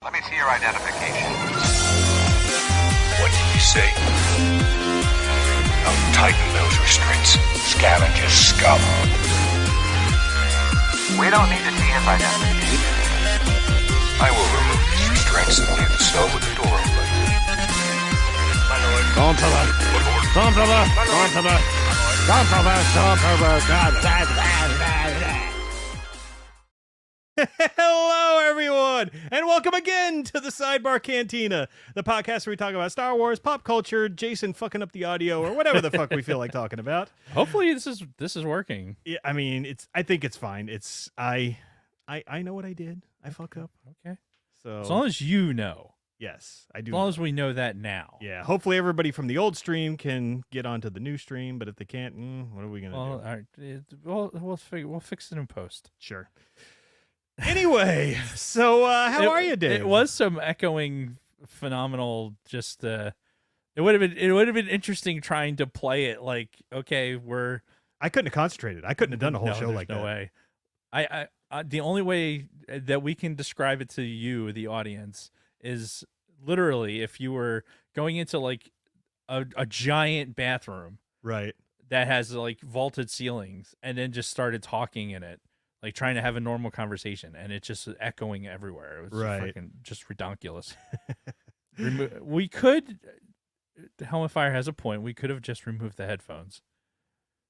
Let me see your identification. What did you say? I'll tighten those restraints. Scavenger scum. We don't need to see his identification. I will remove these restraints and leave the cell with the door open. My lord. Hello, everyone, and welcome again to the Sidebar Cantina, the podcast where we talk about Star Wars, pop culture, Jason fucking up the audio, or whatever the fuck we feel like talking about. Hopefully, this is working. Yeah, I mean, I think it's fine. I know what I did. I fuck up. Okay. So As long as you know. yes, I do. As long as we know that now. Yeah. Hopefully, everybody from the old stream can get onto the new stream, but if they can't, what are we gonna Well, do? all right. We'll fix it in post. Sure. Anyway, so how are you, Dave? It was some echoing, phenomenal. Just it would have been interesting trying to play it like, okay, I couldn't have concentrated. I couldn't have done a whole no, show there's like no that. way. I the only way that we can describe it to you, the audience, is literally if you were going into like a giant bathroom Right. that has like vaulted ceilings and then just started talking in it, like trying to have a normal conversation, and it's just echoing everywhere. It was Right. just redonkulous. We could, Helmet Fire has a point. We could have just removed the headphones.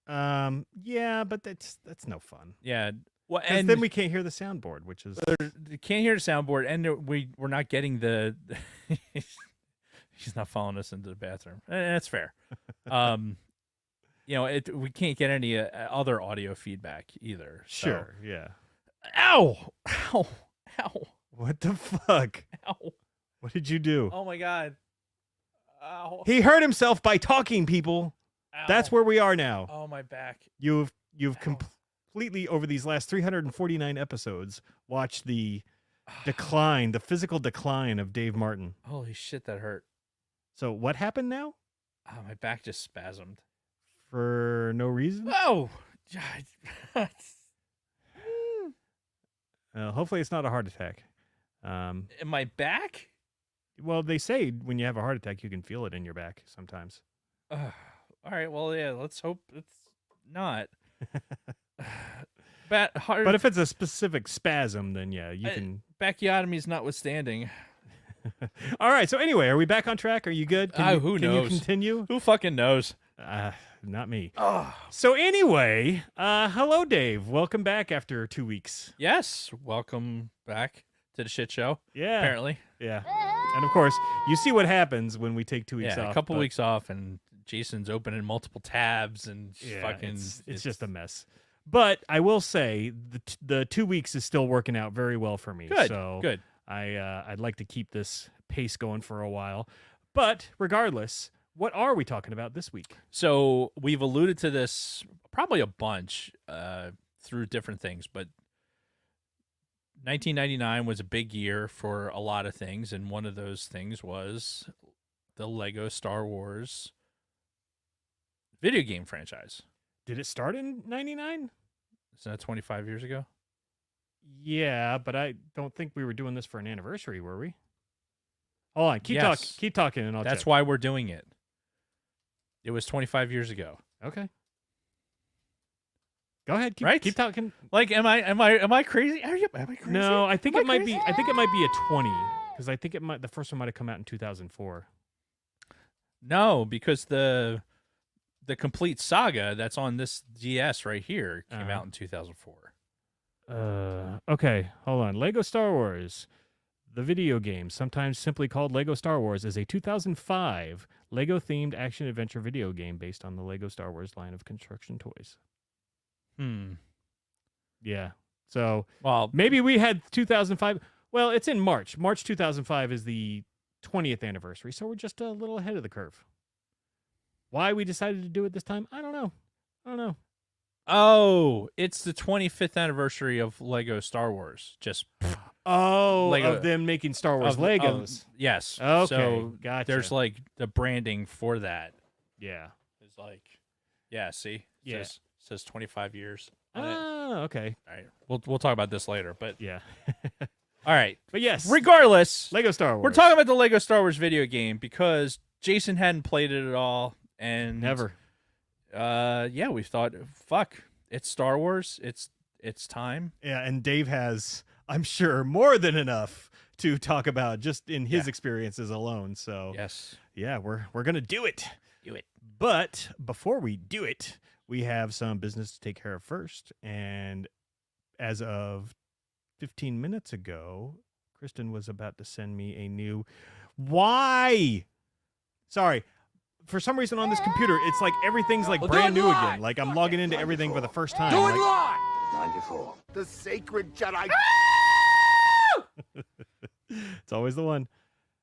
Yeah, but that's no fun. Yeah. Well, 'Cause and then we can't hear the soundboard, which is you can't hear the soundboard, and we're not getting the. He's not following us into the bathroom. That's fair. We can't get any other audio feedback either. So. sure. Yeah. Ow! Ow! Ow! What the fuck? Ow! What did you do? Oh my god! Ow! He hurt himself by talking, people. Ow. That's where we are now. Oh my back! You've Ow. completely over these last 349 episodes watched the decline, the physical decline of Dave Martin. Holy shit, that hurt! So what happened now? Oh, my back just spasmed. For no reason? Oh! Hopefully it's not a heart attack. In my back? Well, they say when you have a heart attack, you can feel it in your back sometimes. All right. Well, yeah. Let's hope it's not. But if it's a specific spasm, then yeah, you can. Bacchiotomies notwithstanding. All right. So anyway, are we back on track? Are you good? Can Who Can knows? you continue? Who fucking knows? Not me. Oh. So anyway, hello, Dave. Welcome back after 2 weeks. Yes. Welcome back to the shit show. Yeah. Apparently. Yeah. And of course, you see what happens when we take 2 weeks off. A couple weeks off, and Jason's opening multiple tabs, and it's just a mess. But I will say the 2 weeks is still working out very well for me. Good. So Good. I'd like to keep this pace going for a while. But regardless, what are we talking about this week? So we've alluded to this probably a bunch through different things, but 1999 was a big year for a lot of things, and one of those things was the Lego Star Wars video game franchise. Did it start in 99? Isn't that 25 years ago? Yeah, but I don't think we were doing this for an anniversary, were we? Hold on, keep talking, and I'll That's check. why we're doing it. It was 25 years ago. Okay. Go ahead, keep talking. Like, am I crazy? Am I crazy? No, I think Am it might crazy? be. I think it might be a 20 because I think the first one might have come out in 2004. No, because the complete saga that's on this DS right here came out in 2004. Okay, hold on. Lego Star Wars, the video game, sometimes simply called Lego Star Wars, is a 2005 Lego-themed action-adventure video game based on the Lego Star Wars line of construction toys. Yeah. So maybe we had 2005. Well, it's in March. March 2005 is the 20th anniversary, so we're just a little ahead of the curve. Why we decided to do it this time, I don't know. Oh, it's the 25th anniversary of Lego Star Wars. Just Lego, of them making Star Wars Legos. Yes. Okay, so gotcha. There's like the branding for that. Yeah. It's like, yeah. See, Yeah. Says 25 years. on it. Oh, okay. All right. We'll talk about this later, but Yeah. All right. But yes, regardless, Lego Star Wars. We're talking about the Lego Star Wars video game because Jason hadn't played it at all, and never. Yeah, we thought, fuck, it's Star Wars. It's time. Yeah, and Dave has, I'm sure, more than enough to talk about just in his experiences alone. So yes, yeah, we're gonna do it. Do it. But before we do it, we have some business to take care of first. And as of 15 minutes ago, Kristen was about to send me a new. Why? Sorry. For some reason on this computer, it's like everything's like brand new again. Like I'm logging into everything for the first time. Do it like, live! 94. The sacred Jedi. It's always the one.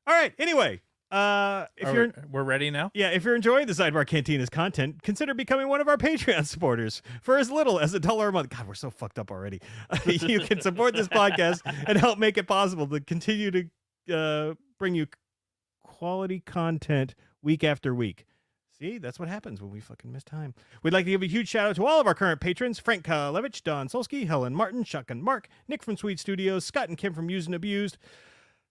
All right. Anyway, we're ready now. Yeah, if you're enjoying the Sidebar Cantina's content, consider becoming one of our Patreon supporters for as little as $1 a month. God, we're so fucked up already. You can support this podcast and help make it possible to continue to bring you quality content week after week. See, that's what happens when we fucking miss time. We'd like to give a huge shout out to all of our current patrons: Frank Kalevich, Don Solsky, Helen Martin, Shotgun Mark, Nick from Sweet Studios, Scott and Kim from Used and Abused,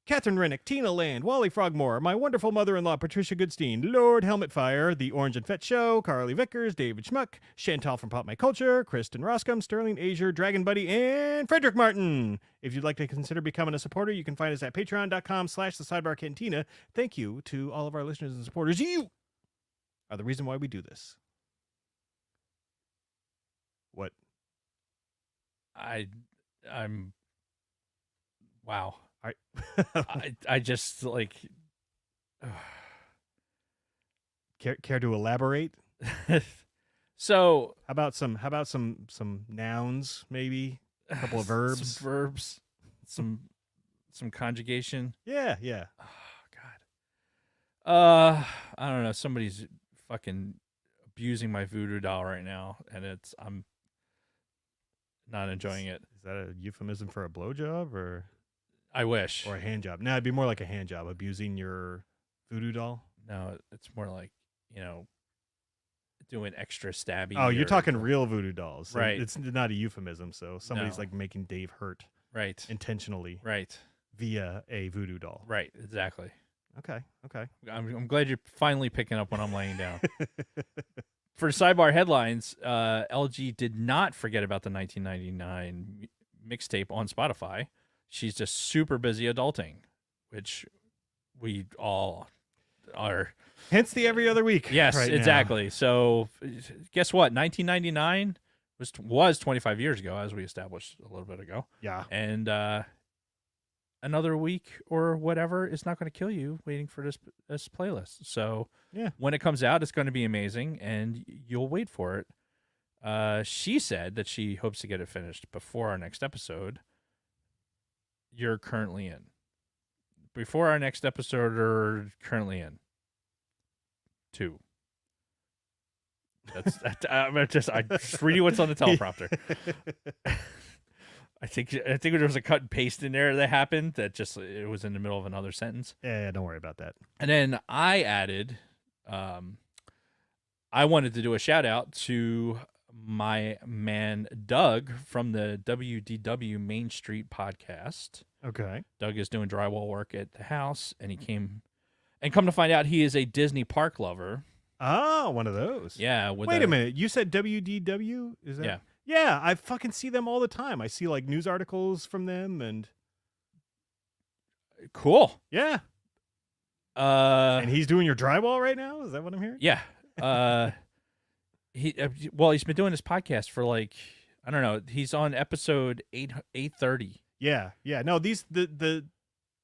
Catherine Rennick, Tina Land, Wally Frogmore, my wonderful mother-in-law Patricia Goodstein, Lord Helmet Fire, The Orange and Fett Show, Carly Vickers, David Schmuck, Chantal from Pop My Culture, Kristen Roscom, Sterling Azier, Dragon Buddy, and Frederick Martin. If you'd like to consider becoming a supporter, you can find us at patreon.com/thesidebarcantina. Thank you to all of our listeners and supporters. You are the reason why we do this. What? I'm wow. All right. I just like care to elaborate? So how about some nouns, maybe a couple of verbs, some verbs, some conjugation. Yeah. Oh God. I don't know. Somebody's fucking abusing my voodoo doll right now, and I'm not enjoying it. Is that a euphemism for a blowjob, or? I wish. Or a hand job. No, it'd be more like a hand job, abusing your voodoo doll. No, it's more like, doing extra stabby. Oh, you're talking real voodoo dolls. So right. It's not a euphemism. So somebody's like making Dave hurt. Right. Intentionally. Right. Via a voodoo doll. Right. Exactly. Okay. I'm glad you're finally picking up when I'm laying down. For Sidebar headlines, LG did not forget about the 1999 mixtape on Spotify. She's just super busy adulting, which we all are. Hence the every other week. Yes, right exactly. Now. So guess what? 1999 was 25 years ago, as we established a little bit ago. Yeah. And another week or whatever is not going to kill you waiting for this playlist. So yeah, when it comes out, it's going to be amazing, and you'll wait for it. She said that she hopes to get it finished before our next episode. You're currently in. Before our next episode, or currently in. 2. I'm just reading what's on the teleprompter. I think there was a cut and paste in there that happened that just it was in the middle of another sentence. Yeah, don't worry about that. And then I added, I wanted to do a shout out to my man Doug from the WDW Main Street podcast. Okay. Doug is doing drywall work at the house, and he came, and come to find out, he is a Disney park lover. Oh, one of those. Yeah. Wait a minute. You said WDW? Is that? Yeah. Yeah, I fucking see them all the time. I see like news articles from them, and cool. Yeah. And he's doing your drywall right now? Is that what I'm hearing? Yeah. He's been doing this podcast for like, I don't know. He's on episode 830. Yeah. No, these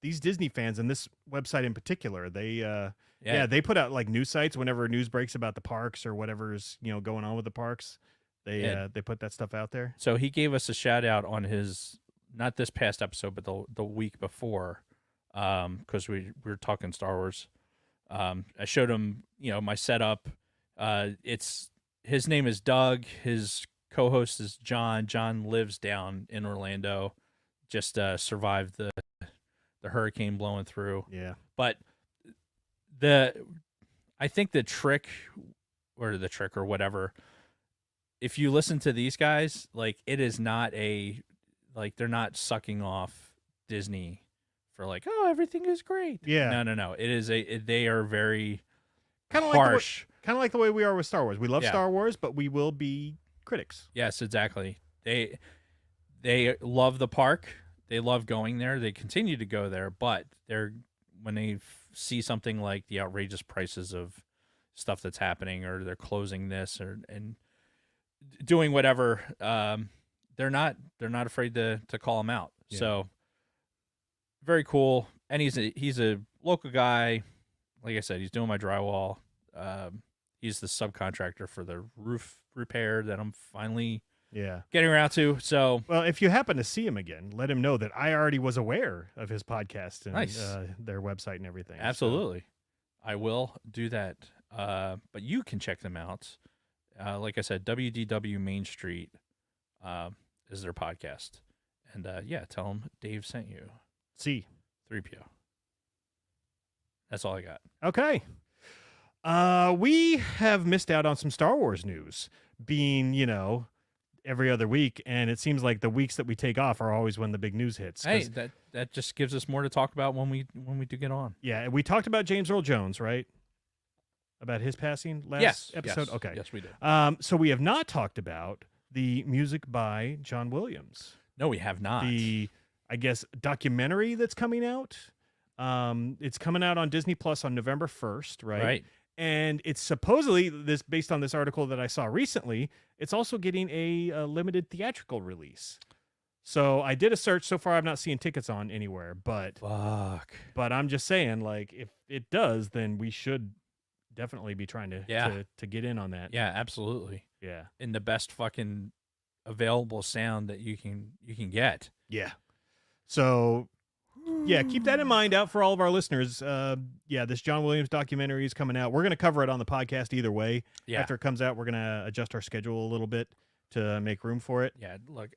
Disney fans and this website in particular, they they put out like news sites whenever news breaks about the parks or whatever's, going on with the parks. They put that stuff out there. So he gave us a shout out on his, not this past episode, but the week before, because we were talking Star Wars. I showed him, my setup. His name is Doug. His co-host is John. John lives down in Orlando. Just survived the hurricane blowing through. Yeah. But I think the trick or whatever, if you listen to these guys, like it is not they're not sucking off Disney for like, oh, everything is great. Yeah. No. They are very kind of harsh. Kind of like the way we are with Star Wars. We love Yeah. Star Wars, but we will be critics. Yes, exactly. They love the park. They love going there. They continue to go there, but when they see something like the outrageous prices of stuff that's happening, or they're closing this, and doing whatever, they're not afraid to call them out. Yeah. So very cool. And he's a local guy. Like I said, he's doing my drywall. He's the subcontractor for the roof repair that I'm finally getting around to. So, well, if you happen to see him again, let him know that I already was aware of his podcast and Nice. Their website and everything. Absolutely. So. I will do that. But you can check them out. Like I said, WDW Main Street is their podcast. And tell them Dave sent you. See. 3PO. That's all I got. Okay. We have missed out on some Star Wars news, being, every other week, and it seems like the weeks that we take off are always when the big news hits. Hey, that just gives us more to talk about when we do get on. Yeah, we talked about James Earl Jones, right? About his passing last episode? Yes. Okay. Yes, we did. So we have not talked about the music by John Williams. No, we have not. The, I guess, documentary that's coming out. It's coming out on Disney Plus on November 1st, right? Right. And it's supposedly, based on this article that I saw recently, it's also getting a limited theatrical release. So I did a search. So far, I've not seen tickets on anywhere. But I'm just saying, like, if it does, then we should definitely be trying to get in on that. Yeah, absolutely. Yeah. In the best fucking available sound that you can get. Yeah. So, yeah, keep that in mind out for all of our listeners. This John Williams documentary is coming out. We're going to cover it on the podcast either way. Yeah. After it comes out, we're going to adjust our schedule a little bit to make room for it. Yeah, look,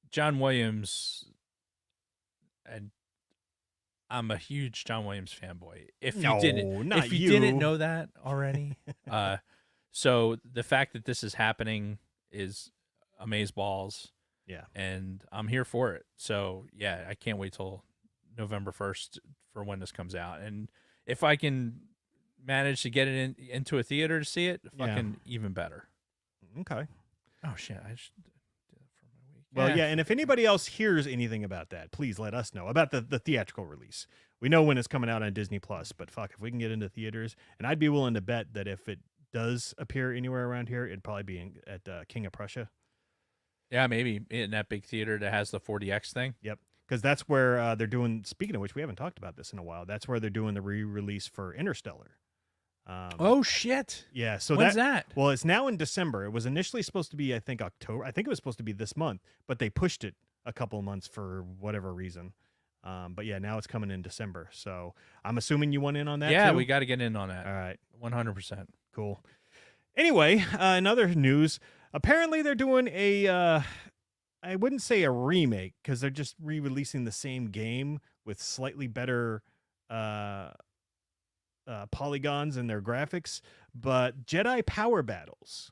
John Williams, and I'm a huge John Williams fanboy. If you didn't know that already, so the fact that this is happening is amazeballs. Yeah, and I'm here for it. So yeah, I can't wait till November 1st for when this comes out. And if I can manage to get it into a theater to see it, fucking even better. Okay. Oh shit, I should do that for my week. Well, yeah, and if anybody else hears anything about that, please let us know about the theatrical release. We know when it's coming out on Disney Plus, but fuck, if we can get into theaters, and I'd be willing to bet that if it does appear anywhere around here, it'd probably be at King of Prussia. Yeah, maybe in that big theater that has the 4DX thing. Yep, because that's where they're doing, speaking of which, we haven't talked about this in a while, that's where they're doing the re-release for Interstellar. Oh, shit. Yeah, so when's that? Well, it's now in December. It was initially supposed to be, I think, October. I think it was supposed to be this month, but they pushed it a couple of months for whatever reason. But yeah, now it's coming in December. So I'm assuming you want in on that Yeah, too? we got to get in on that. All right. 100%. Cool. Anyway, in other news, apparently they're doing a, I wouldn't say a remake because they're just re-releasing the same game with slightly better polygons in their graphics, but Jedi Power Battles.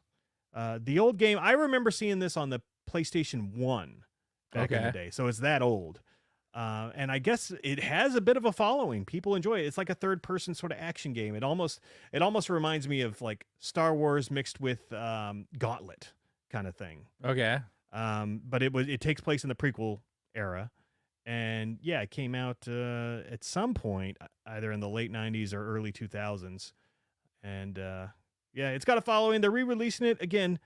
The old game, I remember seeing this on the PlayStation 1 back in the day, so it's that old. And I guess it has a bit of a following. People enjoy it. It's like a third-person sort of action game. It almost reminds me of like Star Wars mixed with Gauntlet kind of thing. Okay. But it takes place in the prequel era. And yeah, it came out at some point, either in the late 90s or early 2000s. And yeah, it's got a following. They're re-releasing it again.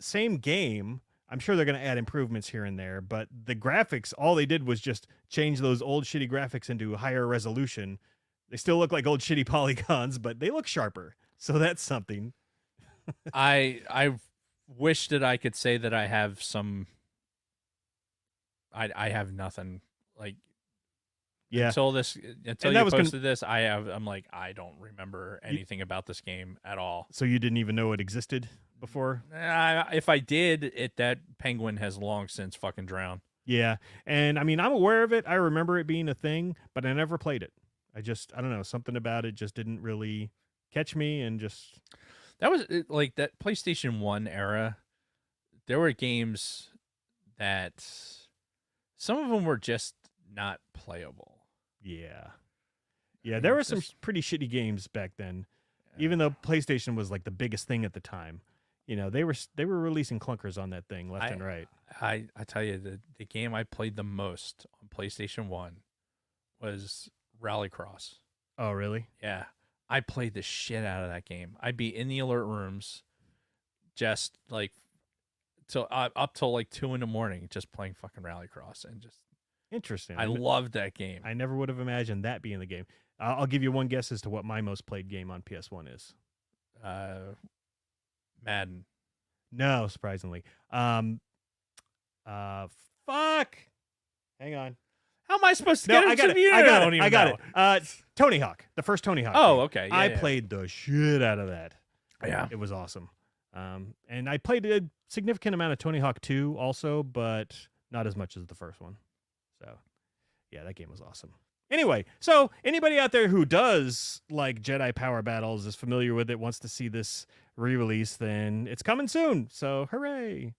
Same game. I'm sure they're going to add improvements here and there. But the graphics, all they did was just change those old shitty graphics into higher resolution. They still look like old shitty polygons, but they look sharper. So that's something. I wish that I could say that I have some. I have nothing, like, yeah. Until you posted this, I'm like, I don't remember anything about this game at all. So you didn't even know it existed before? If I did, that penguin has long since fucking drowned. Yeah, and I mean, I'm aware of it. I remember it being a thing, but I never played it. I don't know, something about it just didn't really catch me, and just that was like that PlayStation 1 era. There were games that some of them were just not playable. Yeah. I Yeah, mean, there were it's some just- pretty shitty games back then. Even though PlayStation was like the biggest thing at the time. You know, they were releasing clunkers on that thing left and right. I tell you, the game I played the most on PlayStation 1 was Rallycross. Oh, really? Yeah. I played the shit out of that game. I'd be in the alert rooms just like up till like 2 a.m. just playing fucking Rallycross, and just Interesting. I loved that game. I never would have imagined that being the game. I'll give you one guess as to what my most played game on PS1 is. Madden. No, surprisingly. Fuck. Hang on. How am I supposed to No, get I it? got from it. you? I got don't it. even I got know. it. Tony Hawk, the first Tony Hawk. Oh, game. okay. Yeah, I yeah. played the shit out of that. Yeah. It was awesome. And I played a significant amount of Tony Hawk 2 also, but not as much as the first one. So, yeah, that game was awesome. Anyway, so anybody out there who does like Jedi Power Battles, is familiar with it, wants to see this re-release, then it's coming soon. So, hooray.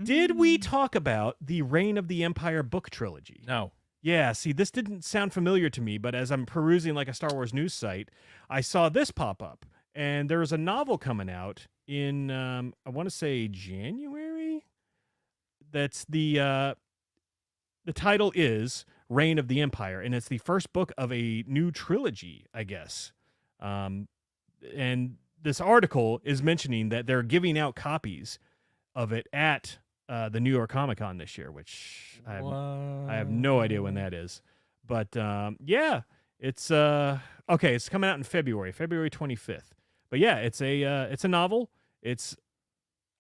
Did we talk about the Reign of the Empire book trilogy? No. Yeah, see, this didn't sound familiar to me, but as I'm perusing like a Star Wars news site, I saw this pop up. And there was a novel coming out in, I want to say January. That's the title is Reign of the Empire, and it's the first book of a new trilogy, I guess. And this article is mentioning that they're giving out copies of it at the New York Comic Con this year, which I have no idea when that is. But yeah, it's okay. It's coming out in February 25th. But yeah, it's a novel. It's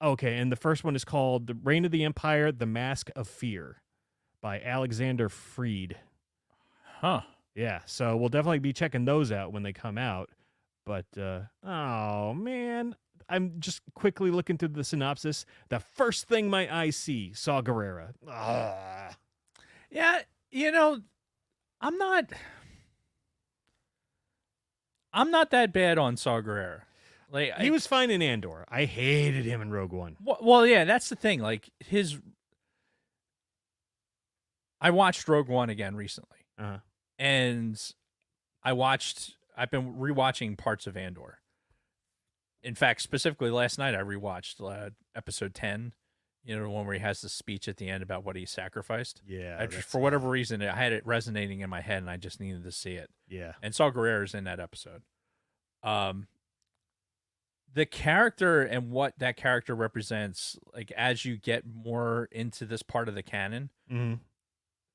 okay, and the first one is called The Reign of the Empire: The Mask of Fear by Alexander Freed. Huh. Yeah, so we'll definitely be checking those out when they come out. But oh man, I'm just quickly looking through the synopsis. The first thing my eyes see, Saw Gerrera. Yeah, you know, I'm not that bad on Saw Gerrera. Like He was fine in Andor. I hated him in Rogue One. well, yeah, that's the thing. Like I watched Rogue One again recently, and I've been rewatching parts of Andor. In fact, specifically last night, I rewatched episode 10. You know, the one where he has the speech at the end about what he sacrificed. Yeah, For whatever reason, I had it resonating in my head, and I just needed to see it. Yeah. And Saw Gerrera's in that episode. The character and what that character represents, like as you get more into this part of the canon,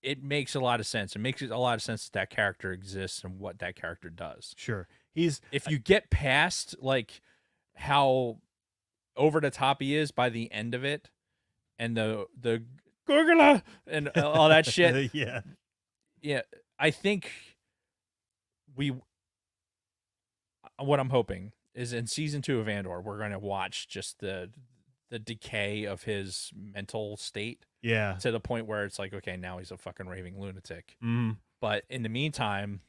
it makes a lot of sense. It makes a lot of sense that character exists and what that character does. Sure. If you get past like how over the top he is by the end of it, and the Gurgla and all that shit, yeah, I think what I'm hoping is in season 2 of Andor, we're going to watch just the decay of his mental state. Yeah. To the point where it's like, okay, now he's a fucking raving lunatic. Mm. But in the meantime,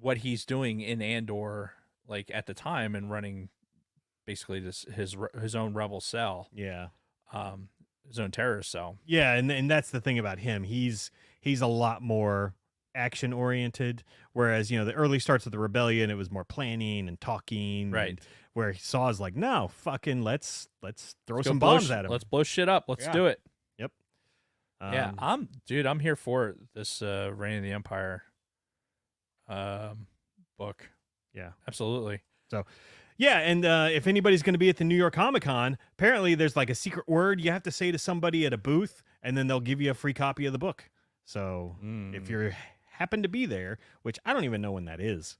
what he's doing in Andor, like at the time, and running basically his own rebel cell. Yeah. His own terrorist cell. Yeah, and that's the thing about him. He's a lot more action oriented, whereas the early starts of the rebellion, it was more planning and talking, right? And where Saw's like, no, fucking let's throw some bombs at him. Let's blow shit up. Let's do it. Yep. Yeah, I'm here for it, this Reign of the Empire book. Yeah, absolutely. So yeah, and if anybody's going to be at the New York Comic Con, apparently there's like a secret word you have to say to somebody at a booth, and then they'll give you a free copy of the book. So if you happen to be there, which I don't even know when that is.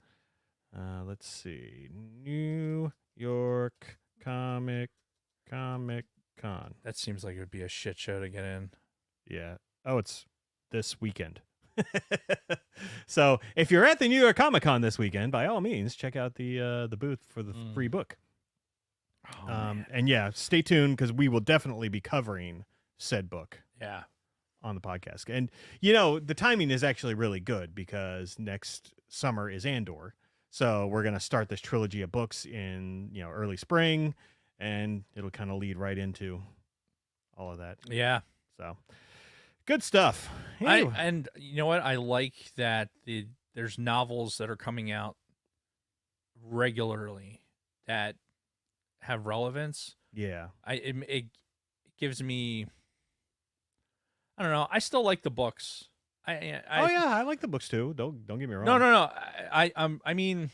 Let's see. New York Comic Con. That seems like it would be a shit show to get in. Yeah. Oh, it's this weekend. So if you're at the New York Comic Con this weekend, by all means, check out the booth for the free book. And yeah, stay tuned because we will definitely be covering said book. Yeah. On the podcast. And the timing is actually really good because next summer is Andor. So we're going to start this trilogy of books in, early spring, and it'll kind of lead right into all of that. Yeah. So Good stuff. Anyway. And you know what? I like that there's novels that are coming out regularly that have relevance. Yeah. It gives me. I don't know. I still like the books. I like the books too. Don't get me wrong. No. I mean,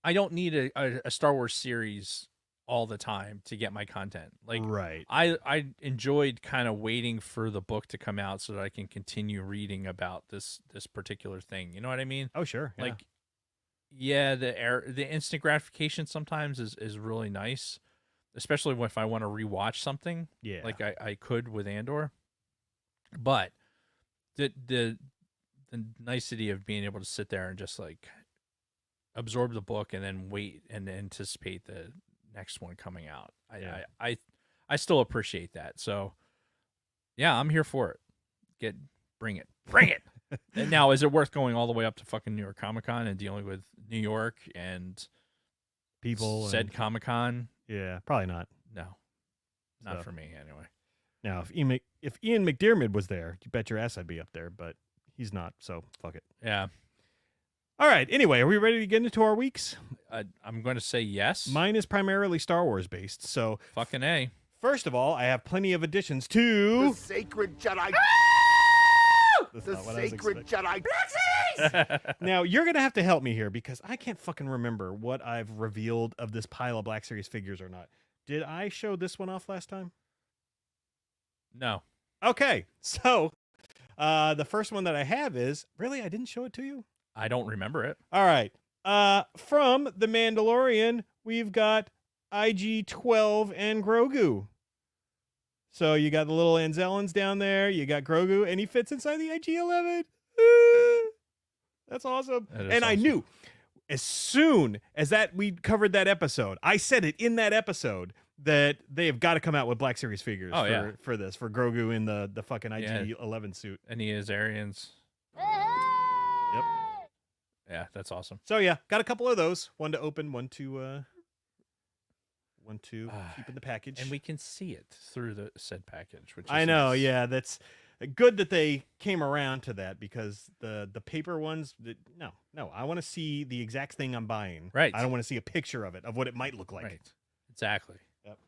I don't need a Star Wars series all the time to get my content. Like, right. I enjoyed kind of waiting for the book to come out so that I can continue reading about this particular thing. You know what I mean? Oh, sure. Yeah. Like, yeah, the instant gratification sometimes is really nice, especially if I want to rewatch something. Yeah. Like I could with Andor. But the nicety of being able to sit there and just like absorb the book and then wait and anticipate the next one coming out. I still appreciate that. So yeah, I'm here for it. Bring it. And now, is it worth going all the way up to fucking New York Comic Con and dealing with New York and people said Comic Con? Yeah, probably not. No, not for me anyway. Now, if Ian McDiarmid was there, you bet your ass I'd be up there, but he's not, so fuck it. Yeah. All right. Anyway, are we ready to get into our weeks? I'm going to say yes. Mine is primarily Star Wars based, so fucking A. First of all, I have plenty of additions to The Sacred Jedi. The Sacred Jedi. Now, you're going to have to help me here because I can't fucking remember what I've revealed of this pile of Black Series figures or not. Did I show this one off last time? No. Okay. So, the first one that I have is, really, I didn't show it to you? I don't remember it. All right. From The Mandalorian, we've got IG-12 and Grogu. So you got the little Anzellans down there. You got Grogu, and he fits inside the IG-11. That's awesome. And awesome. I knew as soon as we covered that episode, I said it in that episode that they have got to come out with Black Series figures for this, for Grogu in the fucking IG-11 suit. And he is Arians. Yep. Yeah, that's awesome. So yeah, got a couple of those. One to open, one to keep in the package. And we can see it through the said package, which is I know, nice. Yeah, that's good that they came around to that because the paper ones, no, I want to see the exact thing I'm buying. Right. I don't want to see a picture of it, of what it might look like. Right. Exactly. Yep.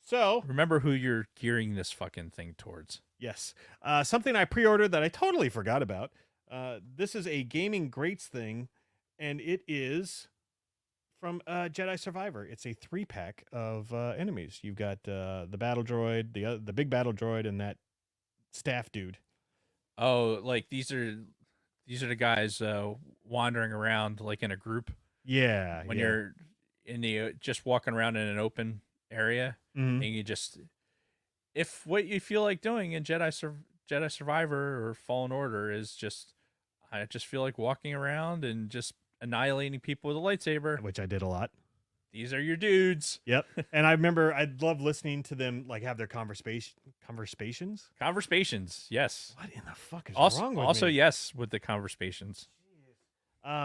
So remember who you're gearing this fucking thing towards. Yes. Something I pre-ordered that I totally forgot about. This is a Gaming Greats thing, and it is from Jedi Survivor. It's a 3-pack of enemies. You've got the battle droid, the big battle droid, and that staff dude. Oh, like these are the guys wandering around like in a group. Yeah. When you're in the just walking around in an open area, and you just, if what you feel like doing in Jedi Survivor or Fallen Order is just, I just feel like walking around and just annihilating people with a lightsaber, which I did a lot. These are your dudes. Yep. And I remember I'd love listening to them like have their conversations. Yes. What in the fuck is also, wrong with also me? Yes, with the conversations.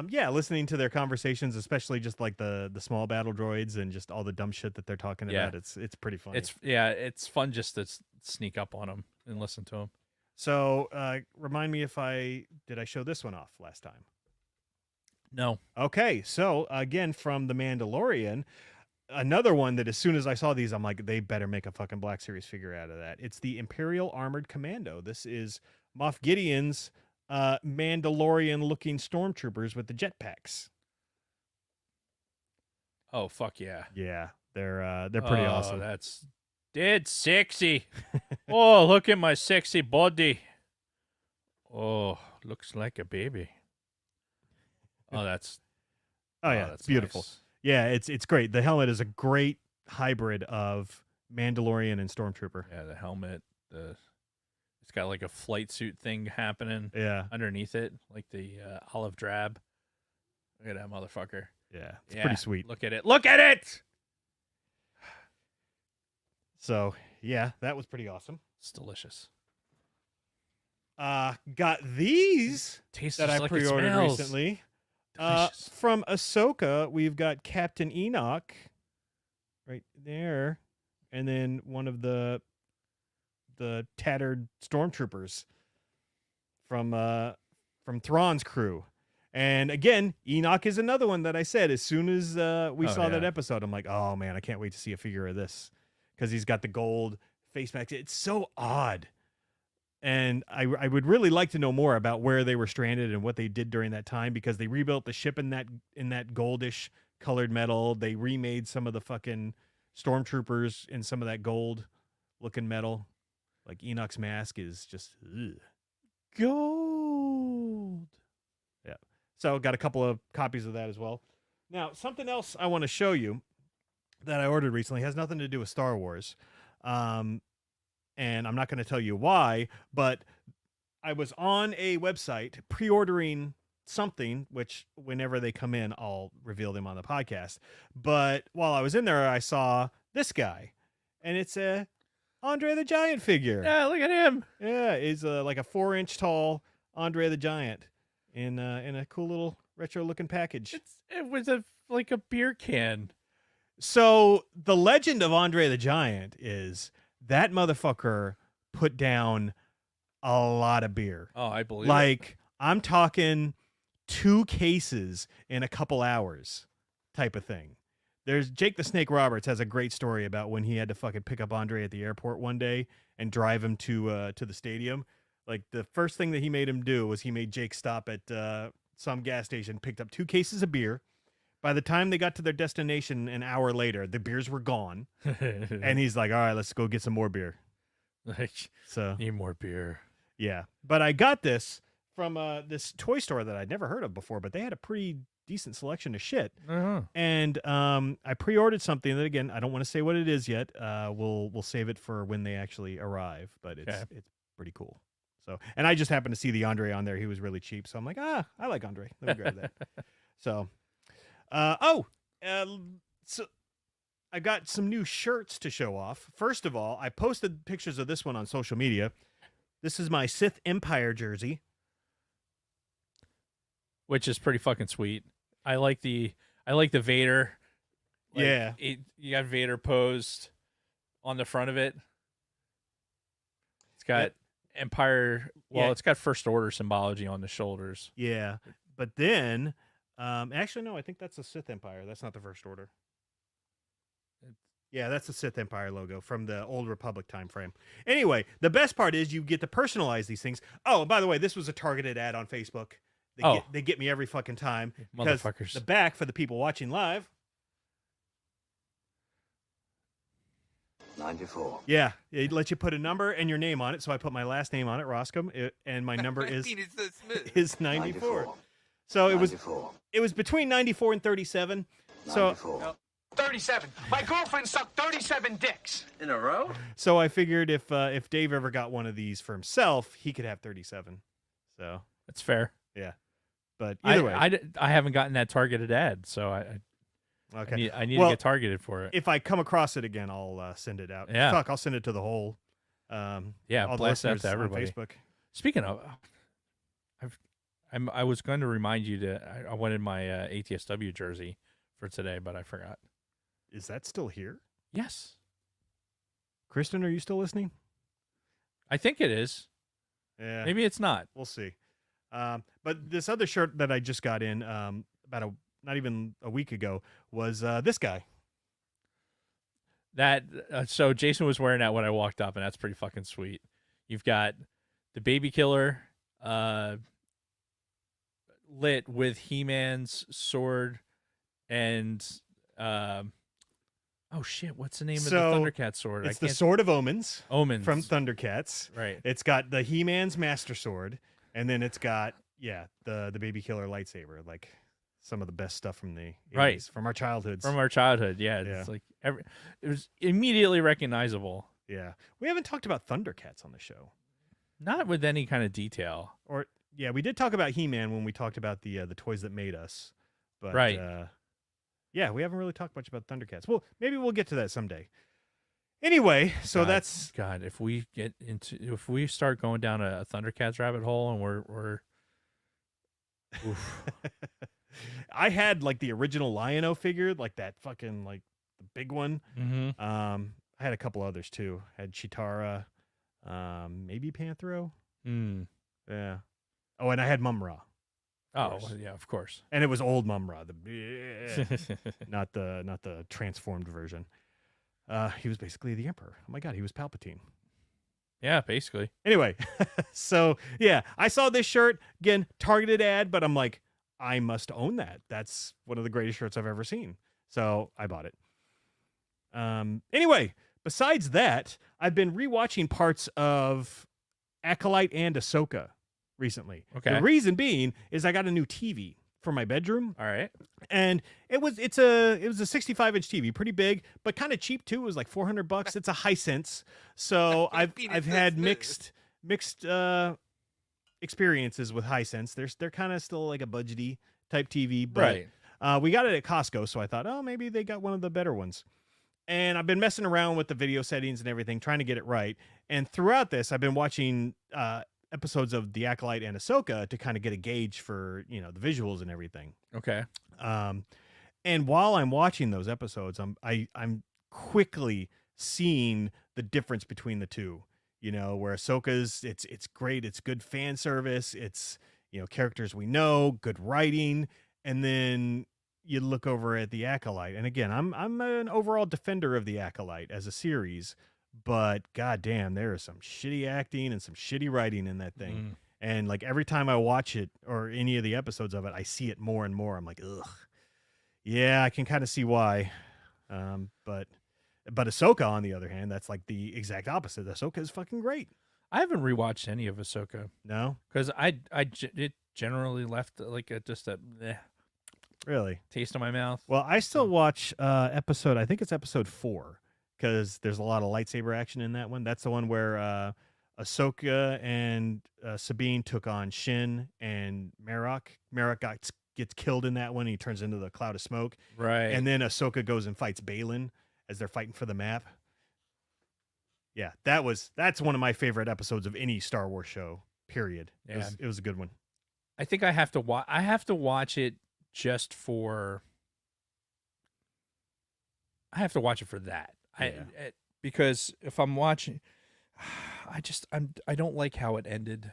Yeah, listening to their conversations, especially just like the small battle droids and just all the dumb shit that they're talking about. It's pretty funny. It's fun just to sneak up on them and listen to them. So, remind me if did I show this one off last time? No. Okay, so again from The Mandalorian, another one that as soon as I saw these, I'm like, they better make a fucking Black Series figure out of that. It's the Imperial Armored Commando. This is Moff Gideon's Mandalorian-looking stormtroopers with the jetpacks. Oh fuck yeah! Yeah, they're pretty awesome. That's dead sexy. Oh, look at my sexy body. Oh, looks like a baby. Oh, that's that's beautiful. Nice. Yeah, it's great. The helmet is a great hybrid of Mandalorian and Stormtrooper. Yeah, the helmet, it's got like a flight suit thing happening. Yeah, underneath it, like the olive drab. Look at that motherfucker. Yeah, it's pretty sweet. Look at it. Look at it. So yeah, that was pretty awesome. It's delicious. Got these Tastes that I like pre-ordered recently. From Ahsoka, we've got Captain Enoch right there, and then one of the the tattered stormtroopers from Thrawn's crew. And again, Enoch is another one that I said as soon as we saw that episode, I'm like, oh man, I can't wait to see a figure of this because he's got the gold face mask. It's so odd. And I would really like to know more about where they were stranded and what they did during that time, because they rebuilt the ship in that goldish colored metal. They remade some of the fucking stormtroopers in some of that gold looking metal. Like Enoch's mask is just gold. Yeah. So got a couple of copies of that as well. Now, something else I want to show you that I ordered recently has nothing to do with Star Wars. And I'm not going to tell you why, but I was on a website pre-ordering something, which whenever they come in, I'll reveal them on the podcast. But while I was in there, I saw this guy, and it's a Andre the Giant figure. Yeah, look at him. Yeah, he's like a 4-inch tall Andre the Giant in a cool little retro-looking package. It was like a beer can. So the legend of Andre the Giant is that motherfucker put down a lot of beer. Oh, I believe it. I'm talking 2 cases in a couple hours type of thing. There's Jake the Snake Roberts has a great story about when he had to fucking pick up Andre at the airport one day and drive him to the stadium. Like the first thing that he made him do was he made Jake stop at some gas station, picked up 2 cases of beer. By the time they got to their destination an hour later, the beers were gone. And he's like, all right, let's go get some more beer. So need more beer. Yeah. But I got this from this toy store that I'd never heard of before, but they had a pretty decent selection of shit. Uh-huh. And I pre-ordered something that, again, I don't want to say what it is yet. We'll save it for when they actually arrive, but it's pretty cool. So, and I just happened to see the Andre on there. He was really cheap. So I'm like, I like Andre. Let me grab that. So, so I got some new shirts to show off. First of all, I posted pictures of this one on social media. This is my Sith Empire jersey, which is pretty fucking sweet. I like the Vader. Yeah, you got Vader posed on the front of it. It's got Empire. Well, it's got First Order symbology on the shoulders. Yeah, but then. Actually, no, I think that's the Sith Empire. That's not the First Order. Yeah, that's the Sith Empire logo from the Old Republic time frame. Anyway, the best part is you get to personalize these things. Oh, and by the way, this was a targeted ad on Facebook. They get me every fucking time. Motherfuckers. The back, for the people watching live. 94. Yeah, it lets you put a number and your name on it. So I put my last name on it, Roscom, and my number is 94. So 94. It was between 94 and 37. 94. So 37. My girlfriend sucked 37 dicks. In a row? So I figured if Dave ever got one of these for himself, he could have 37. So that's fair. Yeah. But either way. I haven't gotten that targeted ad, so okay. I need to get targeted for it. If I come across it again, I'll send it out. Yeah. Fuck, I'll send it to the whole all blast the that to everybody. on Facebook. Speaking of, I was going to remind you I wanted my ATSW jersey for today, but I forgot. Is that still here? Yes. Kristen, are you still listening? I think it is. Yeah. Maybe it's not. We'll see. But this other shirt that I just got in not even a week ago was this guy. That so Jason was wearing that when I walked up, and that's pretty fucking sweet. You've got the baby killer lit with He-Man's sword and oh shit, what's the name of the Thundercat sword? It's the Sword of Omens. Omens from Thundercats. Right. It's got the He-Man's Master Sword, and then it's got the baby killer lightsaber, like some of the best stuff from the 80s, from our childhoods. From our childhood, yeah. It's like it was immediately recognizable. Yeah. We haven't talked about Thundercats on the show. Not with any kind of detail. Or we did talk about He-Man when we talked about the toys that made us. But right. We haven't really talked much about Thundercats. Well, maybe we'll get to that someday. Anyway, so that's God. If we start going down a Thundercats rabbit hole, and we're oof. I had like the original Lion-O figure, like that fucking like the big one. Mm-hmm. I had a couple others too. I had Chitara. maybe Panthro. Mm. Yeah. Oh, and I had Mumra. Oh, yeah, of course. And it was old Mumra, not the transformed version. He was basically the Emperor. Oh my God, he was Palpatine. Yeah, basically. Anyway, so yeah, I saw this shirt again, targeted ad, but I'm like, I must own that. That's one of the greatest shirts I've ever seen. So I bought it. Anyway, besides that, I've been rewatching parts of Acolyte and Ahsoka recently. Okay. The reason being is I got a new TV for my bedroom. All right. And it was a 65-inch TV, pretty big, but kind of cheap too. It was like $400. It's a Hisense. So I've had mixed experiences with Hisense. They're kind of still like a budgety type TV, but we got it at Costco, so I thought, oh, maybe they got one of the better ones. And I've been messing around with the video settings and everything, trying to get it right. And throughout this, I've been watching episodes of The Acolyte and Ahsoka to kind of get a gauge for, the visuals and everything. Okay. And while I'm watching those episodes, I'm quickly seeing the difference between the two. Where Ahsoka's, it's great, it's good fan service, it's characters we know, good writing, and then you look over at The Acolyte, and again, I'm an overall defender of The Acolyte as a series, but goddamn, there is some shitty acting and some shitty writing in that thing. And like every time I watch it or any of the episodes of it, I see it more and more. I'm like, ugh. Yeah, I can kind of see why. But Ahsoka, on the other hand, that's like the exact opposite. Ahsoka is fucking great. I haven't rewatched any of Ahsoka. No, because it generally left like just a really taste in my mouth. Well, I still watch I think it's episode 4, because there's a lot of lightsaber action in that one. That's the one where Ahsoka and Sabine took on Shin and Marok. Marok gets killed in that one. And he turns into the cloud of smoke. Right. And then Ahsoka goes and fights Balin as they're fighting for the map. Yeah, that's one of my favorite episodes of any Star Wars show, period. Yeah. It was a good one. I think I have to watch it just for... I have to watch it for that. Yeah. Because if I'm watching... I don't like how it ended,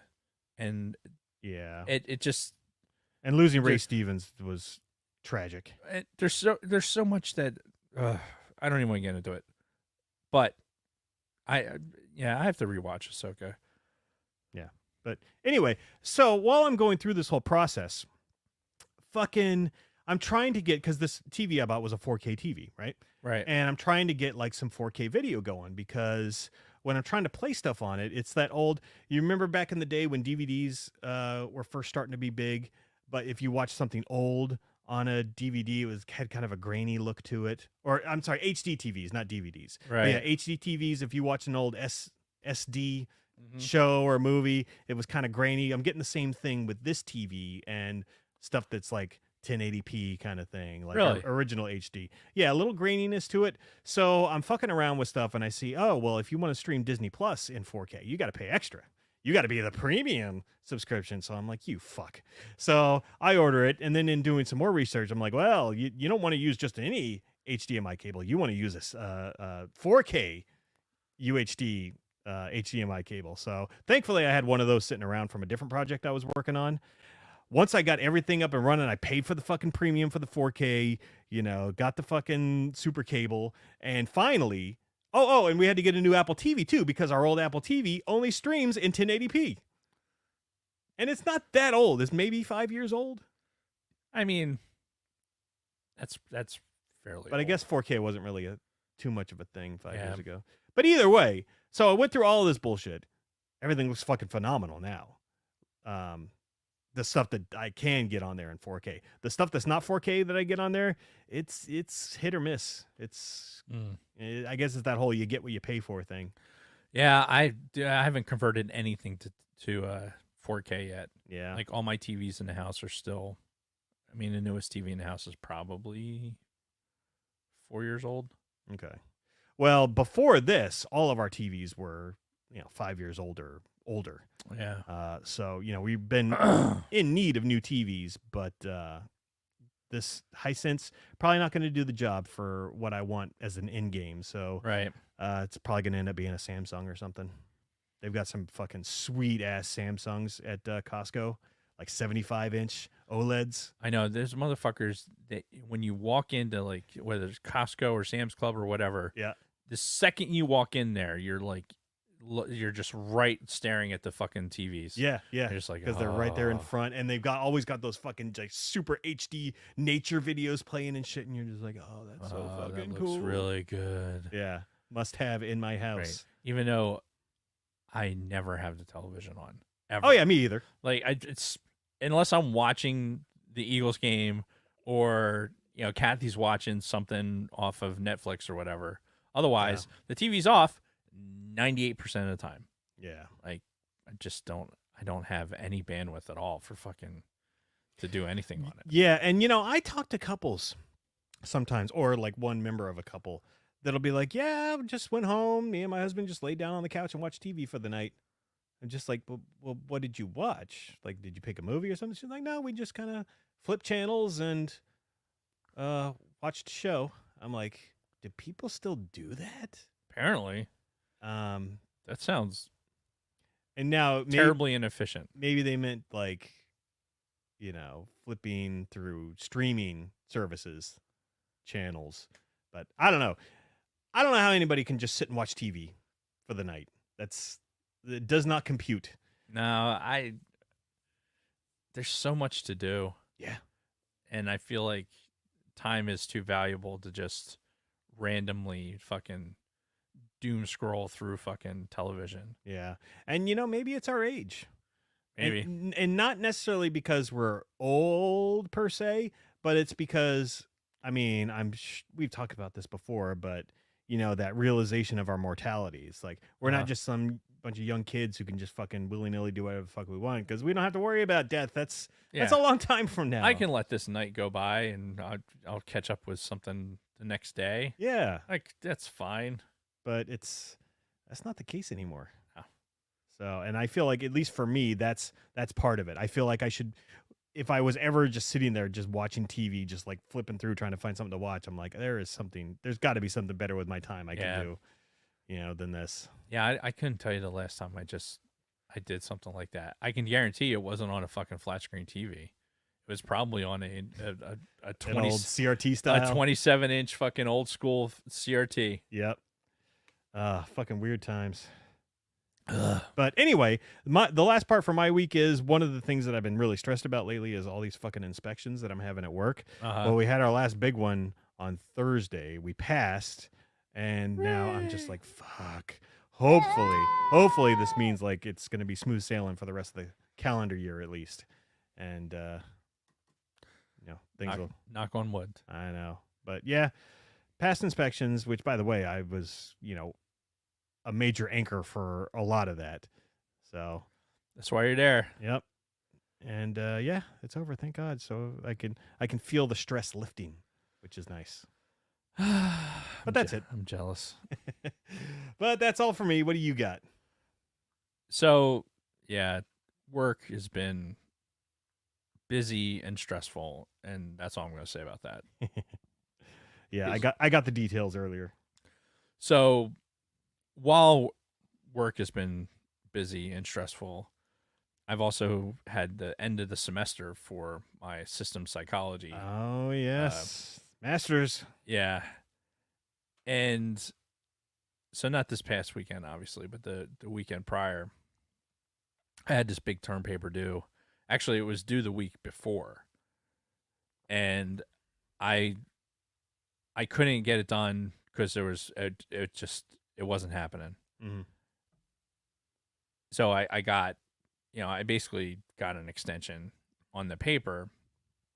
and yeah, it just, and losing Ray Stevens was tragic. There's so much that I don't even want to get into it, but I have to rewatch Ahsoka. Yeah, but anyway, so while I'm going through this whole process, I'm trying to get, because this TV I bought was a 4K TV, right? Right, and I'm trying to get like some 4K video going, because when I'm trying to play stuff on it, it's that old, you remember back in the day when DVDs were first starting to be big, but if you watch something old on a DVD, had kind of a grainy look to it. Or I'm sorry, HD TVs, not DVDs. Right. But yeah, HD TVs, if you watch an old SD show or movie, it was kind of grainy. I'm getting the same thing with this TV and stuff that's like 1080p kind of thing, like really? Original HD. Yeah, a little graininess to it. So I'm fucking around with stuff and I see, oh, well, if you want to stream Disney Plus in 4K, you got to pay extra. You got to be the premium subscription. So I'm like, you fuck. So I order it, and then in doing some more research, I'm like, well, you don't want to use just any HDMI cable. You want to use a 4K UHD HDMI cable. So thankfully I had one of those sitting around from a different project I was working on. Once I got everything up and running, I paid for the fucking premium for the 4K, got the fucking super cable, and finally, and we had to get a new Apple TV too, because our old Apple TV only streams in 1080p. And it's not that old. It's maybe 5 years old. I mean, that's fairly But I old. guess 4K wasn't really too much of a thing 5 years ago. But either way, so I went through all of this bullshit. Everything looks fucking phenomenal now. The stuff that I can get on there in 4K. The stuff that's not 4K that I get on there, it's hit or miss. I guess it's that whole you get what you pay for thing. Yeah, I haven't converted anything to 4K yet. Yeah. Like all my TVs in the house are still, the newest TV in the house is probably 4 years old. Okay. Well, before this, all of our TVs were, 5 years older. Yeah. So, we've been in need of new TVs, but this Hisense probably not going to do the job for what I want as an in-game. So right. It's probably going to end up being a Samsung or something. They've got some fucking sweet ass Samsungs at Costco, like 75-inch OLEDs. I know there's motherfuckers that when you walk into like whether it's Costco or Sam's Club or whatever, Yeah. the second you walk in there, you're just right staring at the fucking TVs. Yeah, yeah. You're just like, because they're right there in "Oh." front, and they've always got those fucking like super HD nature videos playing and shit, and you're just like, oh, that's so Oh, fucking that cool. looks really good. Yeah, must have in my house. Right. Even though I never have the television on. Ever. Oh yeah, me either. Like it's unless I'm watching the Eagles game or Kathy's watching something off of Netflix or whatever. Otherwise, the TV's off 98% of the time. Yeah. Like I don't have any bandwidth at all for fucking to do anything on it. Yeah, and I talk to couples sometimes, or like one member of a couple that'll be like, yeah, I just went home. Me and my husband just laid down on the couch and watched TV for the night. I'm just like, well, what did you watch? Like, did you pick a movie or something? She's like, no, we just kind of flipped channels and watched a show. I'm like, do people still do that? Apparently. That sounds and now terribly inefficient. Maybe they meant like, flipping through streaming services, channels. But I don't know. I don't know how anybody can just sit and watch TV for the night. It does not compute. No, there's so much to do. Yeah. And I feel like time is too valuable to just randomly fucking doom scroll through fucking television. Yeah. And maybe it's our age. Maybe. And not necessarily because we're old per se, but it's because we've talked about this before, but that realization of our mortality. It's like we're not just some bunch of young kids who can just fucking willy-nilly do whatever the fuck we want because we don't have to worry about death. That's a long time from now. I can let this night go by and I'll catch up with something the next day. Yeah. Like that's fine. But that's not the case anymore. No. So, and I feel like at least for me, that's part of it. I feel like I should, if I was ever just sitting there just watching TV, just like flipping through trying to find something to watch, I'm like, there's got to be something better with my time I can do, than this. Yeah, I couldn't tell you the last time I did something like that. I can guarantee it wasn't on a fucking flat screen TV. It was probably on a 20 An old CRT style, a 27-inch fucking old school CRT. Yep. Fucking weird times. But anyway, the last part for my week is one of the things that I've been really stressed about lately is all these fucking inspections that I'm having at work. Well, we had our last big one on Thursday. We passed, and now I'm just like, fuck. Hopefully this means like it's going to be smooth sailing for the rest of the calendar year at least. And things will knock on wood. I know. But yeah, past inspections, which by the way, I was, a major anchor for a lot of that. So that's why you're there. Yep. And yeah, it's over, thank God. So I can feel the stress lifting, which is nice. But that's it. I'm jealous. But that's all for me. What do you got? So, yeah, work has been busy and stressful, and that's all I'm going to say about that. Yeah, I got the details earlier. So, while work has been busy and stressful, I've also had the end of the semester for my systems psychology. Oh, yes. Masters. Yeah. And so not this past weekend, obviously, but the weekend prior, I had this big term paper due. Actually, it was due the week before. And I couldn't get it done because it wasn't happening. Mm-hmm. So I got, I basically got an extension on the paper,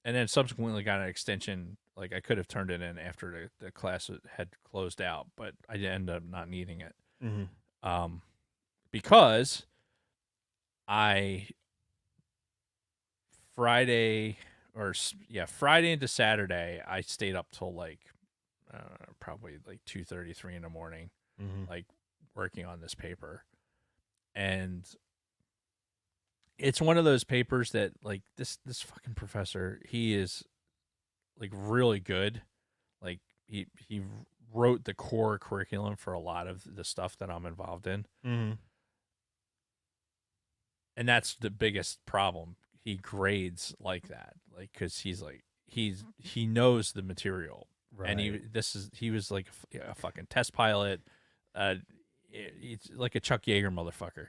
and then subsequently got an extension. Like I could have turned it in after the class had closed out, but I ended up not needing it. Mm-hmm. Because Friday into Saturday, I stayed up till like probably like 2:30, 3 in the morning, like working on this paper. And it's one of those papers that like this fucking professor, he is like really good. Like he wrote the core curriculum for a lot of the stuff that I'm involved in. Mm-hmm. And that's the biggest problem. He grades like that, like because he knows the material, Right. and he was like a fucking test pilot. He's like a Chuck Yeager motherfucker.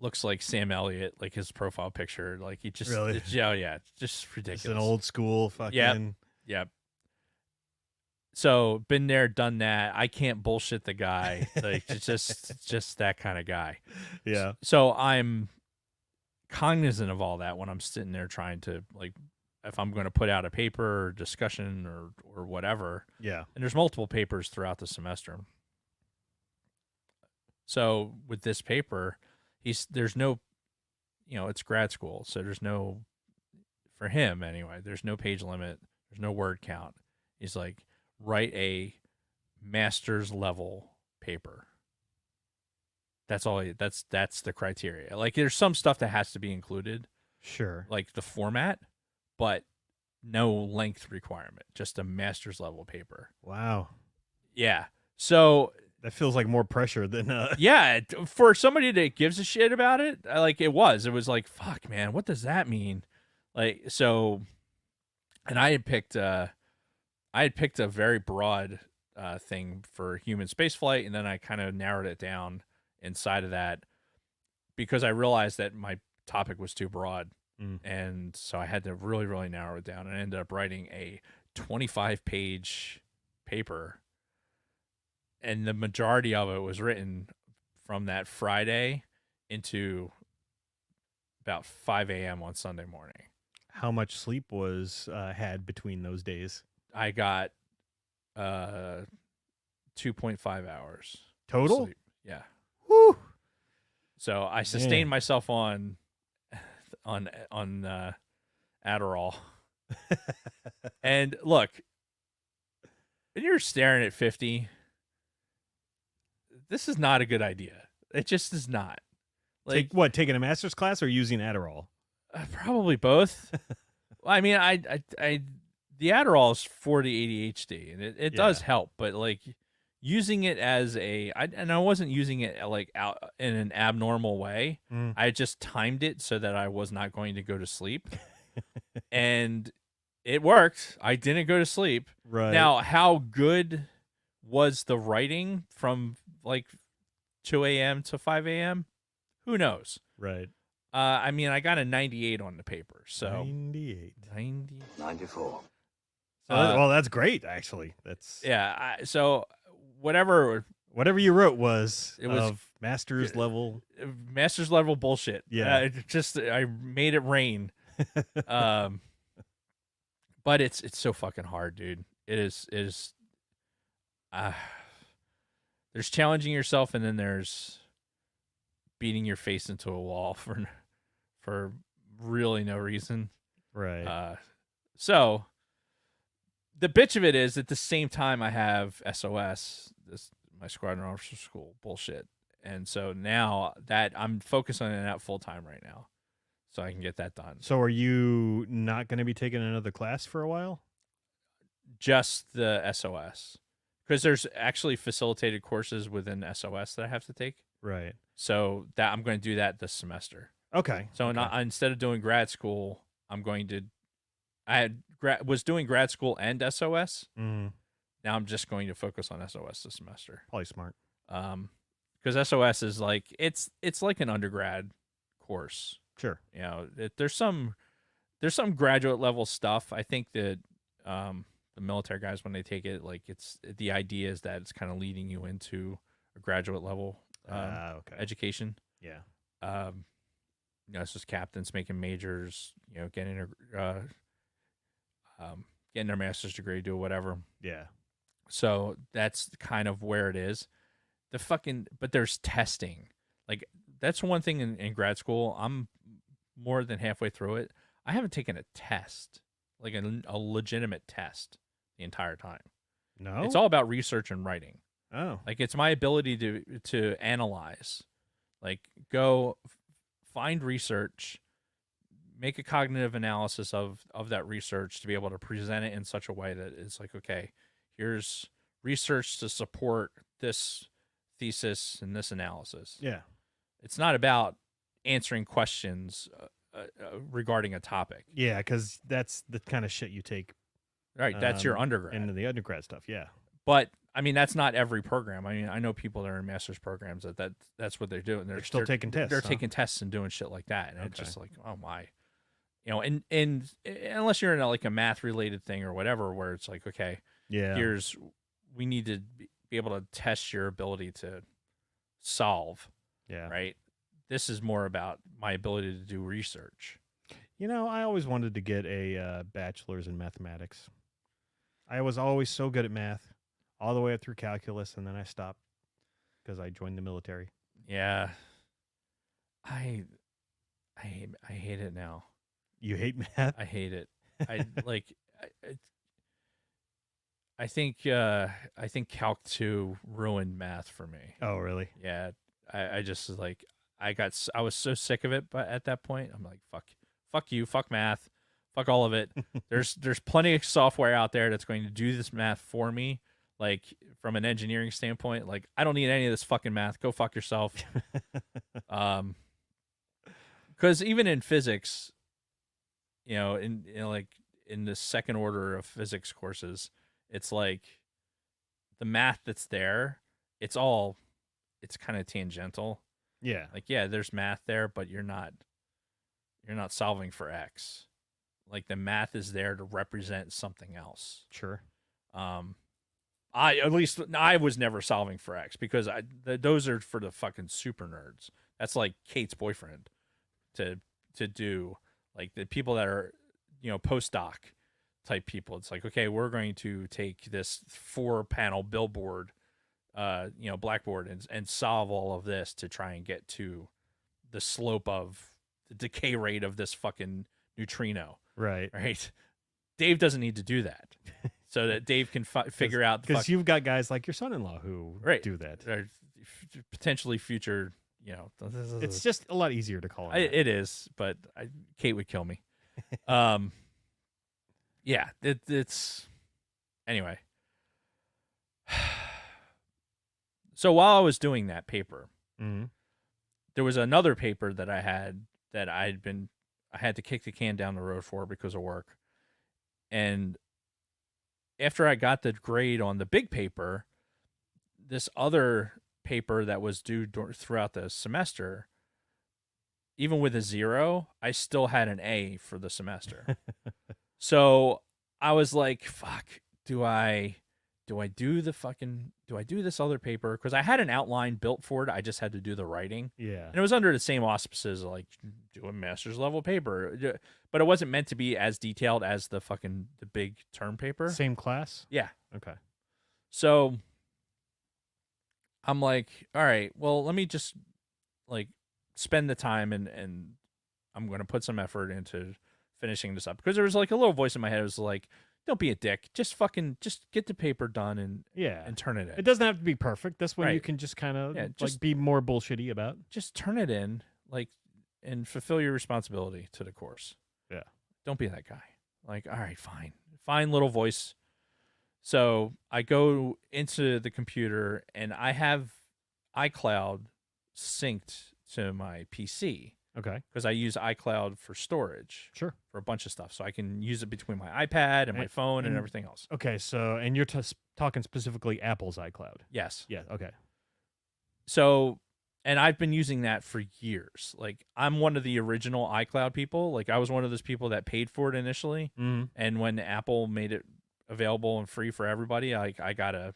Looks like Sam Elliott, like his profile picture. Like he just Really? it's just ridiculous. It's an old school fucking. Yep. So been there, done that. I can't bullshit the guy. Like it's just that kind of guy. Yeah. So I'm cognizant of all that when I'm sitting there trying to, like, if I'm going to put out a paper or discussion or whatever. Yeah. And there's multiple papers throughout the semester. So with this paper, there's no, it's grad school. So there's no, for him anyway, there's no page limit. There's no word count. He's like, write a master's level paper. That's all. That's the criteria. Like, there's some stuff that has to be included. Sure. Like the format, but no length requirement. Just a master's level paper. Wow. Yeah. So that feels like more pressure than. Yeah, for somebody that gives a shit about it, like it was like, fuck, man, what does that mean? Like, so, and I had picked a very broad thing for human spaceflight, and then I kind of narrowed it down inside of that because I realized that my topic was too broad. And so I had to really, really narrow it down, and I ended up writing a 25-page paper. And the majority of it was written from that Friday into about 5 a.m. on Sunday morning. How much sleep was had between those days? I got 2.5 hours total. Sleep. Yeah. Woo. So I sustained myself on Adderall. And look, when you're staring at 50, this is not a good idea. It just is not. Like, taking a master's class or using Adderall? Probably both. I mean, the Adderall is for the ADHD, and it does help, but like using it as I wasn't using it like out in an abnormal way. I just timed it so that I was not going to go to sleep, and it worked. I didn't go to sleep. Right. Now, how good was the writing from like 2 a.m. to 5 a.m.? Who knows? Right. I mean, I got a 98 on the paper. So 94. Well, that's great, actually. That's so whatever you wrote was master's level bullshit. Yeah. I made it rain. But it's so fucking hard, dude. It is. There's challenging yourself, and then there's beating your face into a wall for really no reason. Right. So the bitch of it is, at the same time I have SOS, my squadron officer school bullshit. And so now that I'm focused on that full time right now, so I can get that done. So are you not going to be taking another class for a while? Just the SOS. Because there's actually facilitated courses within SOS that I have to take. Right. So that I'm going to do that this semester. Okay. So instead of doing grad school, I was doing grad school and SOS. Mm-hmm. Now I'm just going to focus on SOS this semester. Probably smart. Because SOS is like it's like an undergrad course. Sure. You know, there's some graduate level stuff. I think that the military guys, when they take it, like the idea is that it's kind of leading you into a graduate level education. Yeah. It's just captains making majors, getting their master's degree, do whatever. Yeah. So that's kind of where it is. But there's testing. Like, that's one thing in grad school. I'm more than halfway through it. I haven't taken a test, like a legitimate test, the entire time. No? It's all about research and writing. Oh. Like, it's my ability to analyze. Like, go find research, make a cognitive analysis of that research to be able to present it in such a way that it's like, okay, here's research to support this thesis and this analysis. Yeah. It's not about answering questions regarding a topic. Yeah, because that's the kind of shit you take. Right, that's your undergrad. Into the undergrad stuff, yeah. But I mean, that's not every program. I mean, I know people that are in master's programs that's what they're doing. They're still taking tests. They're huh? taking tests and doing shit like that, and Okay. it's just like, oh my, and unless you're in like a math related thing or whatever, where it's like, okay, Yeah. we need to be able to test your ability to solve. Yeah. Right. This is more about my ability to do research. I always wanted to get a bachelor's in mathematics. I was always so good at math, all the way up through calculus, and then I stopped because I joined the military. Yeah. I hate it now. You hate math? I hate it. I I think Calc 2 ruined math for me. Oh, really? Yeah. I just like I was so sick of it, but at that point I'm like, fuck you, fuck math, fuck all of it. There's plenty of software out there that's going to do this math for me, like from an engineering standpoint. Like, I don't need any of this fucking math. Go fuck yourself. Because even in physics, like in the second order of physics courses, it's like the math that's there, it's kind of tangential. Yeah. Like, yeah, there's math there, but you're not solving for X. Like, the math is there to represent something else. Sure. I was never solving for X because those are for the fucking super nerds. That's like Kate's boyfriend to do, like the people that are, postdoc type people. It's like, okay, we're going to take this 4-panel billboard, blackboard and solve all of this to try and get to the slope of the decay rate of this fucking neutrino. Right. Right. Dave doesn't need to do that. So that Dave can figure out because you've got guys like your son-in-law who do that. Or potentially future, It's just a lot easier to call it. It is, but Kate would kill me. Yeah, it's anyway. So while I was doing that paper, there was another paper that I had that I had to kick the can down the road for because of work. And after I got the grade on the big paper, this other paper that was due throughout the semester, even with a 0, I still had an A for the semester. So I was like, fuck, do I do this other paper? Because I had an outline built for it. I just had to do the writing. Yeah. And it was under the same auspices, like do a master's level paper. But it wasn't meant to be as detailed as the big term paper. Same class? Yeah. Okay. So I'm like, all right, well, let me just like spend the time and I'm going to put some effort into finishing this up. Because there was like a little voice in my head. It was like, don't be a dick. Just get the paper done and turn it in. It doesn't have to be perfect. This one Right. you can just kind of just be more bullshitty about. Just turn it in, like, and fulfill your responsibility to the course. Yeah. Don't be that guy. Like, all right, fine little voice. So I go into the computer and I have iCloud synced to my PC. Okay. Because I use iCloud for storage. Sure. For a bunch of stuff. So I can use it between my iPad and my phone and everything else. Okay. So, and you're talking specifically Apple's iCloud. Yes. Yeah. Okay. So, and I've been using that for years. Like, I'm one of the original iCloud people. Like, I was one of those people that paid for it initially. Mm-hmm. And when Apple made it available and free for everybody, I got a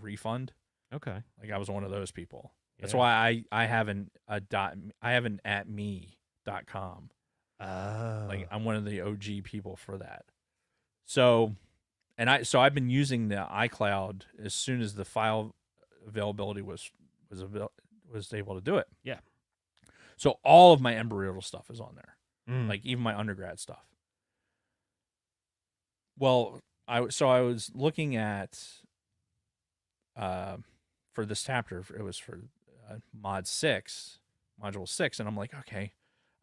refund. Okay. Like, I was one of those people. That's Yeah. why I have an at me.com. Oh. Like, I'm one of the OG people for that. So I've been using the iCloud as soon as the file availability was able to do it. Yeah. So all of my embryonal stuff is on there. Mm. Like, even my undergrad stuff. Well, I was looking at for this chapter, it was for module 6, and I'm like, okay,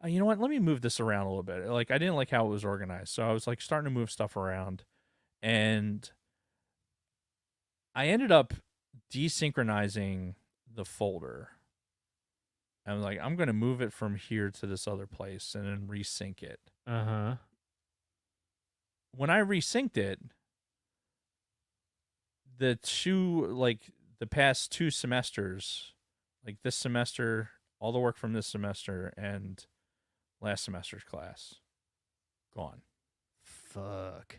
you know what? Let me move this around a little bit. Like, I didn't like how it was organized, so I was like starting to move stuff around, and I ended up desynchronizing the folder. I'm like, I'm going to move it from here to this other place and then resync it. Uh-huh. When I resynced it, the past 2 semesters, like this semester, all the work from this semester and last semester's class, gone. Fuck.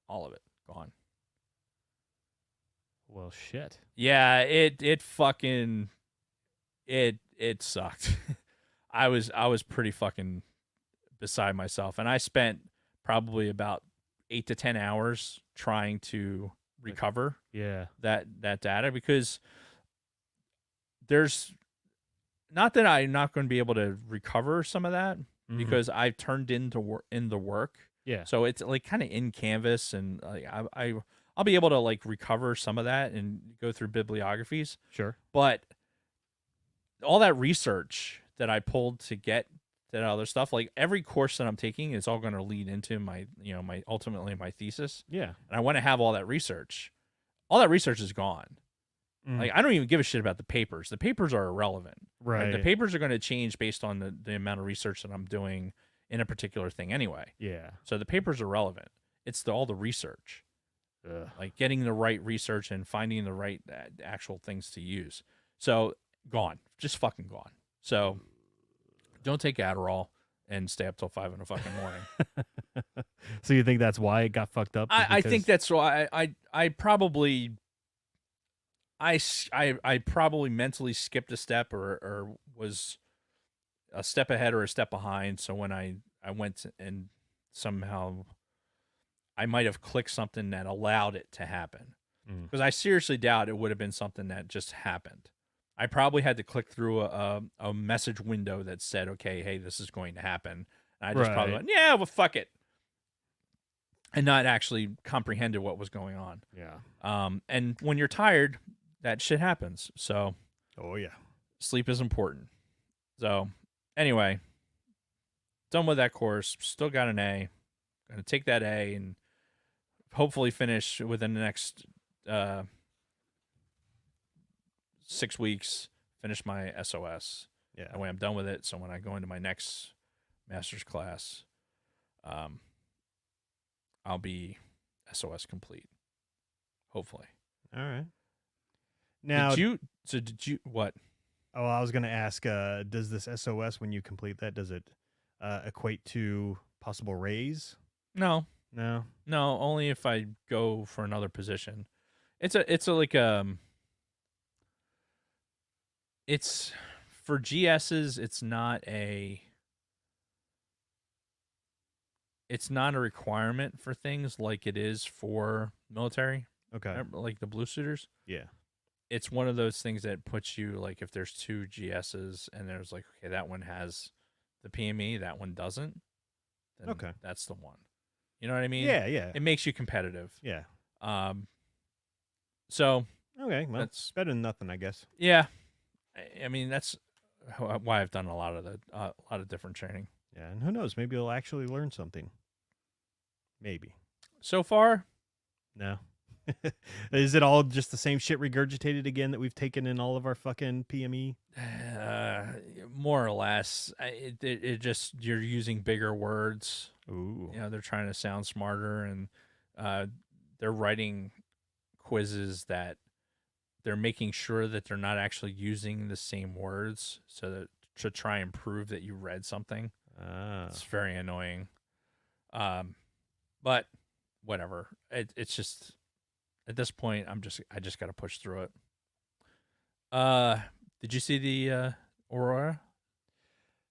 All of it gone. Well, shit. Yeah, it fucking it sucked. I was pretty fucking beside myself, and I spent probably about 8 to 10 hours trying to recover that data, because there's not that I'm not going to be able to recover some of that because I've turned in the work. Yeah. So it's like kind of in Canvas, and like I'll be able to like recover some of that and go through bibliographies. Sure. But all that research that I pulled to get that other stuff, like every course that I'm taking is all going to lead into my ultimately my thesis. Yeah. And I want to have all that research. All that research is gone. Like, I don't even give a shit about the papers. The papers are irrelevant. Right. The papers are going to change based on the amount of research that I'm doing in a particular thing anyway. Yeah. So the papers are relevant. It's all the research. Like getting the right research and finding the right actual things to use. So gone. Just fucking gone. So don't take Adderall and stay up till 5 in the fucking morning. So you think that's why it got fucked up? I think that's why I probably mentally skipped a step or was a step ahead or a step behind. So when I went and somehow I might have clicked something that allowed it to happen, because I seriously doubt it would have been something that just happened. I probably had to click through a message window that said, okay, hey, this is going to happen. And I just probably went, yeah, well, fuck it. And not actually comprehended what was going on. Yeah. And when you're tired, that shit happens. So, oh yeah, sleep is important. So, anyway, done with that course. Still got an A. Going to take that A and hopefully finish within the next 6 weeks. Finish my SOS. Yeah. That way I'm done with it. So when I go into my next master's class, I'll be SOS complete. Hopefully. All right. Now, did you what? Oh, I was going to ask, does this SOS, when you complete that, does it equate to possible raise? No, only if I go for another position. It's for GSs. It's not a requirement for things like it is for military. Okay. Like the blue suiters. Yeah. It's one of those things that puts you, like, if there's 2 GSs and there's like, okay, that one has the PME, that one doesn't. Then okay. That's the one. You know what I mean? Yeah, yeah. It makes you competitive. Yeah. So. Okay, well, that's better than nothing, I guess. Yeah. I mean, that's why I've done a lot of different training. Yeah, and who knows? Maybe you'll actually learn something. Maybe. So far, no. Is it all just the same shit regurgitated again that we've taken in all of our fucking PME? More or less. It just, you're using bigger words. Ooh. You know, they're trying to sound smarter, and they're writing quizzes that they're making sure that they're not actually using the same words, so that to try and prove that you read something. It's very annoying. But whatever. It's just, at this point, I just got to push through it. Did you see the Aurora?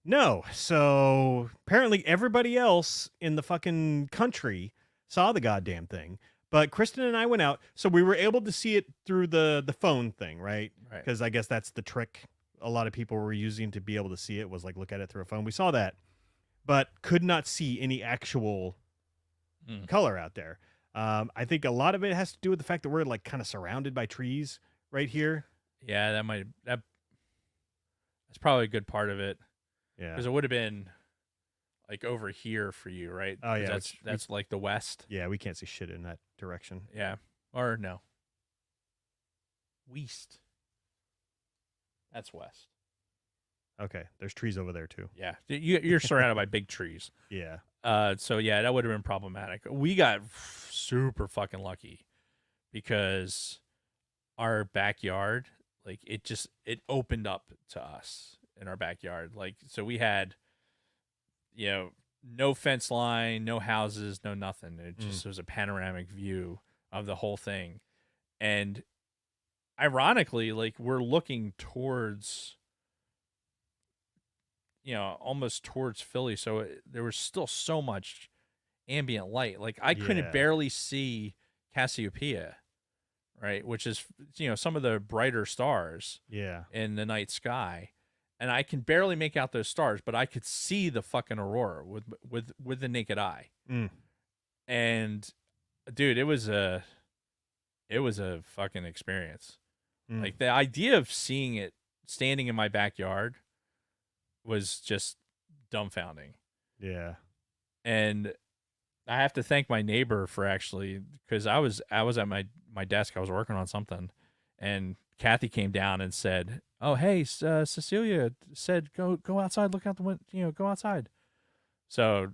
No. So apparently everybody else in the fucking country saw the goddamn thing. But Kristen and I went out, so we were able to see it through the phone thing, right? Right. Because I guess that's the trick a lot of people were using to be able to see it, was like look at it through a phone. We saw that, but could not see any actual color out there. I think a lot of it has to do with the fact that we're like kind of surrounded by trees right here. Yeah, that's probably a good part of it. Yeah, because it would have been like over here for you, right? Oh yeah, that's like the west. Yeah, we can't see shit in that direction. Yeah, or no, west. That's west. Okay, there's trees over there too. Yeah, you're surrounded by big trees. Yeah. So yeah, that would have been problematic. We got super fucking lucky because our backyard, like it opened up to us in our backyard. Like, so we had, no fence line, no houses, no nothing. It just was a panoramic view of the whole thing. And ironically, like, we're looking towards, almost towards Philly. So there was still so much ambient light. Like, I couldn't barely see Cassiopeia, right? Which is, some of the brighter stars in the night sky. And I can barely make out those stars, but I could see the fucking aurora with the naked eye. And dude, it was a fucking experience. Like, the idea of seeing it standing in my backyard was just dumbfounding. Yeah. And I have to thank my neighbor for actually, because I was at my desk, I was working on something, and Kathy came down and said, "Oh, hey, Cecilia said go outside, look out the window, go outside." So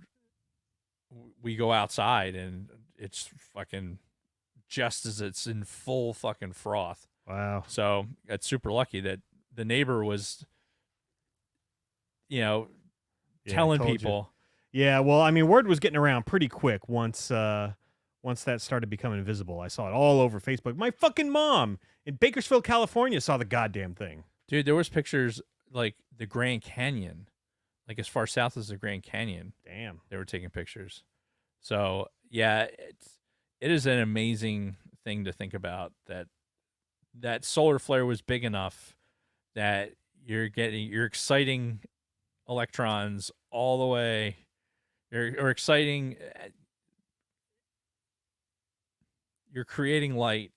we go outside, and it's fucking just as it's in full fucking froth. Wow. So it's super lucky that the neighbor was, telling people. Yeah, well, I mean, word was getting around pretty quick once that started becoming visible. I saw it all over Facebook. My fucking mom in Bakersfield, California, saw the goddamn thing. Dude, there was pictures like the Grand Canyon, like as far south as the Grand Canyon. Damn. They were taking pictures. So yeah, it is an amazing thing to think about that solar flare was big enough that you're exciting electrons all the way, or exciting. You're creating light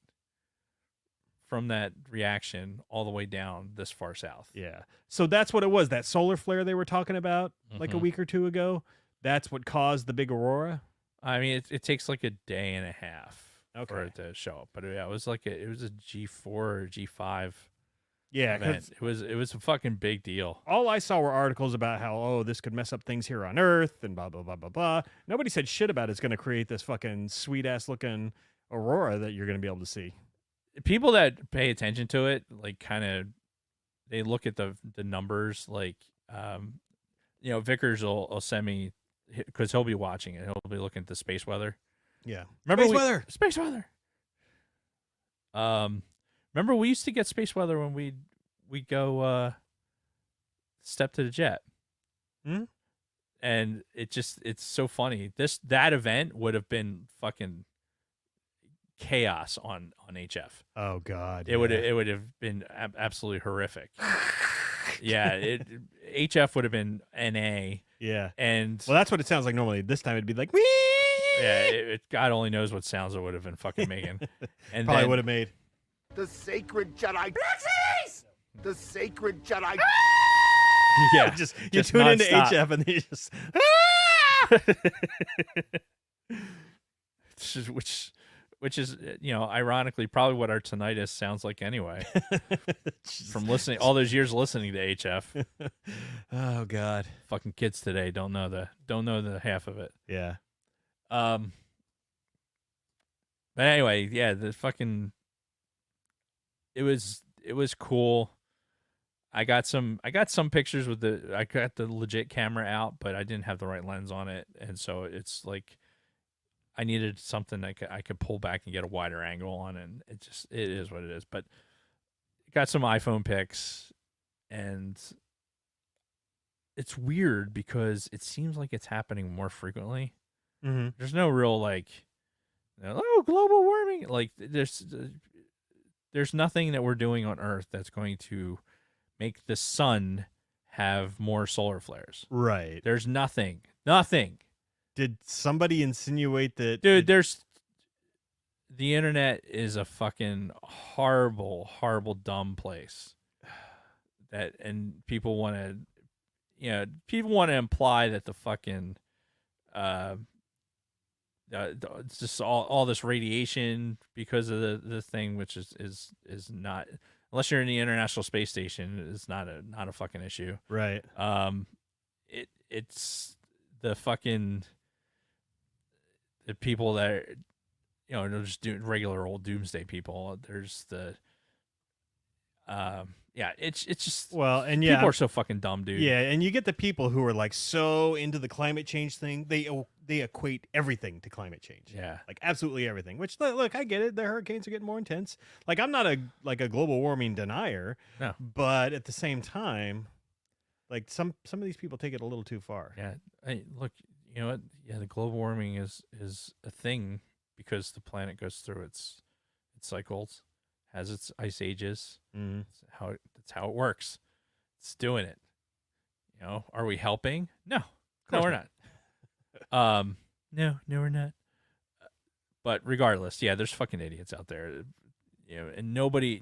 from that reaction all the way down this far south. Yeah. So that's what it was. That solar flare they were talking about like a week or two ago. That's what caused the big aurora. I mean, it takes like a day and a half for it to show up. But yeah, it was a G4 or G5. Yeah, event. It was a fucking big deal. All I saw were articles about how, this could mess up things here on Earth and blah, blah, blah, blah, blah. Nobody said shit about it's going to create this fucking sweet-ass looking aurora that you're going to be able to see. People that pay attention to it, like, kind of, they look at the numbers, like, Vickers will send me, because he'll be watching it. He'll be looking at the space weather. Yeah. Remember Space weather. Remember we used to get space weather when we'd go step to the jet. And it's so funny. That event would have been fucking chaos on HF. Oh God. It would have been absolutely horrific. Yeah, HF would have been NA. Yeah. And well, that's what it sounds like normally. This time it'd be like, wee! Yeah, God only knows what sounds it would have been fucking making. And probably would have made the sacred Jedi. Pixies! The sacred Jedi. Yeah, you tune into HF and they just which is ironically probably what our tinnitus sounds like anyway. From listening all those years listening to HF. Oh God. Fucking kids today don't know the half of it. Yeah. But anyway, yeah, the fucking it was cool. I got some pictures with I got the legit camera out, but I didn't have the right lens on it, and so it's like I needed something I could pull back and get a wider angle on, and it is what it is. But got some iPhone pics, and it's weird because it seems like it's happening more frequently. Mm-hmm. There's no real global warming. Like there's nothing that we're doing on Earth that's going to make the sun have more solar flares. Right. There's nothing. Did somebody insinuate that? Dude, the internet is a fucking horrible, horrible, dumb place. And people want to imply that the fucking it's just all this radiation because of the thing, which is not unless you're in the International Space Station, it's not a fucking issue. Right. It's the fucking the people that are, they're just doing regular old doomsday people. There's the it's just people are so fucking dumb, dude. Yeah, and you get the people who are like so into the climate change thing. They equate everything to climate change. Yeah, like absolutely everything. Which look, I get it. The hurricanes are getting more intense. Like I'm not a global warming denier. No, but at the same time, like some of these people take it a little too far. Yeah, look, you know what? Yeah, the global warming is a thing because the planet goes through its cycles, has its ice ages. Mm-hmm. That's how it works. It's doing it. Are we helping? No, we're not. No, we're not. But regardless, yeah, there's fucking idiots out there, and nobody.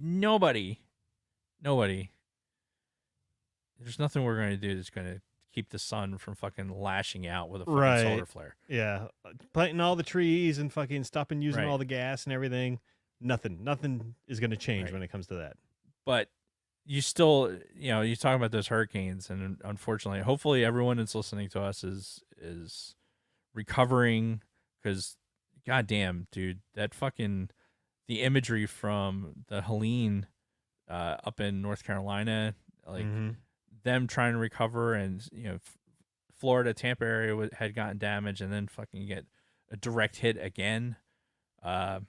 There's nothing we're going to do that's going to keep the sun from fucking lashing out with a fucking solar flare. Yeah, planting all the trees and fucking stopping using all the gas and everything. Nothing is going to change when it comes to that. But you still, you talk about those hurricanes, and unfortunately, hopefully everyone that's listening to us is recovering, because goddamn, dude, that fucking the imagery from the Helene up in North Carolina, like them trying to recover, and Florida, Tampa area had gotten damaged, and then fucking get a direct hit again. Yeah.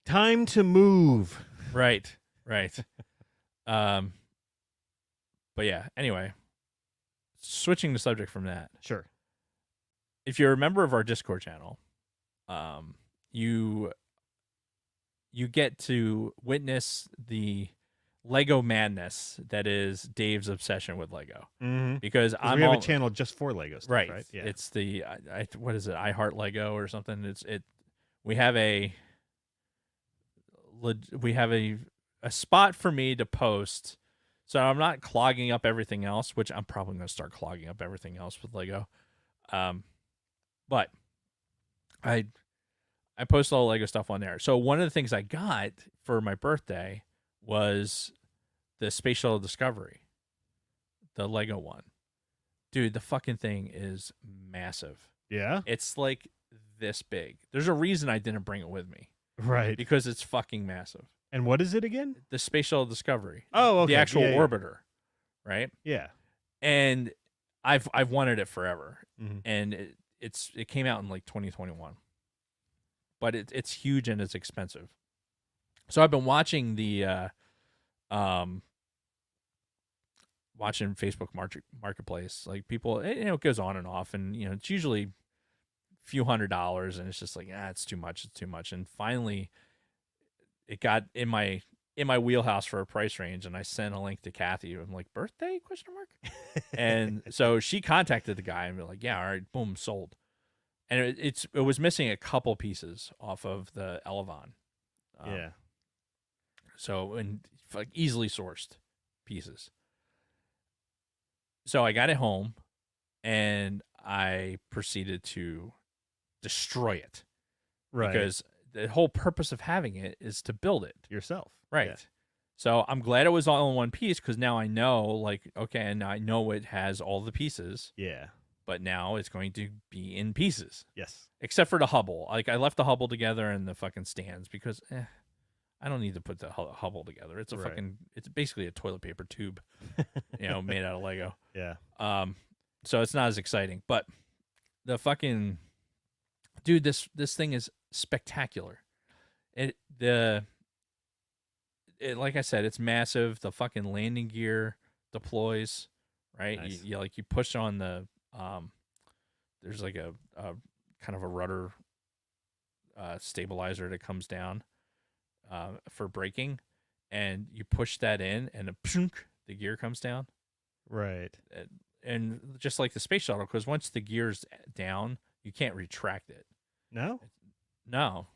Time to move. Right. But yeah, anyway, switching the subject from that. Sure. If you're a member of our Discord channel, you get to witness the Lego madness that is Dave's obsession with Lego. Mm-hmm. Because we have a channel just for Lego stuff, right? Yeah. It's the what is it? I Heart Lego or something. We have a spot for me to post, so I'm not clogging up everything else, which I'm probably going to start clogging up everything else with Lego. But I post all the Lego stuff on there. So one of the things I got for my birthday was the Space Shuttle Discovery, the Lego one. Dude, the fucking thing is massive. Yeah? It's like this big. There's a reason I didn't bring it with me. Right. Because it's fucking massive. And what is it again? The Space Shuttle Discovery. Oh, okay. The actual orbiter, right? Yeah. And I've wanted it forever. Mm-hmm. And it came out in like 2021. But it's huge and it's expensive. So I've been watching the watching Facebook Marketplace. Like people, it goes on and off, and it's usually a few $100s, and it's just like, it's too much. And finally it got in my wheelhouse for a price range, and I sent a link to Kathy. I'm like, birthday ? And so she contacted the guy and be like, yeah, all right, boom, sold. And it was missing a couple pieces off of the Elevon. Yeah. So, and like easily sourced pieces. So I got it home, and I proceeded to destroy it. Right. Because the whole purpose of having it is to build it yourself. Right. Yeah. So I'm glad it was all in one piece, because now I know, like, okay, and I know it has all the pieces. Yeah. But now it's going to be in pieces. Yes. Except for the Hubble. Like, I left the Hubble together and the fucking stands, because I don't need to put the Hubble together. It's a it's basically a toilet paper tube, made out of Lego. Yeah. So it's not as exciting, but the fucking dude, this thing is spectacular. Like I said, it's massive. The fucking landing gear deploys, right? Nice. You push on the there's like a kind of a rudder stabilizer that comes down for braking, and you push that in, and the gear comes down. Right. And just like the space shuttle, because once the gear's down, you can't retract it. No? No.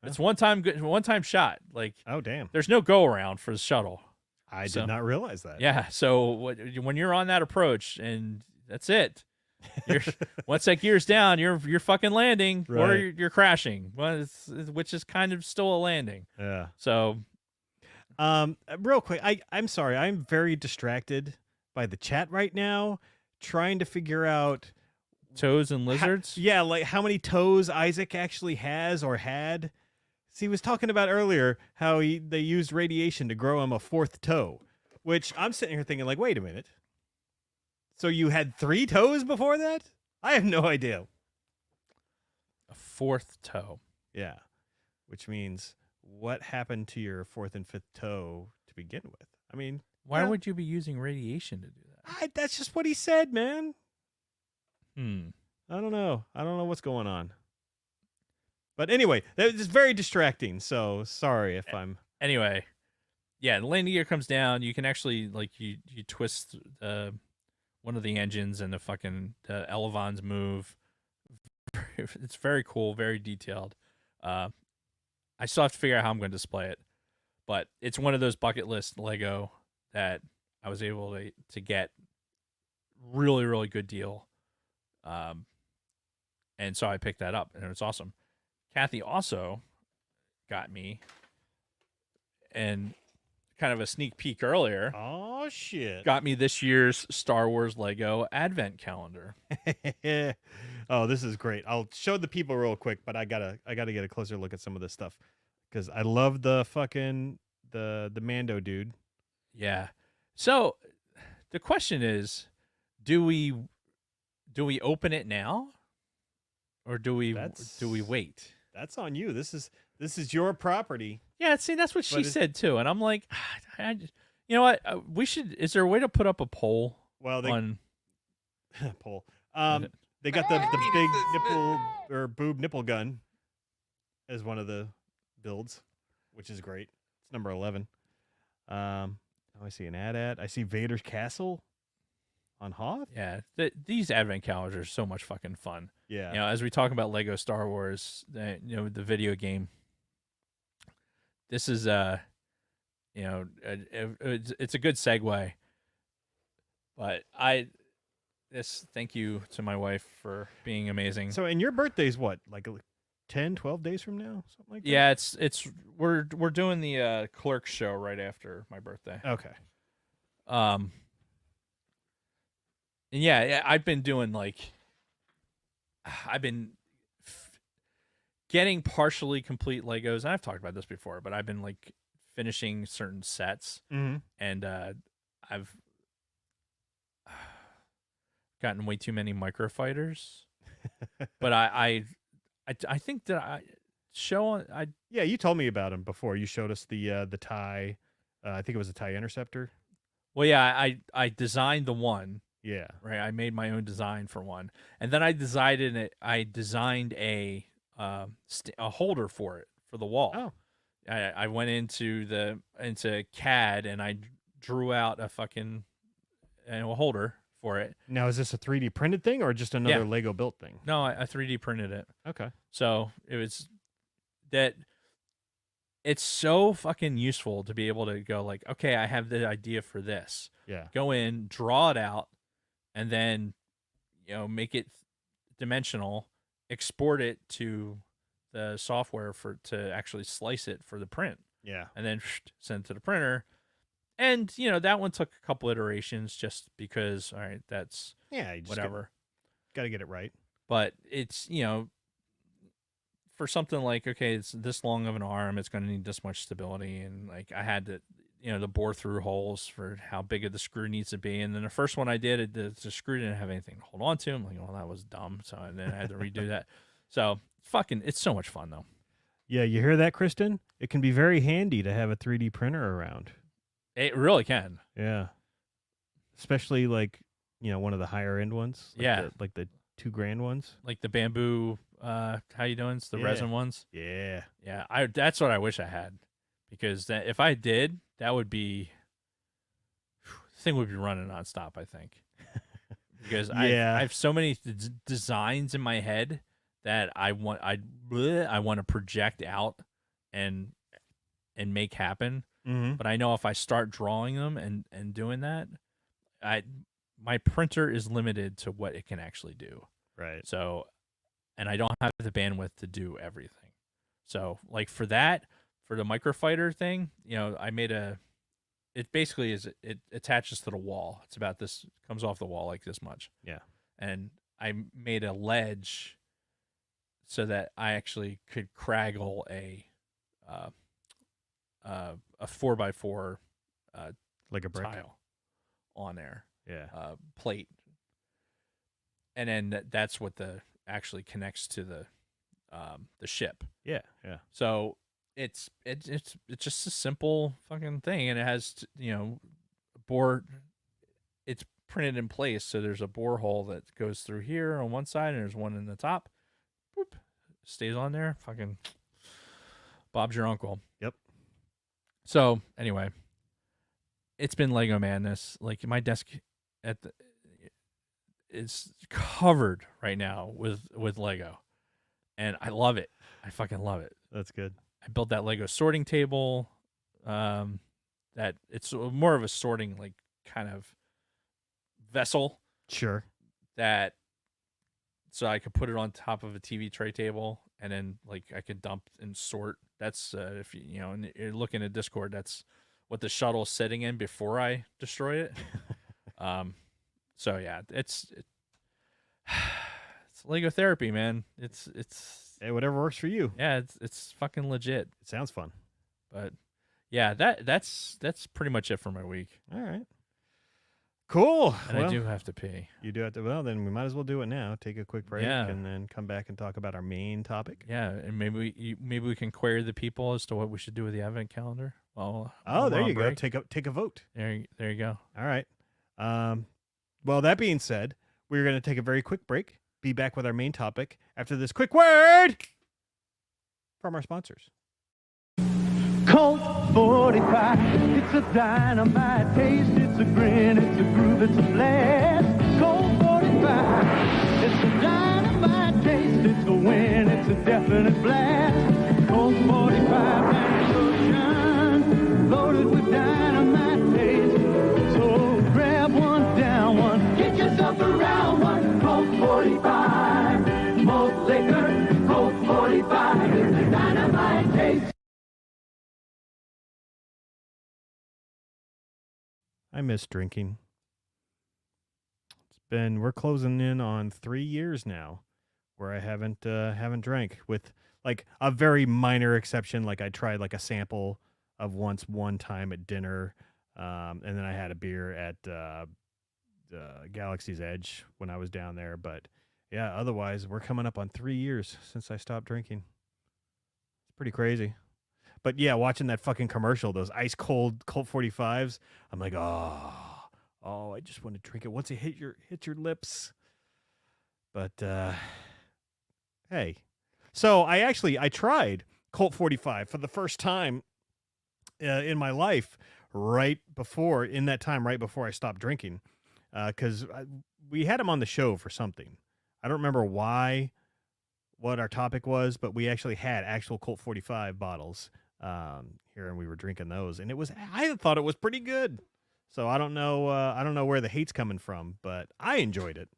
It's one time shot. Like, oh, damn. There's no go around for the shuttle. I did not realize that. Yeah. So when you're on that approach, and that's it, Once that gear's down, you're fucking landing or Right. you're crashing. Well, which is kind of still a landing. Yeah. So, real quick, I'm sorry. I'm very distracted by the chat right now, trying to figure out toes and lizards. like how many toes Isaac actually has or had. See, he was talking about earlier how they used radiation to grow him a fourth toe, which I'm sitting here thinking, like, wait a minute. So you had 3 toes before that? I have no idea. A fourth toe. Yeah, which means what happened to your 4th and 5th toe to begin with? I mean, why would you be using radiation to do that? That's just what he said, man. I don't know. I don't know what's going on. But anyway, that was very distracting. So sorry if I'm. Anyway, yeah, the landing gear comes down. You can actually you twist one of the engines and the elevons move. It's very cool, very detailed. I still have to figure out how I'm going to display it, but it's one of those bucket list Lego that I was able to get really, really good deal. And so I picked that up, and it's awesome. Kathy also got me, and kind of a sneak peek earlier. Oh shit! Got me this year's Star Wars Lego Advent Calendar. Oh, this is great. I'll show the people real quick, but I gotta get a closer look at some of this stuff because I love the fucking the Mando dude. Yeah. So the question is, do we open it now, or do we wait? That's on you. This is your property. Yeah, see, that's what she said too, and I'm like, you know what? We should. Is there a way to put up a poll? Well, on poll. They got the big nipple or boob nipple gun as one of the builds, which is great. It's number 11. I see an ad. I see Vader's castle on Hoth. Yeah, these advent calendars are so much fucking fun. Yeah, you know, as we talk about Lego Star Wars, the video game. This is it's a good segue. But thank you to my wife for being amazing. So, and your birthday's what, like 10, 12 days from now, something like that? Yeah, we're doing the Clerks show right after my birthday. Okay. And yeah, I've been doing getting partially complete Legos, and I've talked about this before, but I've been finishing certain sets, and I've gotten way too many microfighters. But I think that yeah, you told me about them before. You showed us the TIE. I think it was a TIE Interceptor. Well, yeah, I designed the one. Yeah. Right. I made my own design for one, and then I designed a holder for it for the wall. Oh. I went into CAD and I drew out a fucking a holder for it. Now, is this a 3D printed thing or just another Lego built thing? No, I 3D printed it. Okay. So it was that. It's so fucking useful to be able to go okay, I have the idea for this. Yeah. Go in, draw it out, and then, make it dimensional, export it to the software to actually slice it for the print. Yeah. And then send it to the printer. And, that one took a couple iterations just because, all right, that's you just whatever. Got to get it right. But it's, for something okay, it's this long of an arm, it's going to need this much stability. And I had to, the bore through holes for how big of the screw needs to be. And then the first one I did, the screw didn't have anything to hold on to. I'm like, well, that was dumb. So then I had to redo that. So it's so much fun though. Yeah. You hear that, Kristen? It can be very handy to have a 3D printer around. It really can. Yeah. Especially one of the higher end ones. Yeah. The $2,000 ones. Like the bamboo, how you doing? It's the resin ones. Yeah. Yeah. That's what I wish I had, because if I did, that would be, the thing would be running nonstop, I think. Because I have so many designs in my head that I want to project out and make happen. Mm-hmm. But I know if I start drawing them and doing that, my printer is limited to what it can actually do. Right. So, and I don't have the bandwidth to do everything. So, like for the microfighter thing, I made it basically it attaches to the wall. It's about this, comes off the wall like this much. Yeah. And I made a ledge so that I actually could craggle a 4x4 Like a brick tile on there. Yeah. Plate. And then that's what actually connects to the ship. Yeah. Yeah. So it's just a simple fucking thing, and it has bore. It's printed in place, so there's a borehole that goes through here on one side, and there's one in the top. Boop, stays on there. Fucking Bob's your uncle. Yep. So anyway, it's been Lego madness. Like my desk is covered right now with Lego, and I love it. I fucking love it. That's good. I built that Lego sorting table. That it's more of a sorting like kind of vessel. Sure. That so I could put it on top of a TV tray table, and then like I could dump and sort. That's if and you're looking at Discord, that's what the shuttle's sitting in before I destroy it. So yeah, it's Lego therapy, man. It's hey, whatever works for you. Yeah, it's fucking legit. It sounds fun. But yeah, that's pretty much it for my week. All right. Cool. And well, I do have to pee. You do have to. Well, then we might as well do it now. Take a quick break, Yeah. and then come back and talk about our main topic. Yeah, and maybe we can query the people as to what we should do with the advent calendar. Well, oh, there you break. go. Take a vote. There you go. All right. Well, that being said, we're going to take a very quick break. Be back with our main topic after this quick word from our sponsors. Colt 45, it's a dynamite taste, it's a grin, it's a groove, it's a blast. Colt 45, it's a dynamite taste, it's a win, it's a definite blast. Colt 45, loaded with dynamite taste. So grab one, down one, get yourself around one. Colt 45, malt liquor, Colt 45, it's a dynamite taste. I miss drinking. We're closing in on 3 years now where I haven't drank, with like a very minor exception. Like I tried like a sample of one time at dinner. And then I had a beer at Galaxy's Edge when I was down there. But yeah, otherwise we're coming up on 3 years since I stopped drinking. It's pretty crazy. But yeah, watching that fucking commercial, those ice cold Colt 45s, I'm like, oh, I just want to drink it once it hit your lips. But hey, so I tried Colt 45 for the first time in my life right before I stopped drinking, because we had him on the show for something. I don't remember what our topic was, but we actually had actual Colt 45 bottles here, and we were drinking those, and I thought it was pretty good. So I don't know where the hate's coming from, but I enjoyed it.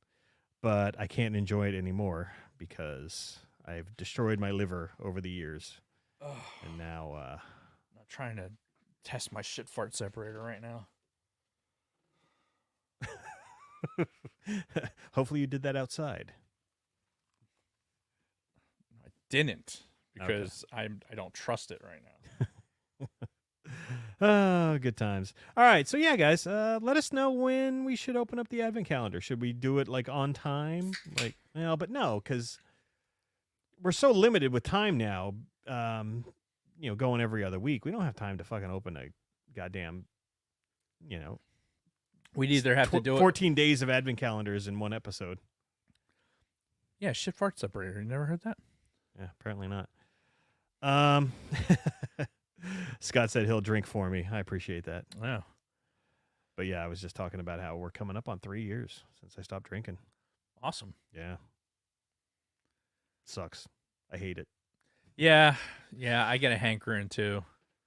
But I can't enjoy it anymore because I've destroyed my liver over the years. Ugh. And now I'm not trying to test my shit fart separator right now. Hopefully you did that outside. I didn't, because I don't trust it right now. Oh, good times. All right, so yeah, guys, let us know when we should open up the advent calendar. Should we do it like on time? Like, well, but no, because we're so limited with time now. Going every other week, we don't have time to fucking open a goddamn, We'd either have to do 14 days of advent calendars in one episode. Yeah, shit fart separator. You never heard that? Yeah, apparently not. Scott said he'll drink for me. I appreciate that. Yeah. But yeah, I was just talking about how we're coming up on 3 years since I stopped drinking. Awesome. Yeah. Sucks. I hate it. Yeah, I get a hankering too.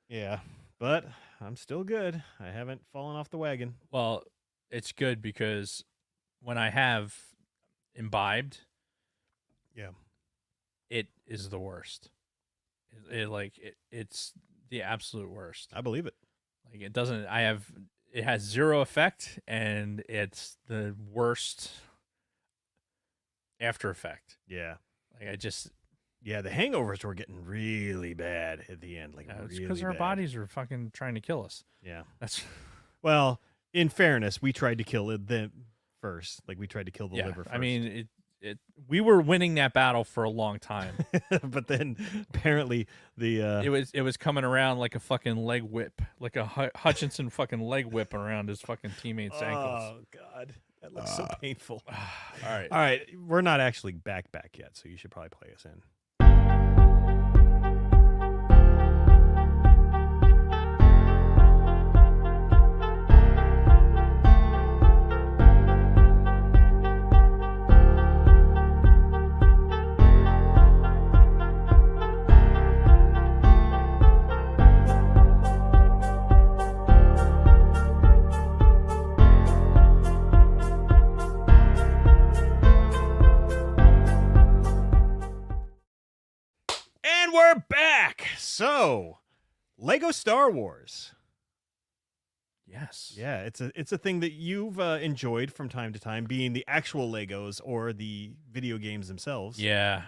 Yeah, but I'm still good. I haven't fallen off the wagon. Well, it's good because when I have imbibed, Yeah. it is the worst. It's the absolute worst. I believe it. Like it has zero effect, and it's the worst after effect. Yeah. Like Yeah, the hangovers were getting really bad at the end. Like, it's really because our bad. bodies are fucking trying to kill us. Yeah. That's Well, in fairness, we tried to kill them first. Like, we tried to kill the liver first. I mean, we were winning that battle for a long time. But then apparently it was coming around like a fucking leg whip, like a Hutchinson fucking leg whip around his fucking teammates' ankles. Oh God, that looks so painful. All right, we're not actually back yet, so you should probably play us in. And we're back. So, Lego Star Wars. Yes. Yeah, it's a thing that you've enjoyed from time to time, being the actual Legos or the video games themselves. Yeah.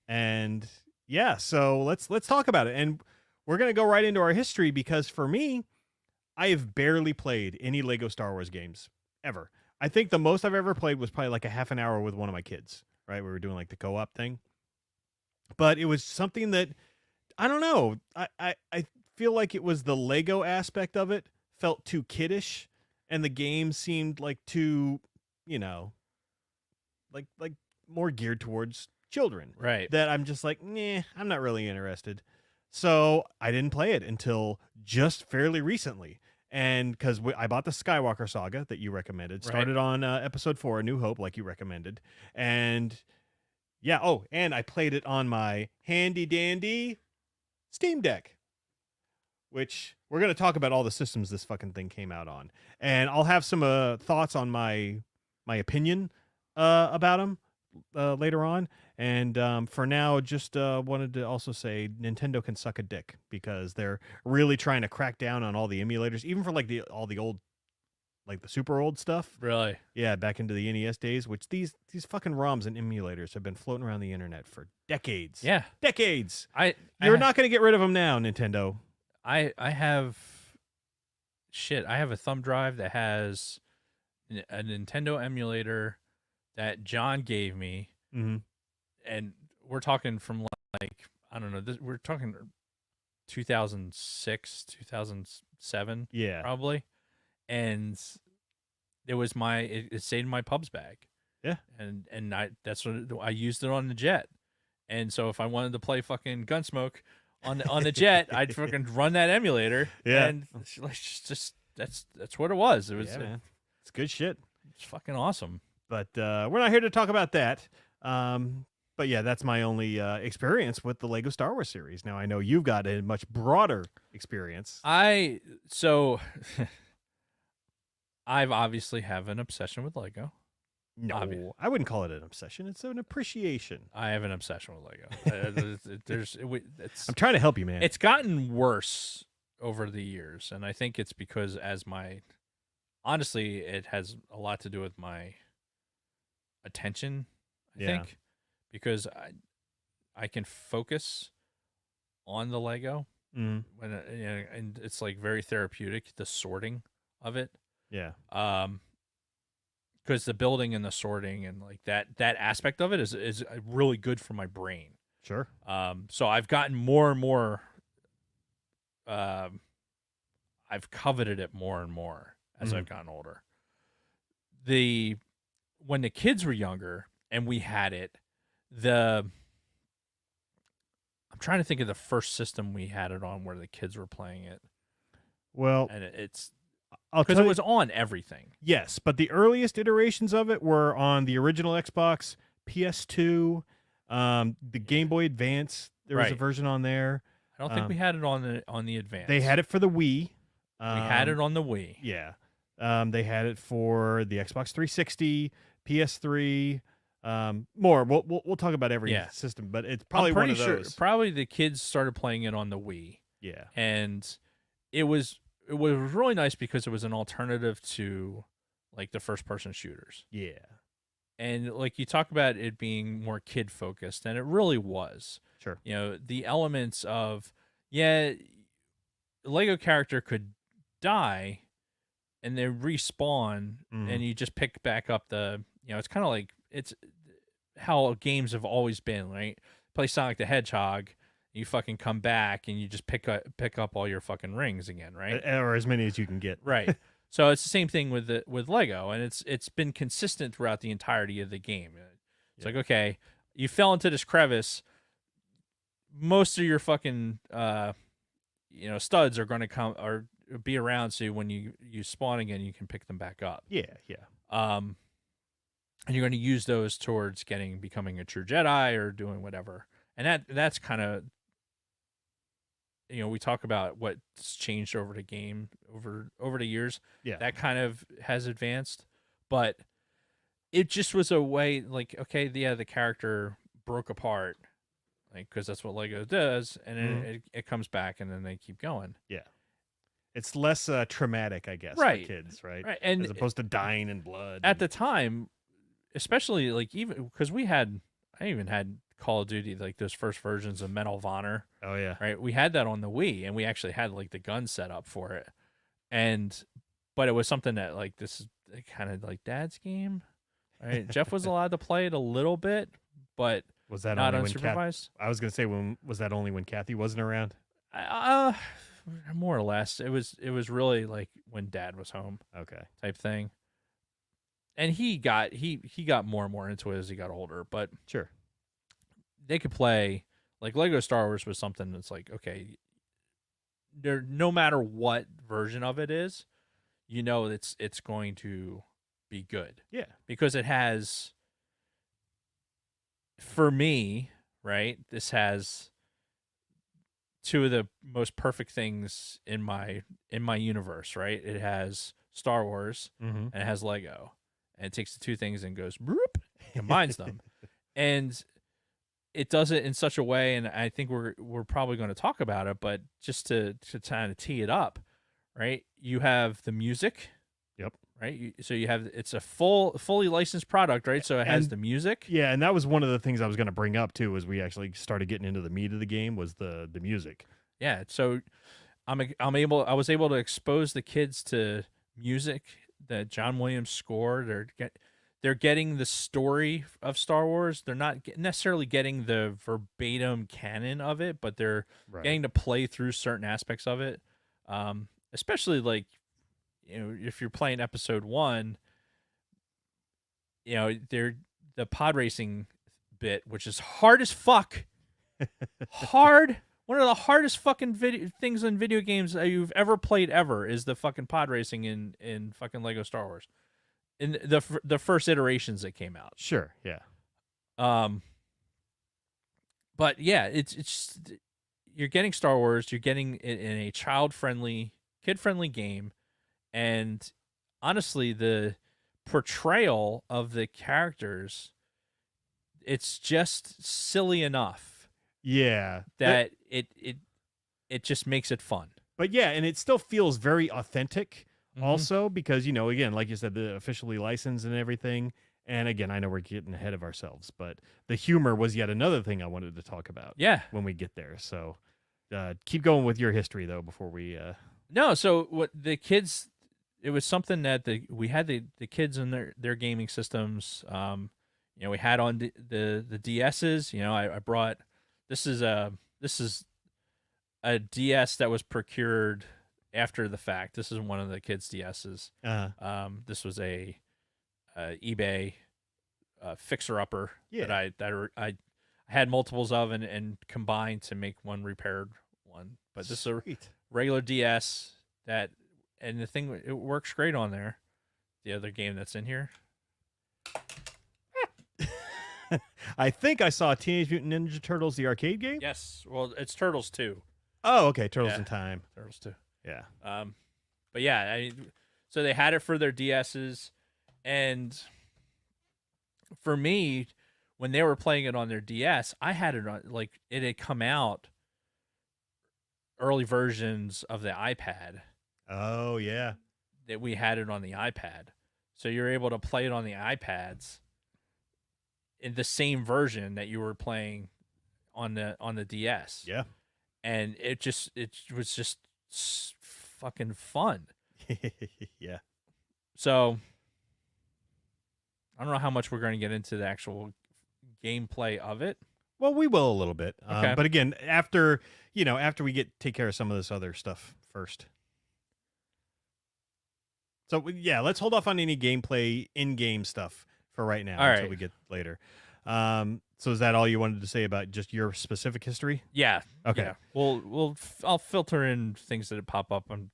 And yeah, so let's talk about it. And we're gonna go right into our history because for me, I have barely played any Lego Star Wars games ever. I think the most I've ever played was probably like a half an hour with one of my kids. Right, we were doing like the co-op thing. But it was something that, I don't know, I feel like it was the Lego aspect of it felt too kiddish, and the game seemed like too, like more geared towards children. Right. That I'm just like, nah, I'm not really interested. So I didn't play it until just fairly recently. And because I bought the Skywalker Saga that you recommended, started on episode 4, A New Hope, like you recommended. And yeah, and I played it on my handy dandy Steam Deck, which we're going to talk about all the systems this fucking thing came out on. And I'll have some thoughts on my opinion about them later on. And for now, just wanted to also say Nintendo can suck a dick because they're really trying to crack down on all the emulators, even for like all the old, like the super old stuff. Really? Yeah, back into the NES days, which these fucking ROMs and emulators have been floating around the internet for decades. Yeah. Decades. You're not going to get rid of them now, Nintendo. I have a thumb drive that has a Nintendo emulator that John gave me. Mm-hmm. And we're talking from like, I don't know, we're talking 2006, 2007, yeah, probably. And it stayed in my pubs bag. Yeah. And I used it on the Jet. And so if I wanted to play fucking Gunsmoke on the Jet, I'd fucking run that emulator. Yeah. And just that's what it was. It was man. It's good shit. It's fucking awesome. But we're not here to talk about that. But yeah, that's my only experience with the Lego Star Wars series. Now I know you've got a much broader experience. I've obviously have an obsession with Lego. No, I wouldn't call it an obsession. It's an appreciation. I have an obsession with Lego. I'm trying to help you, man. It's gotten worse over the years, and I think it's because honestly, it has a lot to do with my attention. I think because I can focus on the Lego when and it's like very therapeutic, the sorting of it. Yeah. Because the building and the sorting and like that aspect of it is really good for my brain. Sure. So I've gotten more and more. I've coveted it more and more as I've gotten older. When the kids were younger and we had it, I'm trying to think of the first system we had it on where the kids were playing it. Well, and it's because it was on everything. Yes, but the earliest iterations of it were on the original Xbox, PS2, the Game Boy Advance. There was a version on there. I don't think we had it on the Advance. They had it for the Wii. We had it on the Wii. Yeah. They had it for the Xbox 360, PS3. More. We'll talk about every system, but it's probably I'm one pretty of sure those. probably the kids started playing it on the Wii. Yeah, and it was really nice because it was an alternative to like the first person shooters. Yeah. And like you talk about it being more kid focused, and it really was. Sure. You know, the elements of a Lego character could die and then respawn and you just pick back up it's kind of like it's how games have always been, right? Play Sonic the Hedgehog, you fucking come back and you just pick up all your fucking rings again, right? Or as many as you can get. Right. So it's the same thing with Lego, and it's been consistent throughout the entirety of the game. It's like, okay, you fell into this crevice. Most of your fucking studs are going to come or be around, so when you spawn again, you can pick them back up. Yeah. And you're going to use those towards becoming a true Jedi or doing whatever. And that's kind of, we talk about what's changed over the game over the years. Yeah. That kind of has advanced, but it just was a way like, okay, the character broke apart, like, because that's what Lego does, and then it comes back, and then they keep going. Yeah. It's less traumatic, I guess, right. for kids, right? Right. And as opposed to dying in blood. At the time, especially like even because I even had Call of Duty, like those first versions of Medal of Honor. Oh yeah. Right. We had that on the Wii, and we actually had like the gun set up for it. But it was something that like this is kind of like Dad's game. Right. Jeff was allowed to play it a little bit, but was that not only unsupervised? I was gonna say, was that only when Kathy wasn't around? More or less. It was really like when Dad was home. Okay. Type thing. And he got more and more into it as he got older, but sure. They could play like Lego Star Wars was something that's like, okay, no matter what version of it is, it's going to be good. Yeah. Because it has, for me, right, this has two of the most perfect things in my universe, right? It has Star Wars and it has Lego. And it takes the two things and goes, bloop, combines them. And it does it in such a way, and I think we're probably going to talk about it, but just to kind of tee it up, right? You have the music. Yep. Right? So you have, it's a fully licensed product, right? So it has the music. Yeah, and that was one of the things I was going to bring up, too, as we actually started getting into the meat of the game, was the music. Yeah, so I was able to expose the kids to music that John Williams scored. They're getting the story of Star Wars. They're not necessarily getting the verbatim canon of it, but they're getting to play through certain aspects of it. Especially like, if you're playing episode 1, they're the pod racing bit, which is hard as fuck. Hard. One of the hardest fucking things in video games that you've ever played ever is the fucking pod racing in fucking Lego Star Wars. In the first iterations that came out. Sure, yeah. But yeah, it's you're getting Star Wars, you're getting it in a child-friendly, kid-friendly game, and honestly, the portrayal of the characters, it's just silly enough. Yeah. That it just makes it fun. But yeah, and it still feels very authentic. Also, because, again, like you said, the officially licensed and everything. And again, I know we're getting ahead of ourselves, but the humor was yet another thing I wanted to talk about. Yeah. When we get there. So keep going with your history, though, before we. No, so what the kids, it was something that we had the kids in their gaming systems. We had on the DSs. I brought, this is a DS that was procured after the fact. This is one of the kids' DSs. This was a eBay fixer-upper that I had multiples of and combined to make one repaired one. But this is a regular DS and the thing, it works great on there. The other game that's in here. I think I saw Teenage Mutant Ninja Turtles, the arcade game. Yes, well, it's Turtles 2. Oh, okay, Turtles in Time. Turtles 2. Yeah. But yeah, so they had it for their DSs, and for me, when they were playing it on their DS, I had it on, like, it had come out early versions of the iPad. Oh, yeah. That we had it on the iPad. So you're able to play it on the iPads in the same version that you were playing on the DS. Yeah. And it was just fucking fun. Yeah. So I don't know how much we're going to get into the actual gameplay of it. Well, we will a little bit. Okay. But again, after we take care of some of this other stuff first. So yeah, let's hold off on any gameplay in-game stuff for right now until we get later. So is that all you wanted to say about just your specific history? Yeah. Okay. Yeah. I'll filter in things that pop up. I'm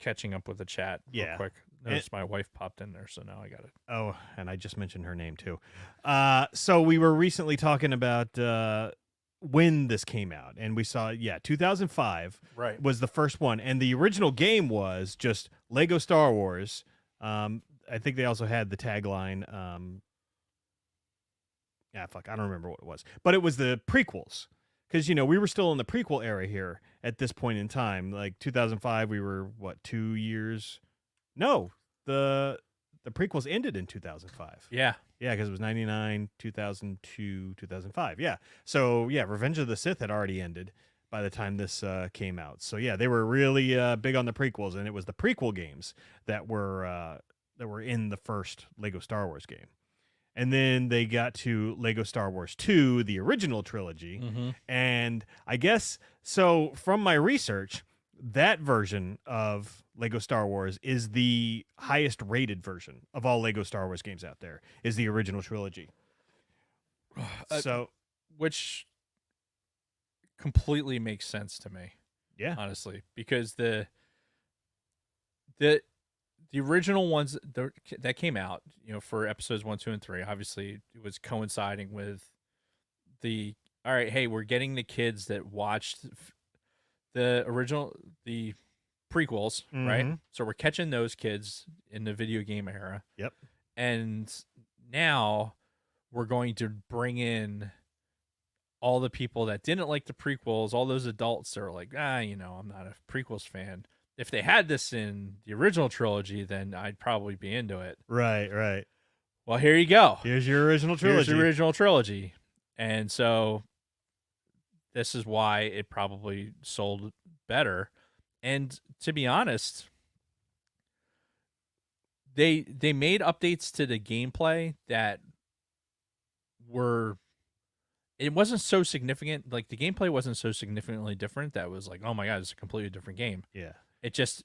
catching up with the chat real quick. Notice my wife popped in there, so now I got it. Oh, and I just mentioned her name too. So we were recently talking about when this came out, and we saw 2005 was the first one, and the original game was just Lego Star Wars. I think they also had the tagline. I don't remember what it was, but it was the prequels, because we were still in the prequel era here at this point in time. Like 2005, we were 2 years. No, the prequels ended in 2005. Yeah. Yeah, because it was 99, 2002, 2005. Yeah. So, Revenge of the Sith had already ended by the time this came out. So, yeah, they were really big on the prequels, and it was the prequel games that were in the first Lego Star Wars game. And then they got to Lego Star Wars 2, the original trilogy. Mm-hmm. And I guess, so from my research, that version of Lego Star Wars is the highest rated version of all Lego Star Wars games out there, is the original trilogy. Which completely makes sense to me. Yeah. Honestly, because the original ones that came out, for episodes 1, 2, and 3, obviously it was coinciding with all right, hey, we're getting the kids that watched the prequels, right? So we're catching those kids in the video game era. Yep. And now we're going to bring in all the people that didn't like the prequels, all those adults that are like, I'm not a prequels fan. If they had this in the original trilogy, then I'd probably be into it. Right. Well, here you go. Here's your original trilogy. And so this is why it probably sold better. And to be honest, they made updates to the gameplay that it wasn't so significant. Like, the gameplay wasn't so significantly different that was like, oh my God, it's a completely different game. Yeah. It just...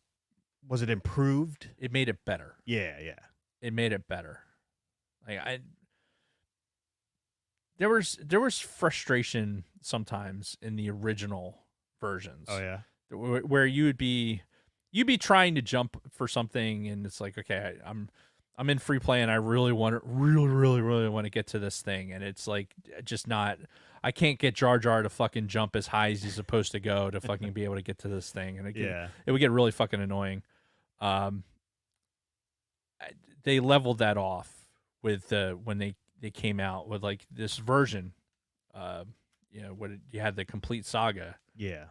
Was it improved? It made it better. Yeah. It made it better. Like, there was frustration sometimes in the original versions. Oh yeah. Where you'd be trying to jump for something, and it's like, okay, I'm in free play and I really want to get to this thing, and it's like just not. I can't get Jar Jar to fucking jump as high as he's supposed to go to fucking be able to get to this thing, and it would get really fucking annoying. They leveled that off with when they came out with like this version. When you had the complete saga. Yeah.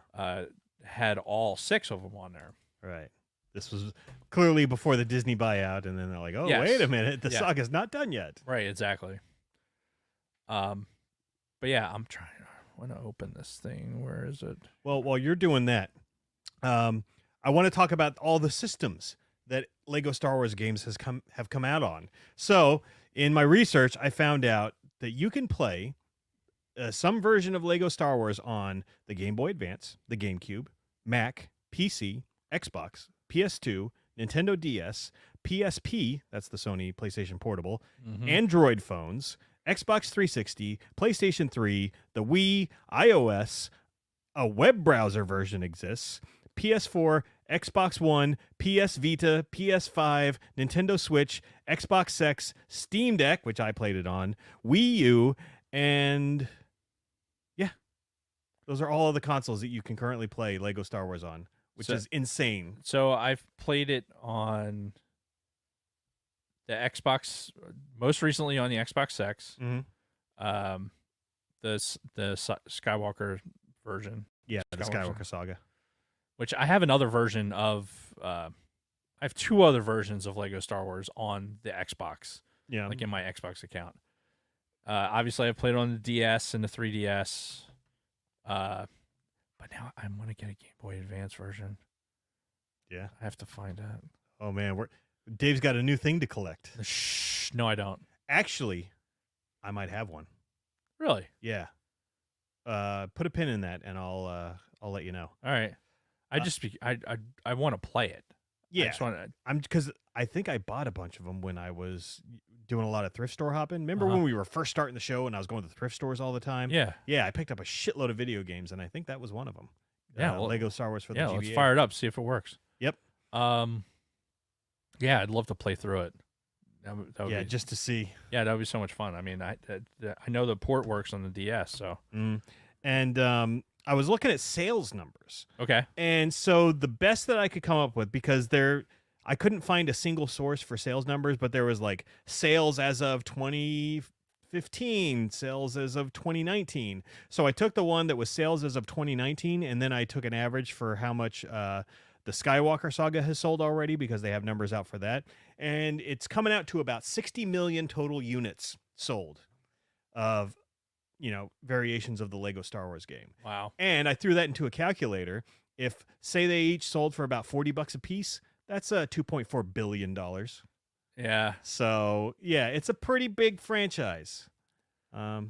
Had all 6 of them on there. Right. This was clearly before the Disney buyout, and then they're like, oh, wait a minute, the saga's not done yet. Right, exactly. But yeah, I want to open this thing. Where is it? Well, while you're doing that, I want to talk about all the systems that Lego Star Wars games have come out on. So, in my research, I found out that you can play some version of Lego Star Wars on the Game Boy Advance, the GameCube, Mac, PC, Xbox, PS2, Nintendo DS, PSP, that's the Sony PlayStation Portable, Android phones, Xbox 360, PlayStation 3, the Wii, iOS, a web browser version exists, PS4, Xbox One, PS Vita, PS5, Nintendo Switch, Xbox X, Steam Deck, which I played it on, Wii U, and those are all of the consoles that you can currently play Lego Star Wars on, which is insane. So I've played it on the Xbox, most recently on the Xbox X, the Skywalker version. Yeah, the Skywalker Saga. Which I have another version of. I have 2 other versions of Lego Star Wars on the Xbox. Yeah, like in my Xbox account. Obviously, I've played on the DS and the 3DS. But now I want to get a Game Boy Advance version. Yeah, I have to find out. Oh man, Dave's got a new thing to collect. Shh, no, I don't. Actually, I might have one. Really? Yeah. Put a pin in that, and I'll let you know. All right. I want to play it. Yeah. I'm because I think I bought a bunch of them when I was doing a lot of thrift store hopping. Remember when we were first starting the show and I was going to the thrift stores all the time? Yeah. Yeah, I picked up a shitload of video games, and I think that was one of them. Yeah, Lego Star Wars for the GBA. Yeah, let's fire it up, see if it works. Yep. Yeah, I'd love to play through it. That would be, just to see. Yeah, that would be so much fun. I mean, I know the port works on the DS, so. And I was looking at sales numbers. Okay. And so the best that I could come up with, because I couldn't find a single source for sales numbers, but there was like sales as of 2015, sales as of 2019. So I took the one that was sales as of 2019, and then I took an average for how much the Skywalker Saga has sold already, because they have numbers out for that. And it's coming out to about 60 million total units sold of, variations of the Lego Star Wars game. Wow. And I threw that into a calculator. If, say, they each sold for about $40 a piece, that's $2.4 billion. Yeah. So, yeah, it's a pretty big franchise. Yeah,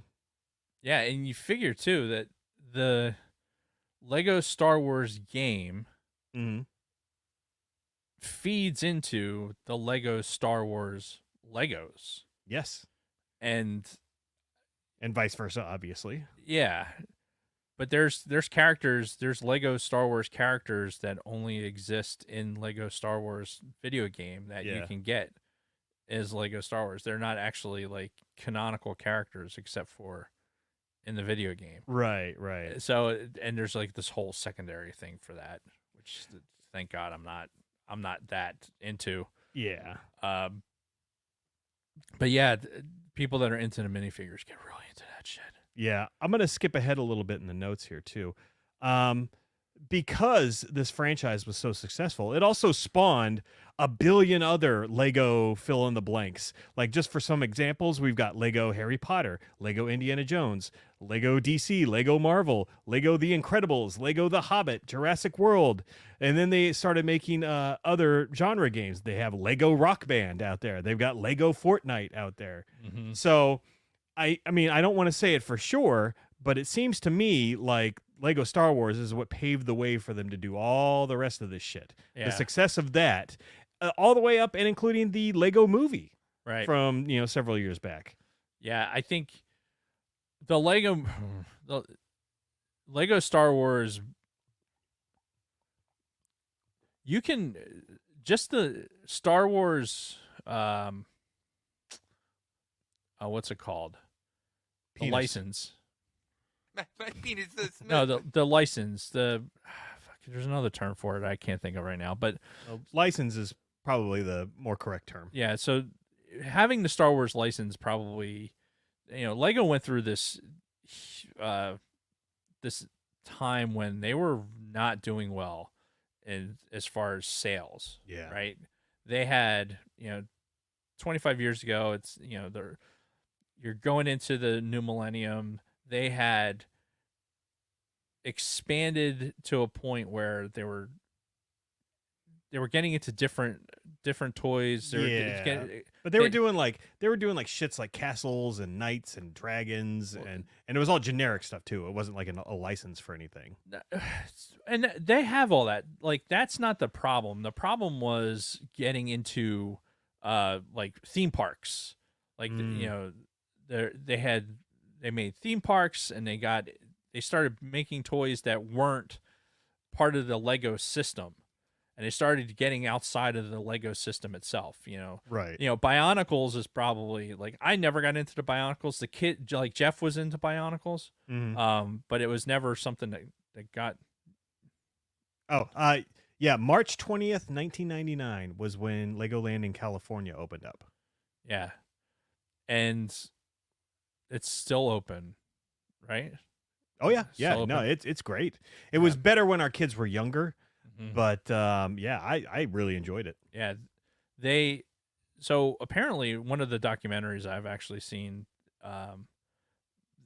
and you figure, too, that the Lego Star Wars game feeds into the Lego Star Wars Legos. Yes. And vice versa, obviously. Yeah. But there's characters, there's Lego Star Wars characters that only exist in Lego Star Wars video game that you can get as Lego Star Wars. They're not actually like canonical characters except for in the video game. Right. So, and there's like this whole secondary thing for that, which thank God I'm not that into. Yeah. But yeah, people that are into the minifigures get really into that shit. Yeah, I'm going to skip ahead a little bit in the notes here, too. Because this franchise was so successful, it also spawned a billion other Lego fill-in-the-blanks. Like, just for some examples, we've got Lego Harry Potter, Lego Indiana Jones, Lego DC, Lego Marvel, Lego The Incredibles, Lego The Hobbit, Jurassic World. And then they started making other genre games. They have Lego Rock Band out there. They've got Lego Fortnite out there. So, I mean, I don't want to say it for sure, but it seems to me like Lego Star Wars is what paved the way for them to do all the rest of this shit. Yeah. The success of that, all the way up and including the Lego movie from, several years back. Yeah, I think the Lego Star Wars, you can just the Star Wars, what's it called? The license. No, the license. There's another term for it I can't think of right now, but license is probably the more correct term. Yeah, so having the Star Wars license probably, Lego went through this this time when they were not doing well as far as sales. Yeah. Right. They had 25 years ago. It's you're going into the new millennium. They had expanded to a point where they were getting into different toys. But they were doing like shits like castles and knights and dragons, and it was all generic stuff too. It wasn't like a license for anything. And they have all that. Like, that's not the problem. The problem was getting into like theme parks. Like they made theme parks, and they started making toys that weren't part of the Lego system, and they started getting outside of the Lego system itself. Right. Bionicles is probably like, I never got into the Bionicles. The kid, like Jeff, was into Bionicles, but it was never something that got. Yeah, March 20th, 1999 was when Legoland in California opened up. Yeah. And it's still open, right? Oh yeah, Still yeah. open. No, it's great. It was better when our kids were younger, Mhm. but yeah, I really enjoyed it. Yeah. So apparently one of the documentaries I've actually seen,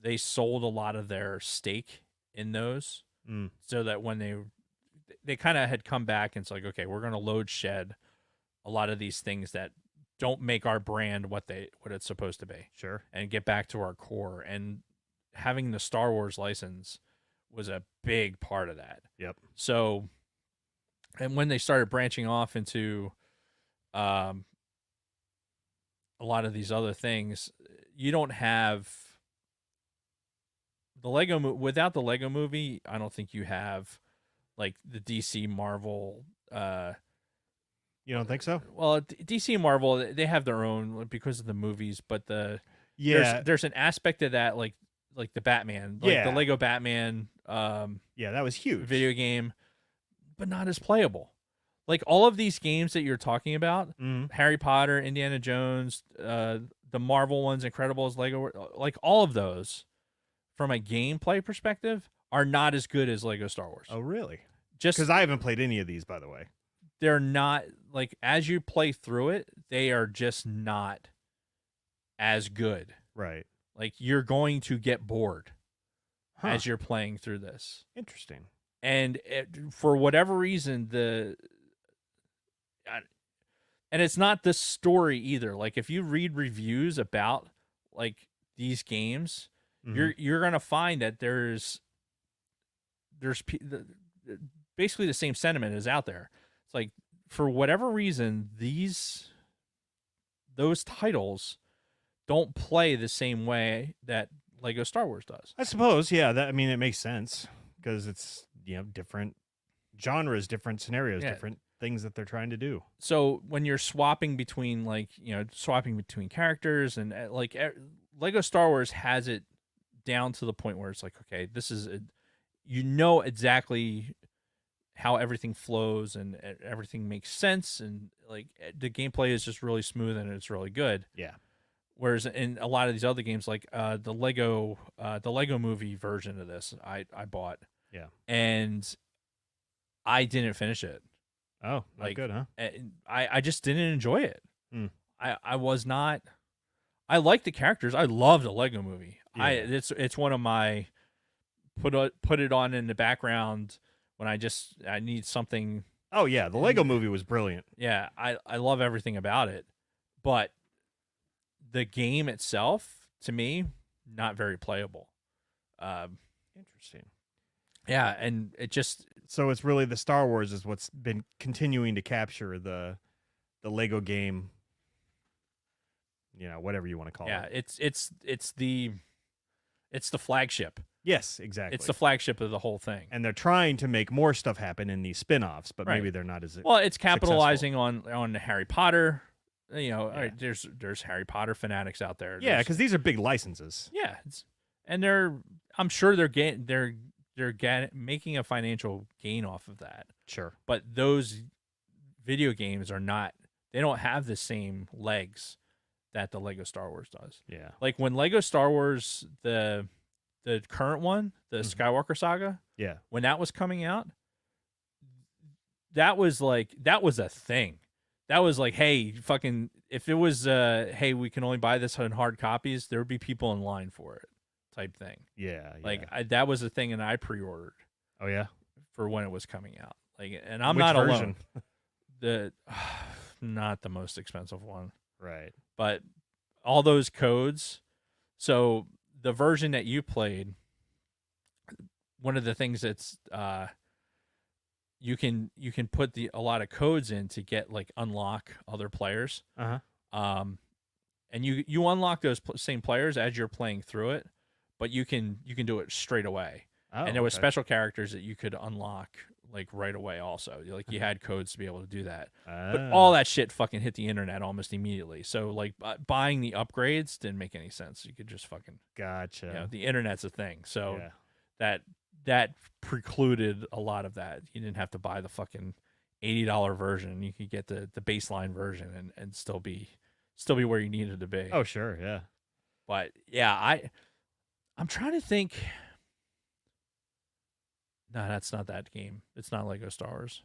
they sold a lot of their stake in those Mm. so that when they kind of had come back and it's like, okay, we're going to load shed a lot of these things that don't make our brand what it's supposed to be. Sure. And get back to our core. And having the Star Wars license was a big part of that. Yep. So, and when they started branching off into a lot of these other things, you don't have the without the Lego movie. I don't think you have like the DC Marvel. You don't think so? Well, DC and Marvel, they have their own because of the movies, but Yeah, there's an aspect of that like the Batman, like the Lego Batman yeah, that was huge. video game, but not as playable. Like all of these games that you're talking about, Harry Potter, Indiana Jones, the Marvel ones, Incredibles, Lego, like all of those from a gameplay perspective are not as good as Lego Star Wars. Oh, really? Just because I haven't played any of these, by the way. They're not like as you play through it, they are just not as good. Right. Like you're going to get bored as you're playing through this. Interesting. And for whatever reason, and it's not the story either. Like if you read reviews about like these games, you're gonna find that there's basically the same sentiment is out there. It's like for whatever reason, those titles don't play the same way that Lego Star Wars does. I suppose, yeah. I mean, it makes sense because it's different genres, different scenarios, different things that they're trying to do. So when you're swapping between characters and Lego Star Wars has it down to the point where it's like, okay, this is exactly how everything flows and everything makes sense, and like the gameplay is just really smooth and it's really good. Yeah. Whereas in a lot of these other games, like the Lego movie version of this, I bought. Yeah. And I didn't finish it. Oh, not good, huh? I just didn't enjoy it. Mm. I was not. I like the characters. I love the Lego movie. Yeah. It's one of my put it on in the background when I need something. Oh yeah, the Lego movie was brilliant. Yeah, I love everything about it, but the game itself, to me, not very playable. Interesting. Yeah, and it just so it's really the Star Wars is what's been continuing to capture the Lego game. Whatever you want to call it. Yeah, it's the flagship. Yes, exactly. It's the flagship of the whole thing. And they're trying to make more stuff happen in these spin-offs, but maybe they're not as well. It's capitalizing successful. on Harry Potter. There's Harry Potter fanatics out there. Yeah, because these are big licenses. Yeah, and I'm sure they're making a financial gain off of that. Sure, but those video games are not. They don't have the same legs that the Lego Star Wars does. Yeah, like when Lego Star Wars the current one, the Skywalker Saga. Yeah, when that was coming out, that was a thing. That was like, hey, fucking, if it was, hey, we can only buy this in hard copies, there would be people in line for it, type thing. Yeah. Like that was a thing, and I pre-ordered. Oh yeah, for when it was coming out. Like, and I'm Which not version? Alone. Not the most expensive one, right? But all those codes. So the version that you played, one of the things that's you can put a lot of codes in to get like unlock other players. And you unlock those same players as you're playing through it, but you can do it straight away. Oh, and there was special characters that you could unlock like right away also. Like you had codes to be able to do that. But all that shit fucking hit the internet almost immediately. So like buying the upgrades didn't make any sense. You could just fucking gotcha. The internet's a thing. So that precluded a lot of that. You didn't have to buy the fucking $80 version. You could get the baseline version and still be still be where you needed to be. Oh, sure, yeah. But yeah, I'm trying to think. No, that's not that game. It's not Lego Star Wars.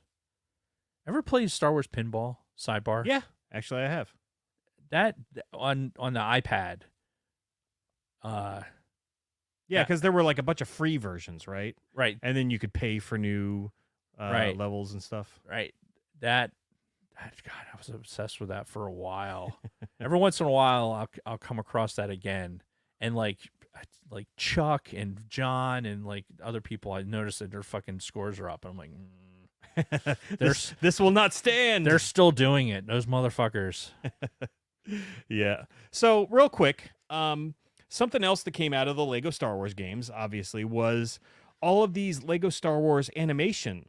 Ever played Star Wars Pinball Sidebar? Yeah, actually, I have. That on the iPad. Yeah, because there were like a bunch of free versions, right? Right. And then you could pay for new Right. levels and stuff. Right. God, I was obsessed with that for a while. Every once in a while, I'll come across that again, and like Chuck and John and like other people, I noticed that their fucking scores are up. And I'm like, this will not stand. They're still doing it, those motherfuckers. Yeah. So real quick, something else that came out of the Lego Star Wars games, obviously, was all of these Lego Star Wars animation,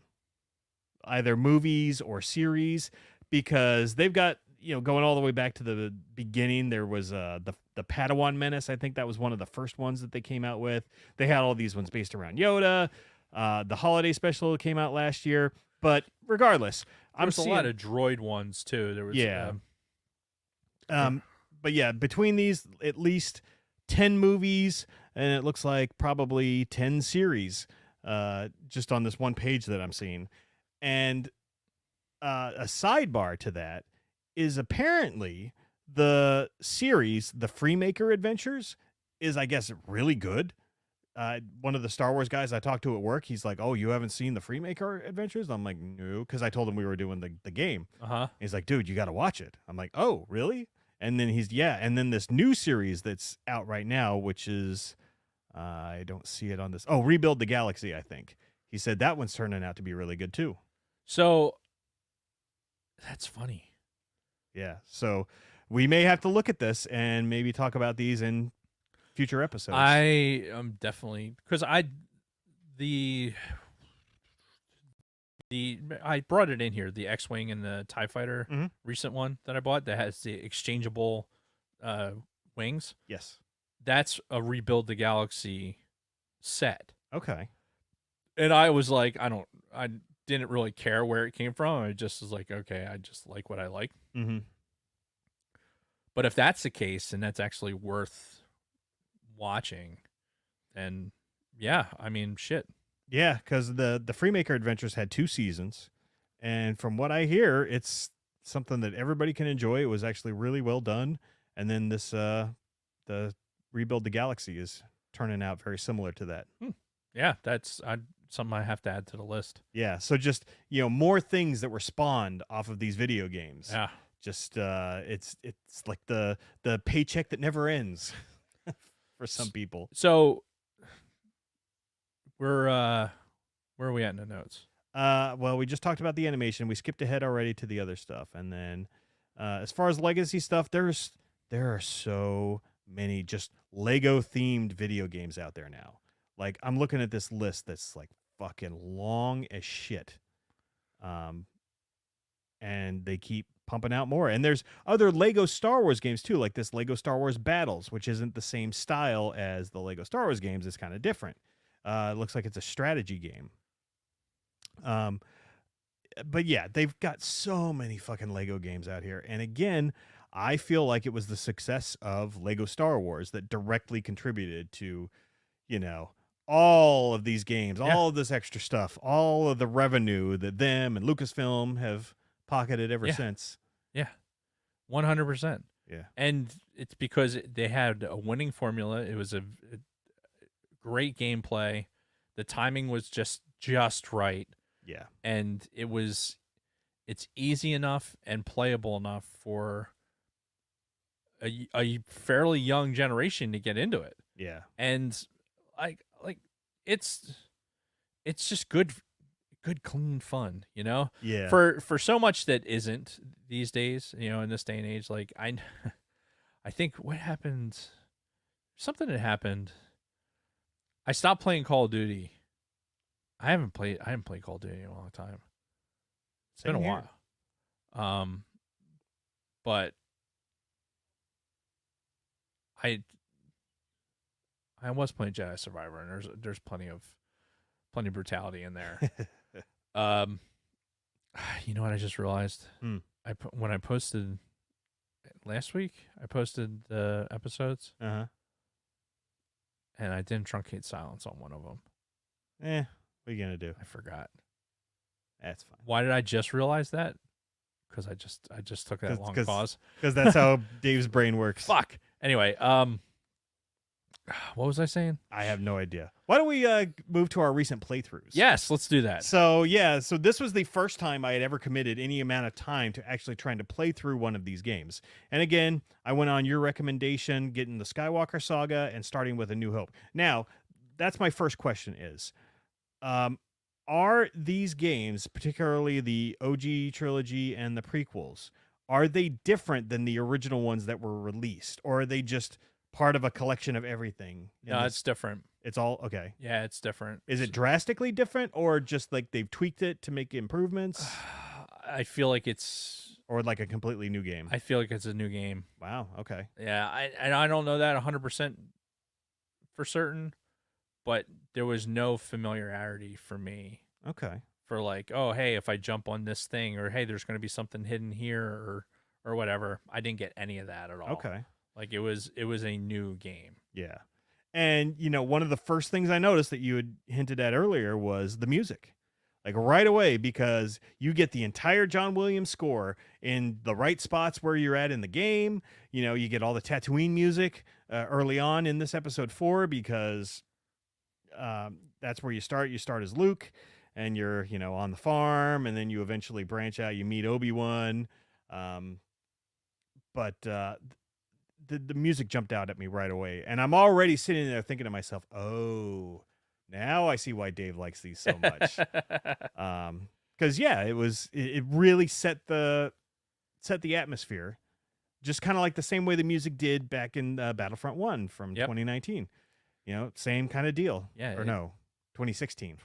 either movies or series, because they've got, going all the way back to the beginning. There was the Padawan Menace. I think that was one of the first ones that they came out with. They had all these ones based around Yoda. The holiday special came out last year. But regardless, There's a lot of droid ones too. There was but yeah, between these, at least 10 movies, and it looks like probably 10 series, just on this one page that I'm seeing. And a sidebar to that is apparently the series, The Freemaker Adventures, is, I guess, really good. One of the Star Wars guys I talked to at work, he's like, "Oh, you haven't seen The Freemaker Adventures?" I'm like, "No," because I told him we were doing the game. He's like, "Dude, you got to watch it." I'm like, "Oh, really?" And then and then this new series that's out right now, which is, I don't see it on this. Oh, Rebuild the Galaxy, I think. He said that one's turning out to be really good too. So that's funny. Yeah. So we may have to look at this and maybe talk about these in future episodes. I am definitely, because I brought it in here, the X-Wing and the TIE Fighter recent one that I bought that has the exchangeable wings. Yes. That's a Rebuild the Galaxy set. Okay. And I was like, I didn't really care where it came from. I just was like, okay, I just like what I like. Mm-hmm. But if that's the case, and that's actually worth watching, then yeah, I mean, shit. Yeah, because the Freemaker Adventures had 2 seasons, and from what I hear, it's something that everybody can enjoy. It was actually really well done, and then this the Rebuild the Galaxy is turning out very similar to that. Yeah, that's something I have to add to the list. Yeah, so just more things that were spawned off of these video games. Yeah, just it's like the paycheck that never ends for some people. So where are we at in the notes? Well, we just talked about the animation. We skipped ahead already to the other stuff, and then as far as legacy stuff, there are so many just Lego themed video games out there now. Like, I'm looking at this list that's like fucking long as shit. And they keep pumping out more. And there's other Lego Star Wars games too, like this Lego Star Wars Battles, which isn't the same style as the Lego Star Wars games. It's kind of different. It looks like it's a strategy game. But yeah, they've got so many fucking Lego games out here. And again, I feel like it was the success of Lego Star Wars that directly contributed to, all of these games, all of this extra stuff, all of the revenue that them and Lucasfilm have pocketed ever since. Yeah, 100%. Yeah. And it's because they had a winning formula. It was a great gameplay. The timing was just right. Yeah. And it's easy enough and playable enough for a fairly young generation to get into it. Yeah. And it's just good clean fun, Yeah. For so much that isn't these days, in this day and age. Like I think what happened, something that happened, I stopped playing Call of Duty. I haven't played Call of Duty in a long time. It's been a while. But I was playing Jedi Survivor, and there's plenty of brutality in there. You know what I just realized? When I posted last week? I posted the episodes. Uh-huh. And I didn't truncate silence on one of them. What are you gonna do? I forgot. That's fine. Why did I just realize that? Because I just took that long pause. Because that's how Dave's brain works. Fuck. Anyway, what was I saying? I have no idea. Why don't we move to our recent playthroughs? Yes, let's do that. So this was the first time I had ever committed any amount of time to actually trying to play through one of these games. And again, I went on your recommendation, getting the Skywalker Saga and starting with A New Hope. Now, that's my first question is, are these games, particularly the OG trilogy and the prequels, are they different than the original ones that were released? Or are they just part of a collection of everything? No, it's different. It's all okay. Yeah, it's different. Is it drastically different, or just like they've tweaked it to make improvements? I feel like it's or like a completely new game. I feel like it's a new game. Wow. Okay. Yeah, I don't know that 100% for certain, but there was no familiarity for me. Okay. For like, oh, hey, if I jump on this thing, or hey, there's going to be something hidden here, or whatever. I didn't get any of that at all. Okay. Like it was a new game. Yeah. And, one of the first things I noticed that you had hinted at earlier was the music. Like right away, because you get the entire John Williams score in the right spots where you're at in the game. You get all the Tatooine music early on in this episode 4 because that's where you start. You start as Luke and you're, on the farm, and then you eventually branch out. You meet Obi-Wan. But the music jumped out at me right away, and I'm already sitting there thinking to myself, oh, now I see why Dave likes these so much. Because it really set the atmosphere, just kind of like the same way the music did back in Battlefront 1 from 2019. Same kind of deal. Yeah. 2016.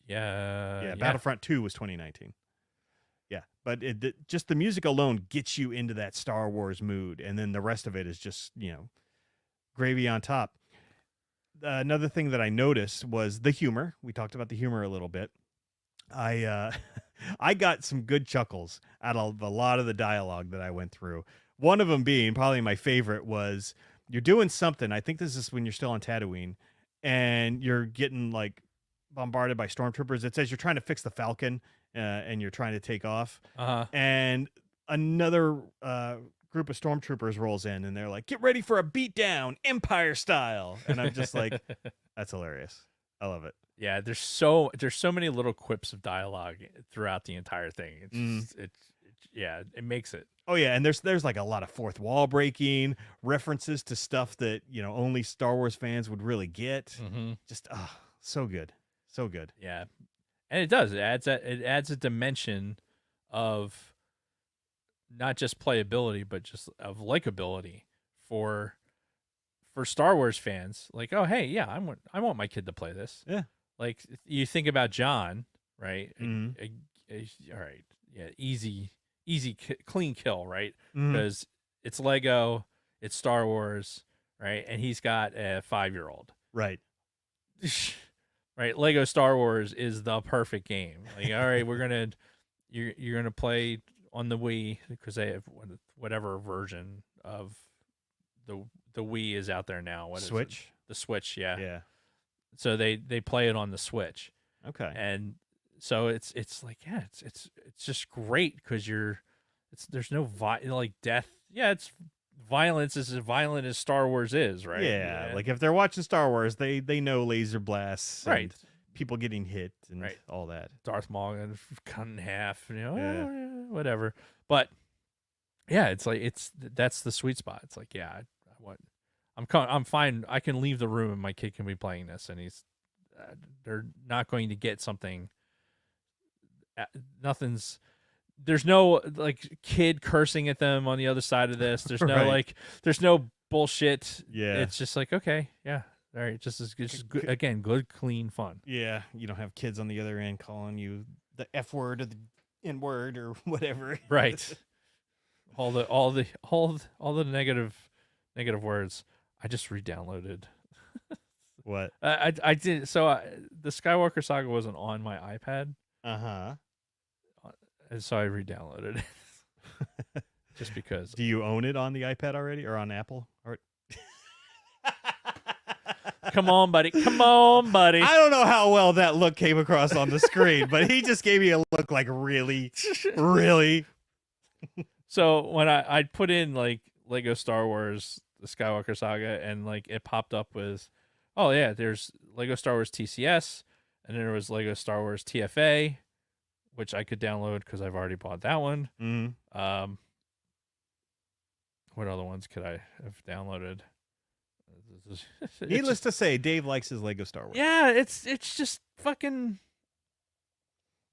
Yeah. Battlefront 2 was 2019. Yeah, but just the music alone gets you into that Star Wars mood, and then the rest of it is just, gravy on top. Another thing that I noticed was the humor. We talked about the humor a little bit. I got some good chuckles out of a lot of the dialogue that I went through. One of them being probably my favorite was, you're doing something. I think this is when you're still on Tatooine, and you're getting like bombarded by stormtroopers. It says you're trying to fix the Falcon, and you're trying to take off. And another group of stormtroopers rolls in, and they're like, "Get ready for a beatdown, Empire style." And I'm just like, that's hilarious. I love it. Yeah, there's so many little quips of dialogue throughout the entire thing. It makes it. Oh yeah, and there's like a lot of fourth wall breaking, references to stuff that only Star Wars fans would really get. Just so good, so good. Yeah, and it does. It adds a dimension of not just playability, but just of likability for Star Wars fans. Like, oh hey, yeah, I want my kid to play this. Yeah. Like you think about John, right? Mm-hmm. All right, yeah, easy, clean kill, right? Mm-hmm. Because it's Lego, it's Star Wars, right? And he's got a 5-year-old, right? Right. Lego Star Wars is the perfect game. Like, all right, you're gonna play on the Wii because they have whatever version of the Wii is out there now. What Switch? Is it? The Switch, yeah. Yeah. So they play it on the Switch. Okay. And so it's like, yeah, it's just great because there's no death. Yeah, it's violence is as violent as Star Wars is, right? Yeah, like if they're watching Star Wars, they know laser blasts, right? And people getting hit and all that. Darth Maul and cut in half, whatever. But yeah, it's like that's the sweet spot. It's like, yeah, I'm fine. I can leave the room and my kid can be playing this, and they're not going to get something. There's no like kid cursing at them on the other side of this. There's no there's no bullshit. Yeah, it's just like, okay, yeah, all right, just good, again, good, clean fun. Yeah, you don't have kids on the other end calling you the F word or the N word or whatever. Right. all the negative words. I just re-downloaded. What? I did. So the Skywalker Saga wasn't on my iPad. Uh-huh. And so I re-downloaded it. just because. Do you own it on the iPad already or on Apple? Or... Come on, buddy. Come on, buddy. I don't know how well that look came across on the screen, but he just gave me a look like really, really. So when I put in like Lego Star Wars, the Skywalker Saga, and like it popped up with, oh yeah, there's Lego Star Wars TCS, and then there was Lego Star Wars TFA, which I could download because I've already bought that one. Mm-hmm. What other ones could I have downloaded? Needless to say, Dave likes his Lego Star Wars. Yeah, it's just fucking.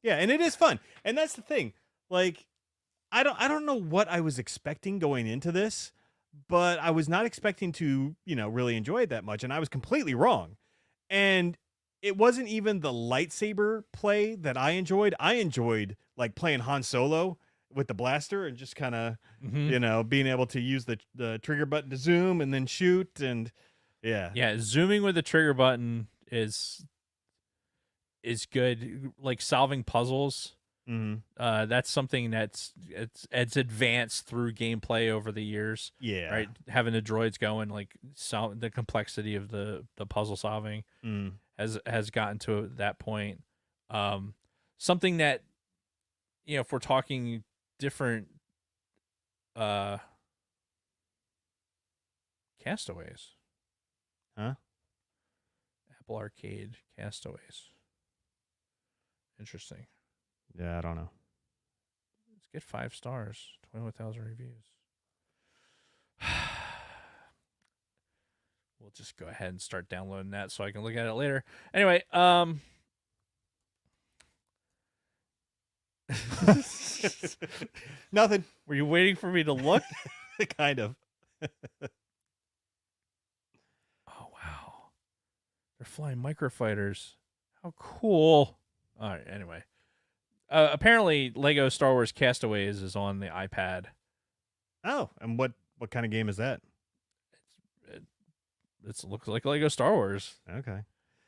Yeah, and it is fun, and that's the thing. Like, I don't know what I was expecting going into this, but I was not expecting to, really enjoy it that much, and I was completely wrong. And it wasn't even the lightsaber play that I enjoyed. I enjoyed like playing Han Solo with the blaster and just kind of, being able to use the trigger button to zoom and then shoot and. Yeah, zooming with the trigger button is good. Like solving puzzles. Mm-hmm. That's something it's advanced through gameplay over the years. Yeah, right. Having the droids going, like the complexity of the puzzle solving has gotten to that point. Something that if we're talking different Castaways. Huh? Apple Arcade Castaways. Interesting. Yeah, I don't know. Let's get 5 stars. 21,000 reviews. We'll just go ahead and start downloading that so I can look at it later. Anyway, Nothing. Were you waiting for me to look? Kind of. They're flying microfighters. How cool. All right, anyway. Apparently, Lego Star Wars Castaways is on the iPad. Oh, and what kind of game is that? It looks like Lego Star Wars. Okay.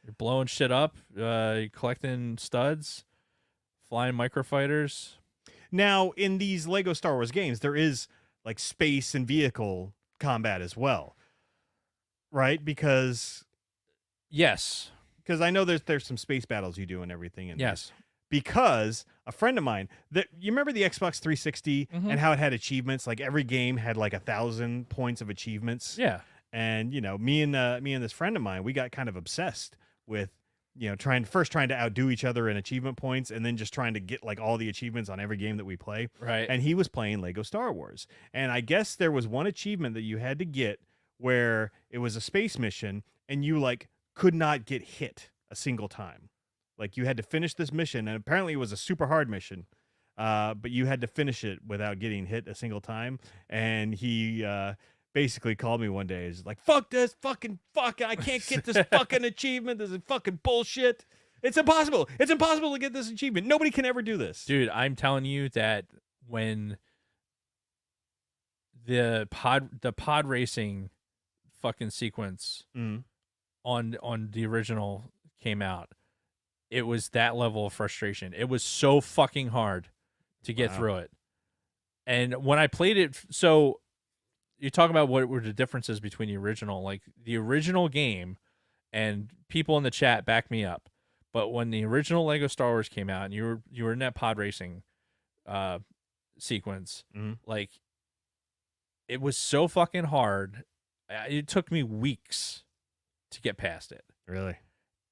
You're blowing shit up. You're collecting studs. Flying microfighters. Now, in these Lego Star Wars games, there is like space and vehicle combat as well. Right? Because... Yes. Because I know there's some space battles you do and everything. In yes. There. Because a friend of mine, you remember the Xbox 360 and how it had achievements? Like every game had like 1,000 points of achievements. Yeah. And me and this friend of mine, we got kind of obsessed with trying to outdo each other in achievement points, and then just trying to get like all the achievements on every game that we play. Right. And he was playing Lego Star Wars, and I guess there was one achievement that you had to get where it was a space mission, and you like could not get hit a single time. Like you had to finish this mission, and apparently it was a super hard mission, but you had to finish it without getting hit a single time. And he basically called me one day. He's like, fuck this, fucking I can't get this fucking achievement. This is fucking bullshit. It's impossible. It's impossible to get this achievement. Nobody can ever do this. Dude, I'm telling you that when the pod racing fucking sequence on the original came out, it was that level of frustration. It was so fucking hard to get through it. And when I played it, so you talk about what were the differences between the original, like the original game, and people in the chat back me up. But when the original Lego Star Wars came out and you were in that pod racing sequence, like it was so fucking hard. It took me weeks to get past it. Really?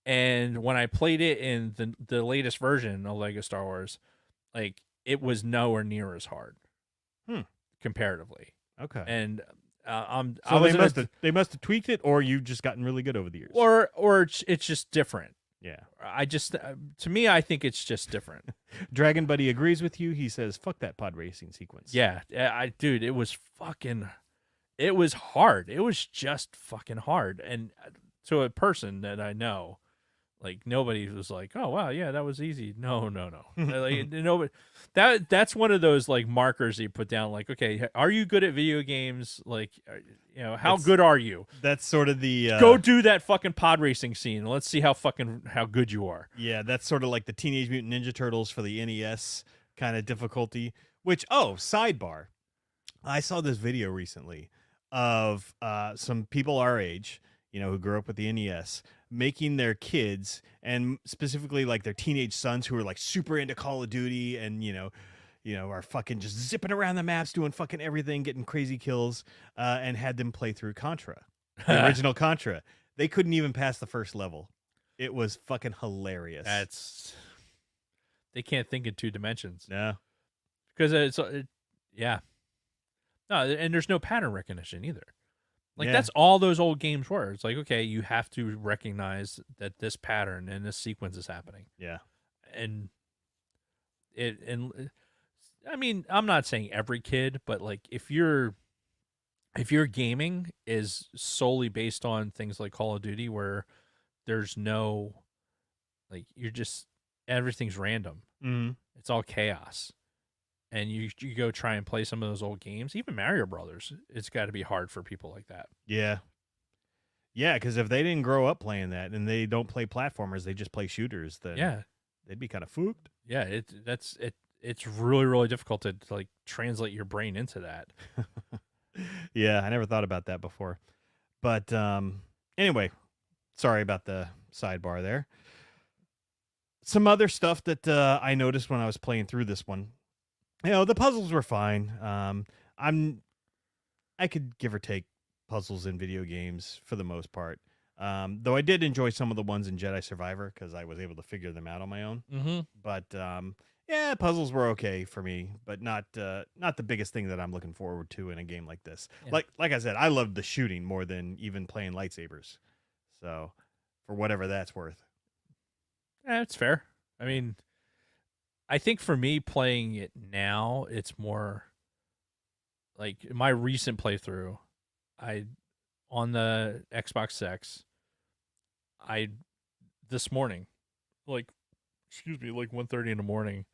And when I played it in the latest version of Lego Star Wars, like it was nowhere near as hard, comparatively. Okay. And so they must have tweaked it, or you've just gotten really good over the years, or it's just different. Yeah. To me, I think it's just different. Dragon Buddy agrees with you. He says, "Fuck that pod racing sequence." Yeah, dude, it was hard. It was just fucking hard, and to a person that I know, like nobody was like, "Oh wow, yeah, that was easy." No. Like, nobody. That's one of those like markers that you put down. Like, okay, are you good at video games? Like, how good are you? That's sort of the go do that fucking pod racing scene. Let's see how good you are. Yeah, that's sort of like the Teenage Mutant Ninja Turtles for the NES kind of difficulty. Which sidebar. I saw this video recently of some people our age, who grew up with the NES, making their kids, and specifically like their teenage sons who are like super into Call of Duty and, are fucking just zipping around the maps, doing fucking everything, getting crazy kills, and had them play through Contra, the original Contra. They couldn't even pass the first level. It was fucking hilarious. They can't think in 2 dimensions. No. Because yeah. No, and there's no pattern recognition either. Like, that's all those old games were. It's like, okay, you have to recognize that this pattern and this sequence is happening. Yeah. And I mean, I'm not saying every kid, but like if your gaming is solely based on things like Call of Duty where there's no, like, everything's random. Mm-hmm. It's all chaos. And you go try and play some of those old games, even Mario Brothers, it's got to be hard for people like that. Yeah. Yeah, because if they didn't grow up playing that and they don't play platformers, they just play shooters, then they'd be kind of fooked. Yeah, it's really, really difficult to like translate your brain into that. Yeah, I never thought about that before. But anyway, sorry about the sidebar there. Some other stuff that I noticed when I was playing through this one. The puzzles were fine. I could give or take puzzles in video games for the most part. Though I did enjoy some of the ones in Jedi Survivor because I was able to figure them out on my own. Mm-hmm. But puzzles were okay for me, but not the biggest thing that I'm looking forward to in a game like this. Yeah. Like I said, I loved the shooting more than even playing lightsabers. So, for whatever that's worth. Yeah, it's fair. I mean, I think for me playing it now, it's more like my recent playthrough. On the Xbox X, this morning, like 1:30 in the morning,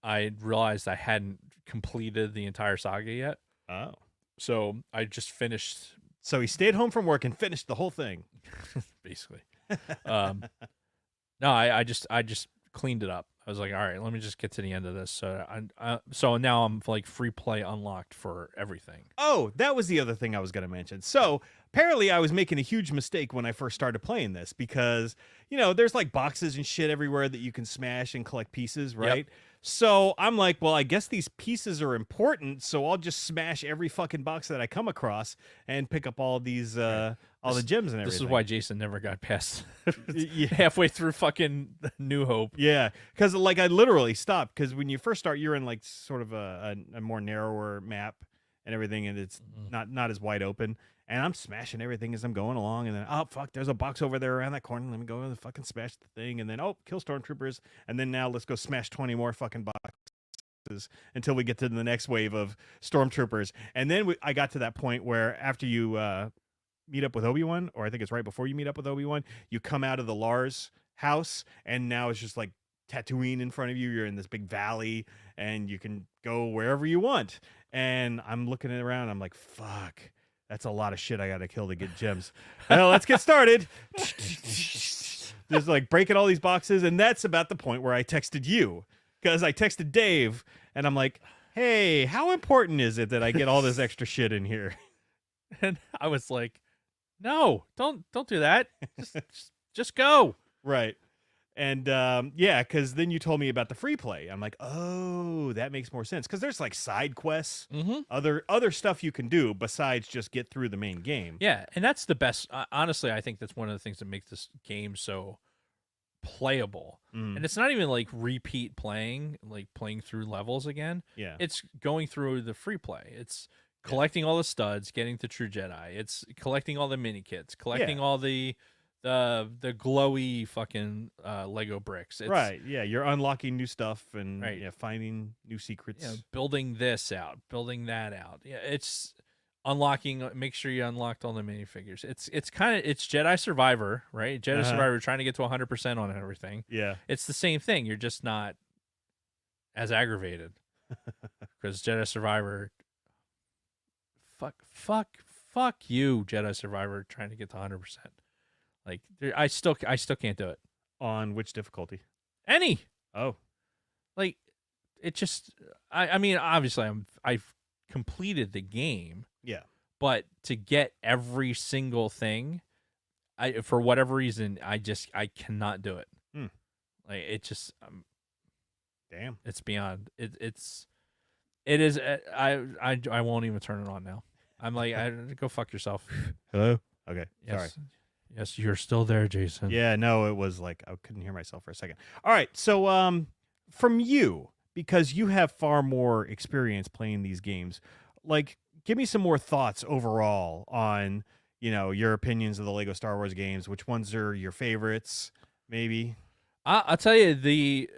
I realized I hadn't completed the entire saga yet. Oh. So I just finished. So he stayed home from work and finished the whole thing. Basically. No, I just cleaned it up. I was like, all right, let me just get to the end of this. So now I'm like free play unlocked for everything. Oh, that was the other thing I was going to mention. So apparently I was making a huge mistake when I first started playing this because, there's like boxes and shit everywhere that you can smash and collect pieces, right? Yep. So I'm like, well, I guess these pieces are important, so I'll just smash every fucking box that I come across and pick up all these all the gems and everything. This is why Jason never got past halfway through fucking New Hope. Yeah, because like I literally stopped because when you first start, you're in like sort of a more narrower map and everything, and it's not as wide open. And I'm smashing everything as I'm going along, and then oh fuck, there's a box over there around that corner. Let me go and fucking smash the thing, and then kill stormtroopers, and then now let's go smash 20 more fucking boxes until we get to the next wave of stormtroopers. And then I got to that point where after you meet up with Obi-Wan, or I think it's right before you meet up with Obi-Wan, you come out of the Lars house, and now it's just like Tatooine in front of you. You're in this big valley, and you can go wherever you want. And I'm looking around, I'm like, fuck. That's a lot of shit I got to kill to get gems. Well, let's get started. Just like breaking all these boxes. And that's about the point where I texted you because I texted Dave and I'm like, hey, how important is it that I get all this extra shit in here? And I was like, no, don't do that. Just go. Right. And because then you told me about the free play. I'm like, oh, that makes more sense. Because there's like side quests, other stuff you can do besides just get through the main game. Yeah, and that's the best. Honestly, I think that's one of the things that makes this game so playable. And it's not even like repeat playing, like playing through levels again. Yeah, it's going through the free play. It's collecting all the studs, getting to True Jedi. It's collecting all the mini kits, collecting all the glowy fucking Lego bricks. It's, right. Yeah, you're unlocking new stuff and finding new secrets. Building this out, building that out. Yeah, it's unlocking. Make sure you unlocked all the minifigures. It's Jedi Survivor, right? Jedi Survivor trying to get to 100% on everything. Yeah, it's the same thing. You're just not as aggravated because Jedi Survivor. Fuck you, Jedi Survivor, trying to get to 100%. Like I still can't do it. On which difficulty? Any. Oh. Like it just I mean obviously completed the game. Yeah. But to get every single thing, for whatever reason, I cannot do it. Like it just, damn, it's beyond it. It is. I won't even turn it on now. I'm like, go fuck yourself. Hello. Okay. Yes. Sorry. Yes, you're still there, Jason. Yeah. No, it was like I couldn't hear myself for a second. All right. So, from you, because you have far more experience playing these games, like, give me some more thoughts overall on, your opinions of the Lego Star Wars games. Which ones are your favorites? Maybe. I'll tell you the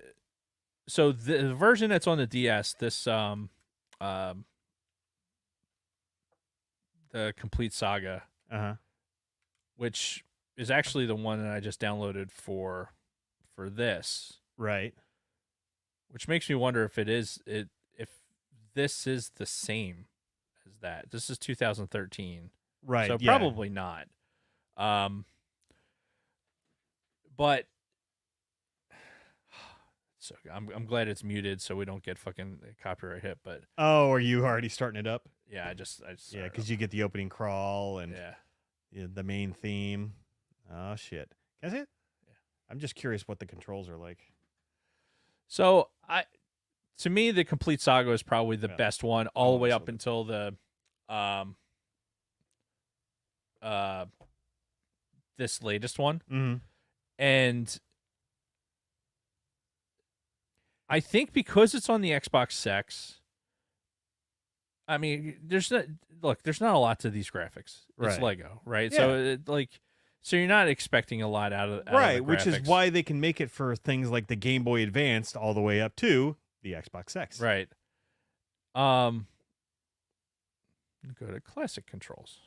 version that's on the DS, this the Complete Saga, which is actually the one that I just downloaded for this, right? Which makes me wonder if if this is the same as that. This is 2013, right? So yeah. probably not. But so I'm glad it's muted so we don't get fucking copyright hit. But are you already starting it up? Yeah, I just yeah, because you get the opening crawl and yeah, the main theme. Oh shit! Can I see it? Yeah. I'm just curious what the controls are like. So to me, the Complete Saga is probably the best one, all the way up until the this latest one, and I think because it's on the Xbox X, I mean, there's not a lot to these graphics. It's Lego, right? Yeah. So you're not expecting a lot out of right, the which is graphics. why they can make it for things like the Game Boy Advanced all the way up to the Xbox X. Right. Go to classic controls.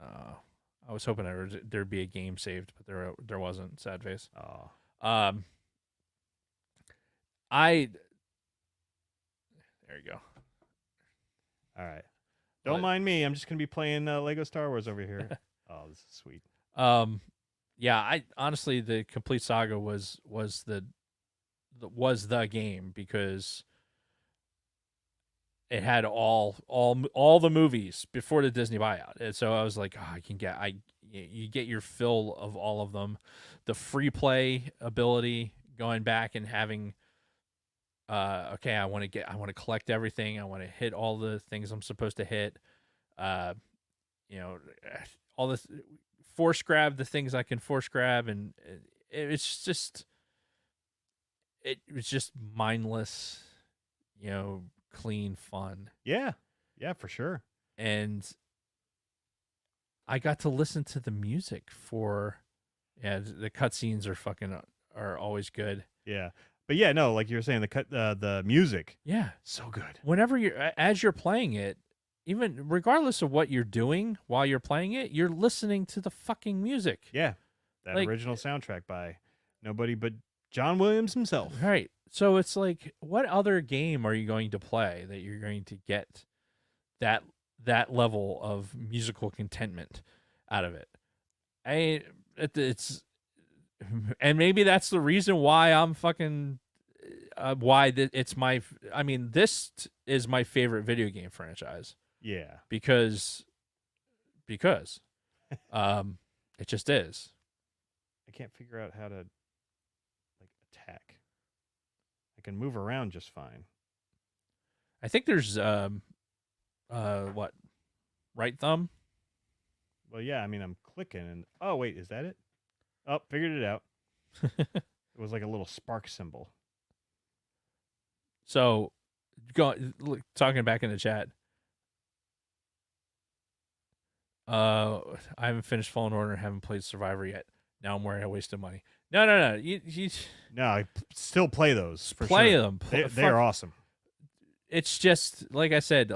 I was hoping there'd be a game saved, but there wasn't. Sad face. Oh. There you go. All right. Don't mind me. I'm just gonna be playing Lego Star Wars over here. Oh, this is sweet. Yeah. I honestly, the Complete Saga was the game because it had all the movies before the Disney buyout, and so I was like, you get your fill of all of them. The free play ability, going back and having, I want to collect everything. I want to hit all the things I'm supposed to hit. All this force grab the things I can force grab, and it was just mindless, clean fun. Yeah, for sure. And I got to listen to the music for, the cutscenes are always good. Yeah, but yeah, no, like you were saying, the music, so good. Whenever as you're playing it, even regardless of what you're doing while you're playing it, you're listening to the fucking music. Yeah, that original soundtrack by nobody but John Williams himself. Right. So it's like, what other game are you going to play that you're going to get that level of musical contentment out of it? It's and maybe that's the reason why I'm fucking it's my. I mean, this is my favorite video game franchise. Yeah, because it just is. I can't figure out how to attack. I can move around just fine. I think there's what, right thumb? Well, yeah, I mean, I'm clicking and oh wait, is that it? Oh, figured it out. It was like a little spark symbol. So, talking back in the chat. I haven't finished Fallen Order and haven't played Survivor yet. Now I'm worried I wasted money. No. No, I still play those. Play them. They're awesome. It's just, like I said,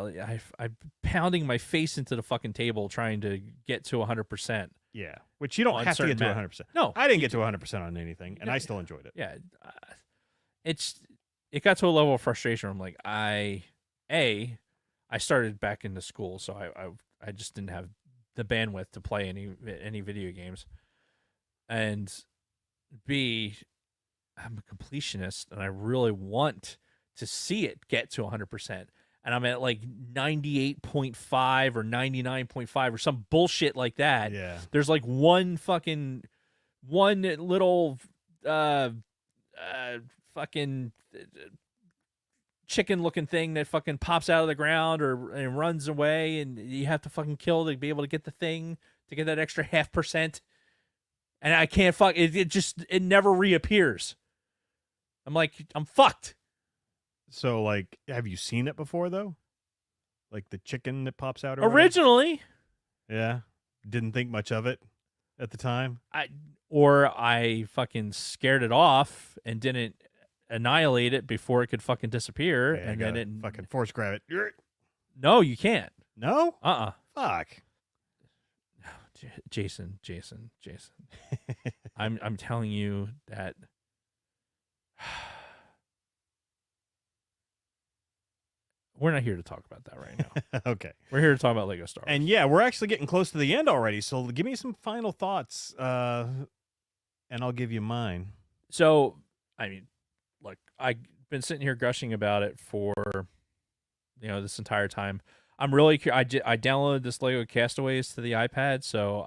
I'm pounding my face into the fucking table trying to get to 100%. Yeah, which you don't have to get to 100%. No. I didn't get to 100% on anything, and I still enjoyed it. Yeah. It got to a level of frustration where I'm like, I started back into school, so I just didn't have the bandwidth to play any video games. And B, I'm a completionist, and I really want to see it get to 100%. and I'm at like 98.5 or 99.5 or some bullshit like that. Yeah. There's like one little fucking chicken looking thing that fucking pops out of the ground and runs away, and you have to fucking kill to be able to get the thing to get that extra 0.5%. And I can't it never reappears. I'm like, I'm fucked. So, like, have you seen it before, though? Like the chicken that pops out? Originally. Yeah. Didn't think much of it at the time? I fucking scared it off and didn't annihilate it before it could fucking disappear. Yeah, and then it fucking force grab it. No, you can't. No? Fuck. Jason. I'm telling you that we're not here to talk about that right now. Okay. We're here to talk about Lego Star Wars. And yeah, we're actually getting close to the end already. So give me some final thoughts, and I'll give you mine. So, I mean, look, I've been sitting here gushing about it for, this entire time. I'm really I downloaded this Lego Castaways to the iPad, so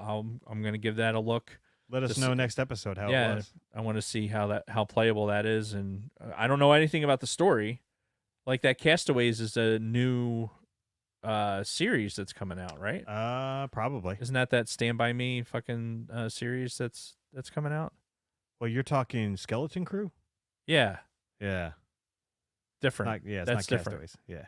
I'm going to give that a look. Let us know next episode how it was. I want to see how playable that is, and I don't know anything about the story. Like that Castaways is a new series that's coming out, right? Probably. Isn't that Stand By Me fucking series that's coming out? Well, you're talking Skeleton Crew? Yeah. Yeah. Different. It's that's not different. Castaways. Yeah.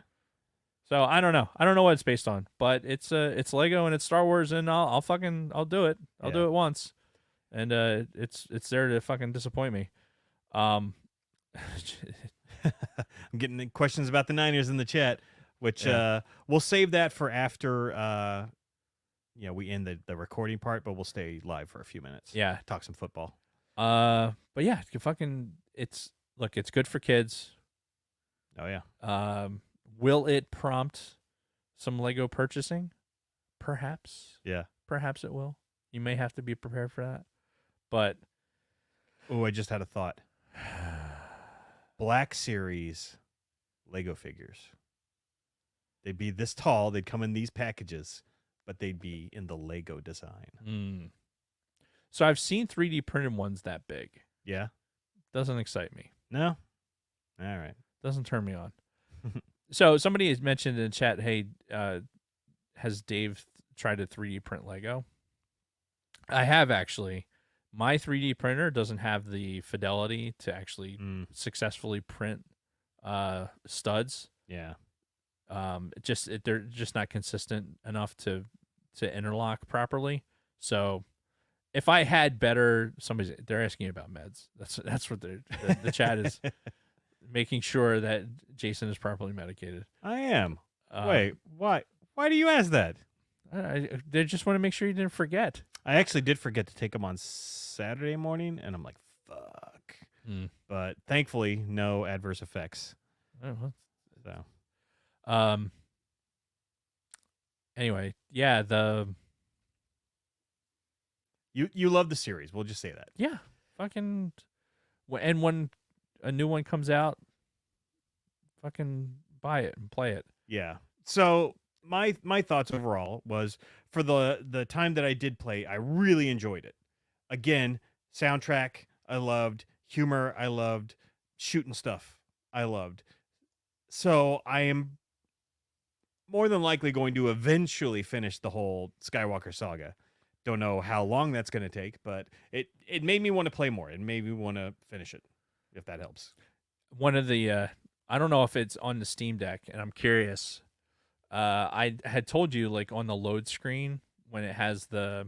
So I don't know. I don't know what it's based on, but it's Lego and it's Star Wars, and I'll do it. I'll do it once, and it's there to fucking disappoint me. I'm getting questions about the Niners in the chat, which we'll save that for after we end the recording part, but we'll stay live for a few minutes. Yeah, talk some football. But yeah, it's good for kids. Oh yeah. Will it prompt some Lego purchasing? Perhaps. Yeah. Perhaps it will. You may have to be prepared for that. But I just had a thought. Black Series Lego figures. They'd be this tall. They'd come in these packages, but they'd be in the Lego design. So I've seen 3D printed ones that big. Yeah. Doesn't excite me. No? All right. Doesn't turn me on. So somebody has mentioned in the chat, hey, has Dave tried to 3D print Lego? I have, actually. My 3D printer doesn't have the fidelity to actually successfully print studs. Yeah. They're just not consistent enough to interlock properly. So if I had better, they're asking about meds. That's what the chat is making sure that Jason is properly medicated. I am. Wait, why? Why do you ask that? They just want to make sure you didn't forget. I actually did forget to take them on Saturday morning, and I'm like, fuck. But thankfully, no adverse effects. Oh, so, anyway, yeah, you love the series. We'll just say that. Yeah, fucking, and when a new one comes out, fucking buy it and play it. Yeah. So my thoughts overall was, for the time that I did play, I really enjoyed it. Again, soundtrack I loved, humor I loved, shooting stuff I loved. So I am more than likely going to eventually finish the whole Skywalker saga. Don't know how long that's going to take, but it made me want to play more. It made me want to finish it, if that helps. One of the I don't know if it's on the Steam Deck, and I'm curious. I had told you, like, on the load screen when it has the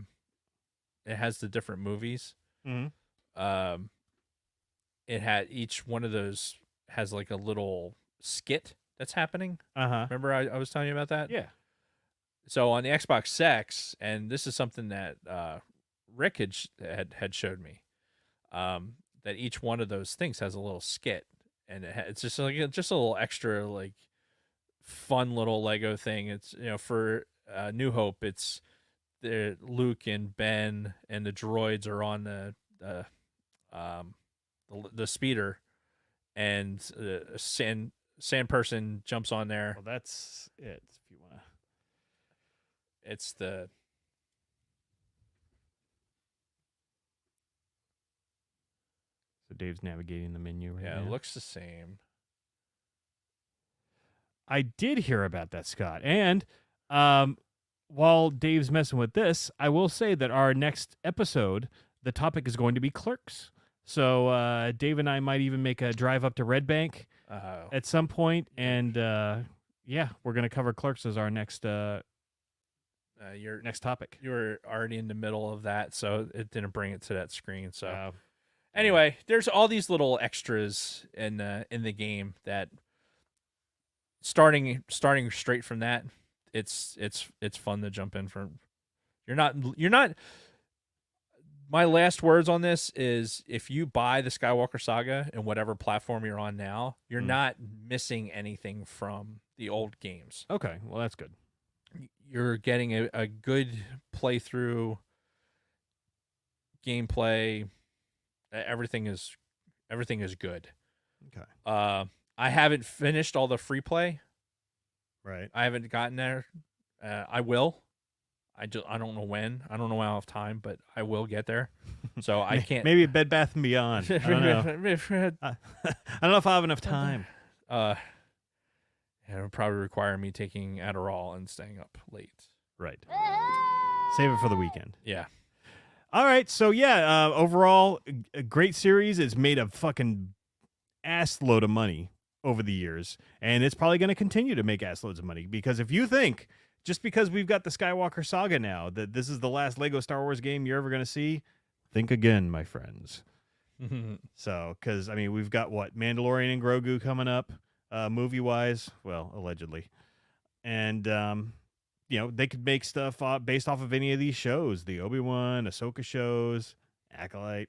different movies. Mm-hmm. It had each one of those has like a little skit that's happening. Remember I was telling you about that? Yeah. So on the Xbox X, and this is something that Rick had showed me, that each one of those things has a little skit, and it's just like a little extra, like, fun little Lego thing. It's, for New Hope, it's Luke and Ben and the droids are on the speeder, and sand person jumps on there. Well, that's it. If you want to. It's the. So Dave's navigating the menu right now. It looks the same. I did hear about that, Scott. And while Dave's messing with this, I will say that our next episode, the topic is going to be Clerks. So Dave and I might even make a drive up to Red Bank at some point, and we're going to cover Clerks as our next next topic. You were already in the middle of that, so it didn't bring it to that screen. So anyway, there's all these little extras in the game that starting straight from that, it's fun to jump in from. You're not. My last words on this is if you buy the Skywalker Saga and whatever platform you're on now, you're not missing anything from the old games. Okay, well, that's good. You're getting a good playthrough, gameplay. Everything is good. Okay. I haven't finished all the free play. Right. I haven't gotten there. I will. I don't know when. I don't know when I'll have time, but I will get there. So I can't. Maybe Bed Bath & Beyond. I don't know. I don't know if I have enough time. It would probably require me taking Adderall and staying up late. Right. Save it for the weekend. Yeah. All right. So overall, a great series. It's made a fucking ass load of money over the years, and it's probably going to continue to make ass loads of money, because if you think just because we've got the Skywalker Saga now that this is the last Lego Star Wars game you're ever going to see, think again, my friends. So, because, I mean, we've got, Mandalorian and Grogu coming up, movie-wise, well, allegedly. And, they could make stuff based off of any of these shows, the Obi-Wan, Ahsoka shows, Acolyte.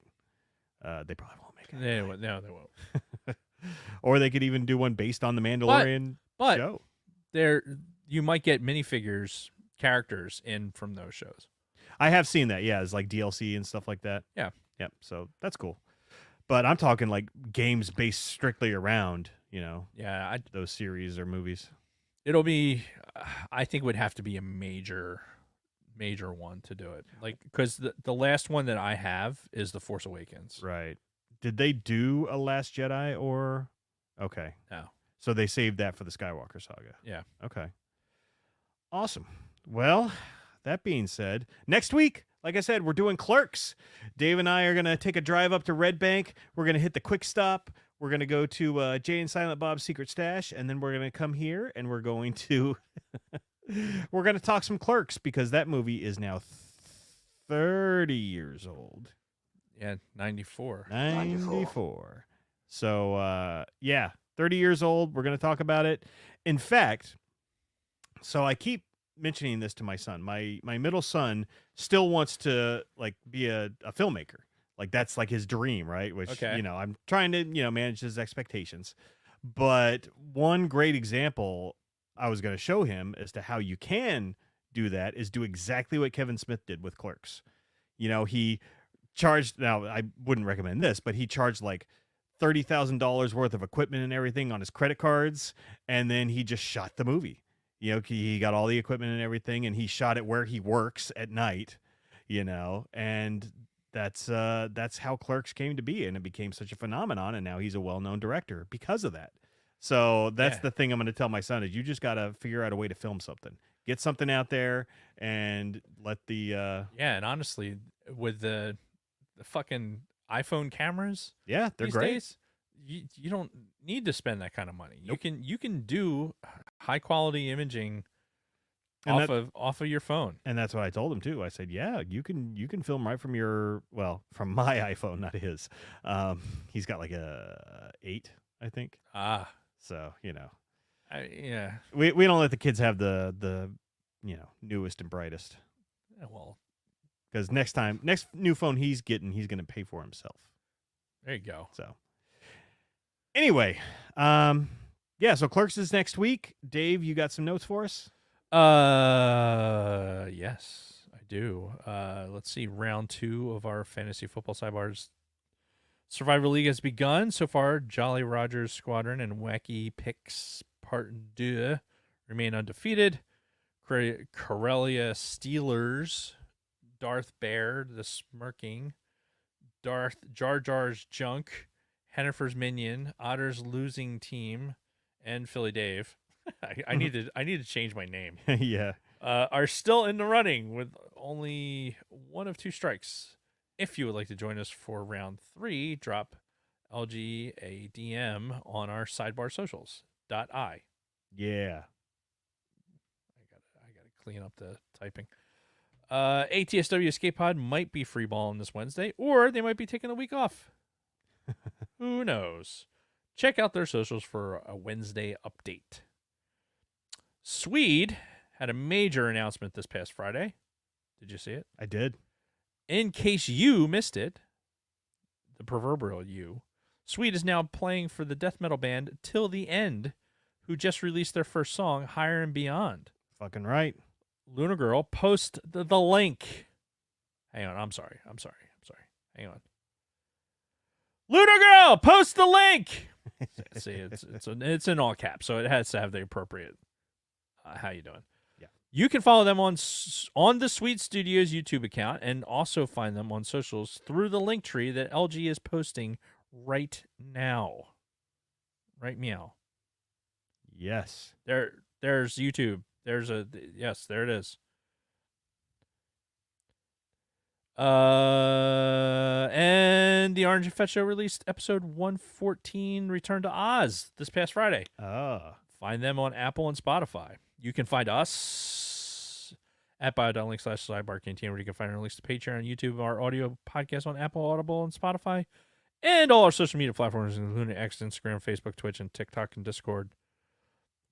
They probably won't make it. No, they won't. Or they could even do one based on the Mandalorian show. You might get minifigures, characters in from those shows. I have seen that, as like DLC and stuff like that. Yeah. Yep. So that's cool. But I'm talking like games based strictly around, those series or movies. It'll be, I think it would have to be a major one to do it. Like, because the last one that I have is The Force Awakens. Right. Did they do a Last Jedi or? Okay. No. So they saved that for the Skywalker Saga. Yeah. Okay. Awesome. Well, that being said, next week, like I said, we're doing Clerks. Dave and I are going to take a drive up to Red Bank. We're going to hit the Quick Stop. We're going to go to Jay and Silent Bob's Secret Stash, and then we're going to come here, and we're going to we're going to talk some Clerks, because that movie is now 30 years old. Yeah, 94. 94. So, 30 years old. We're going to talk about it. In fact, so I keep mentioning this to my son. My middle son still wants to be a filmmaker. Like that's like his dream, right? Which, I'm trying to, manage his expectations. But one great example I was going to show him as to how you can do that is do exactly what Kevin Smith did with Clerks. He charged, now I wouldn't recommend this, but he charged like $30,000 worth of equipment and everything on his credit cards. And then he just shot the movie. He got all the equipment and everything, and he shot it where he works at night, and that's how Clerks came to be, and it became such a phenomenon, and now he's a well-known director because of that. So that's the thing I'm going to tell my son is you just got to figure out a way to film something, get something out there, and let the and honestly, with the fucking iPhone cameras, they're great. Days, you don't need to spend that kind of money. Nope. You can do high quality imaging off of your phone. And that's what I told him too. I said, you can film right from from my iPhone, not his. He's got like a 8, I think. So, we don't let the kids have the newest and brightest. Yeah, well, because next new phone he's getting, he's going to pay for himself. There you go. So anyway, so Clerks is next week. Dave, you got some notes for us? Yes, I do. Let's see. Round 2 of our fantasy football sidebars Survivor League has begun. So far, Jolly Rogers Squadron and Wacky Picks Part 2 remain undefeated. Corellia Steelers, Darth Bear, the Smirking, Jar Jar's Junk, Hennifer's Minion, Otter's Losing Team, and Philly Dave. I need to change my name. Yeah. Are still in the running with only one of 2 strikes. If you would like to join us for round 3, drop LG a DM on our Sidebar socials. .I. Yeah. I gotta clean up the typing. ATSW Escape Pod might be free balling this Wednesday, or they might be taking a week off. Who knows? Check out their socials for a Wednesday update. Swede had a major announcement this past Friday. Did you see it? I did. In case you missed it, the proverbial you, Swede is now playing for the death metal band Till the End, who just released their first song, Higher and Beyond. Fucking right. Luna Girl, post the link. Hang on, I'm sorry. Hang on. Luna Girl, post the link. See, it's in all caps, so it has to have the appropriate. How you doing? Yeah. You can follow them on the Sweet Studios YouTube account and also find them on socials through the link tree that LG is posting right now. Right meow. Yes. There's YouTube. There it is. And the Orange and Fett Show released episode 114, Return to Oz, this past Friday. Find them on Apple and Spotify. You can find us at bio.link/sidebarcantina, where you can find our links to Patreon, YouTube, our audio podcast on Apple, Audible, and Spotify, and all our social media platforms, including X, Instagram, Facebook, Twitch, and TikTok, and Discord.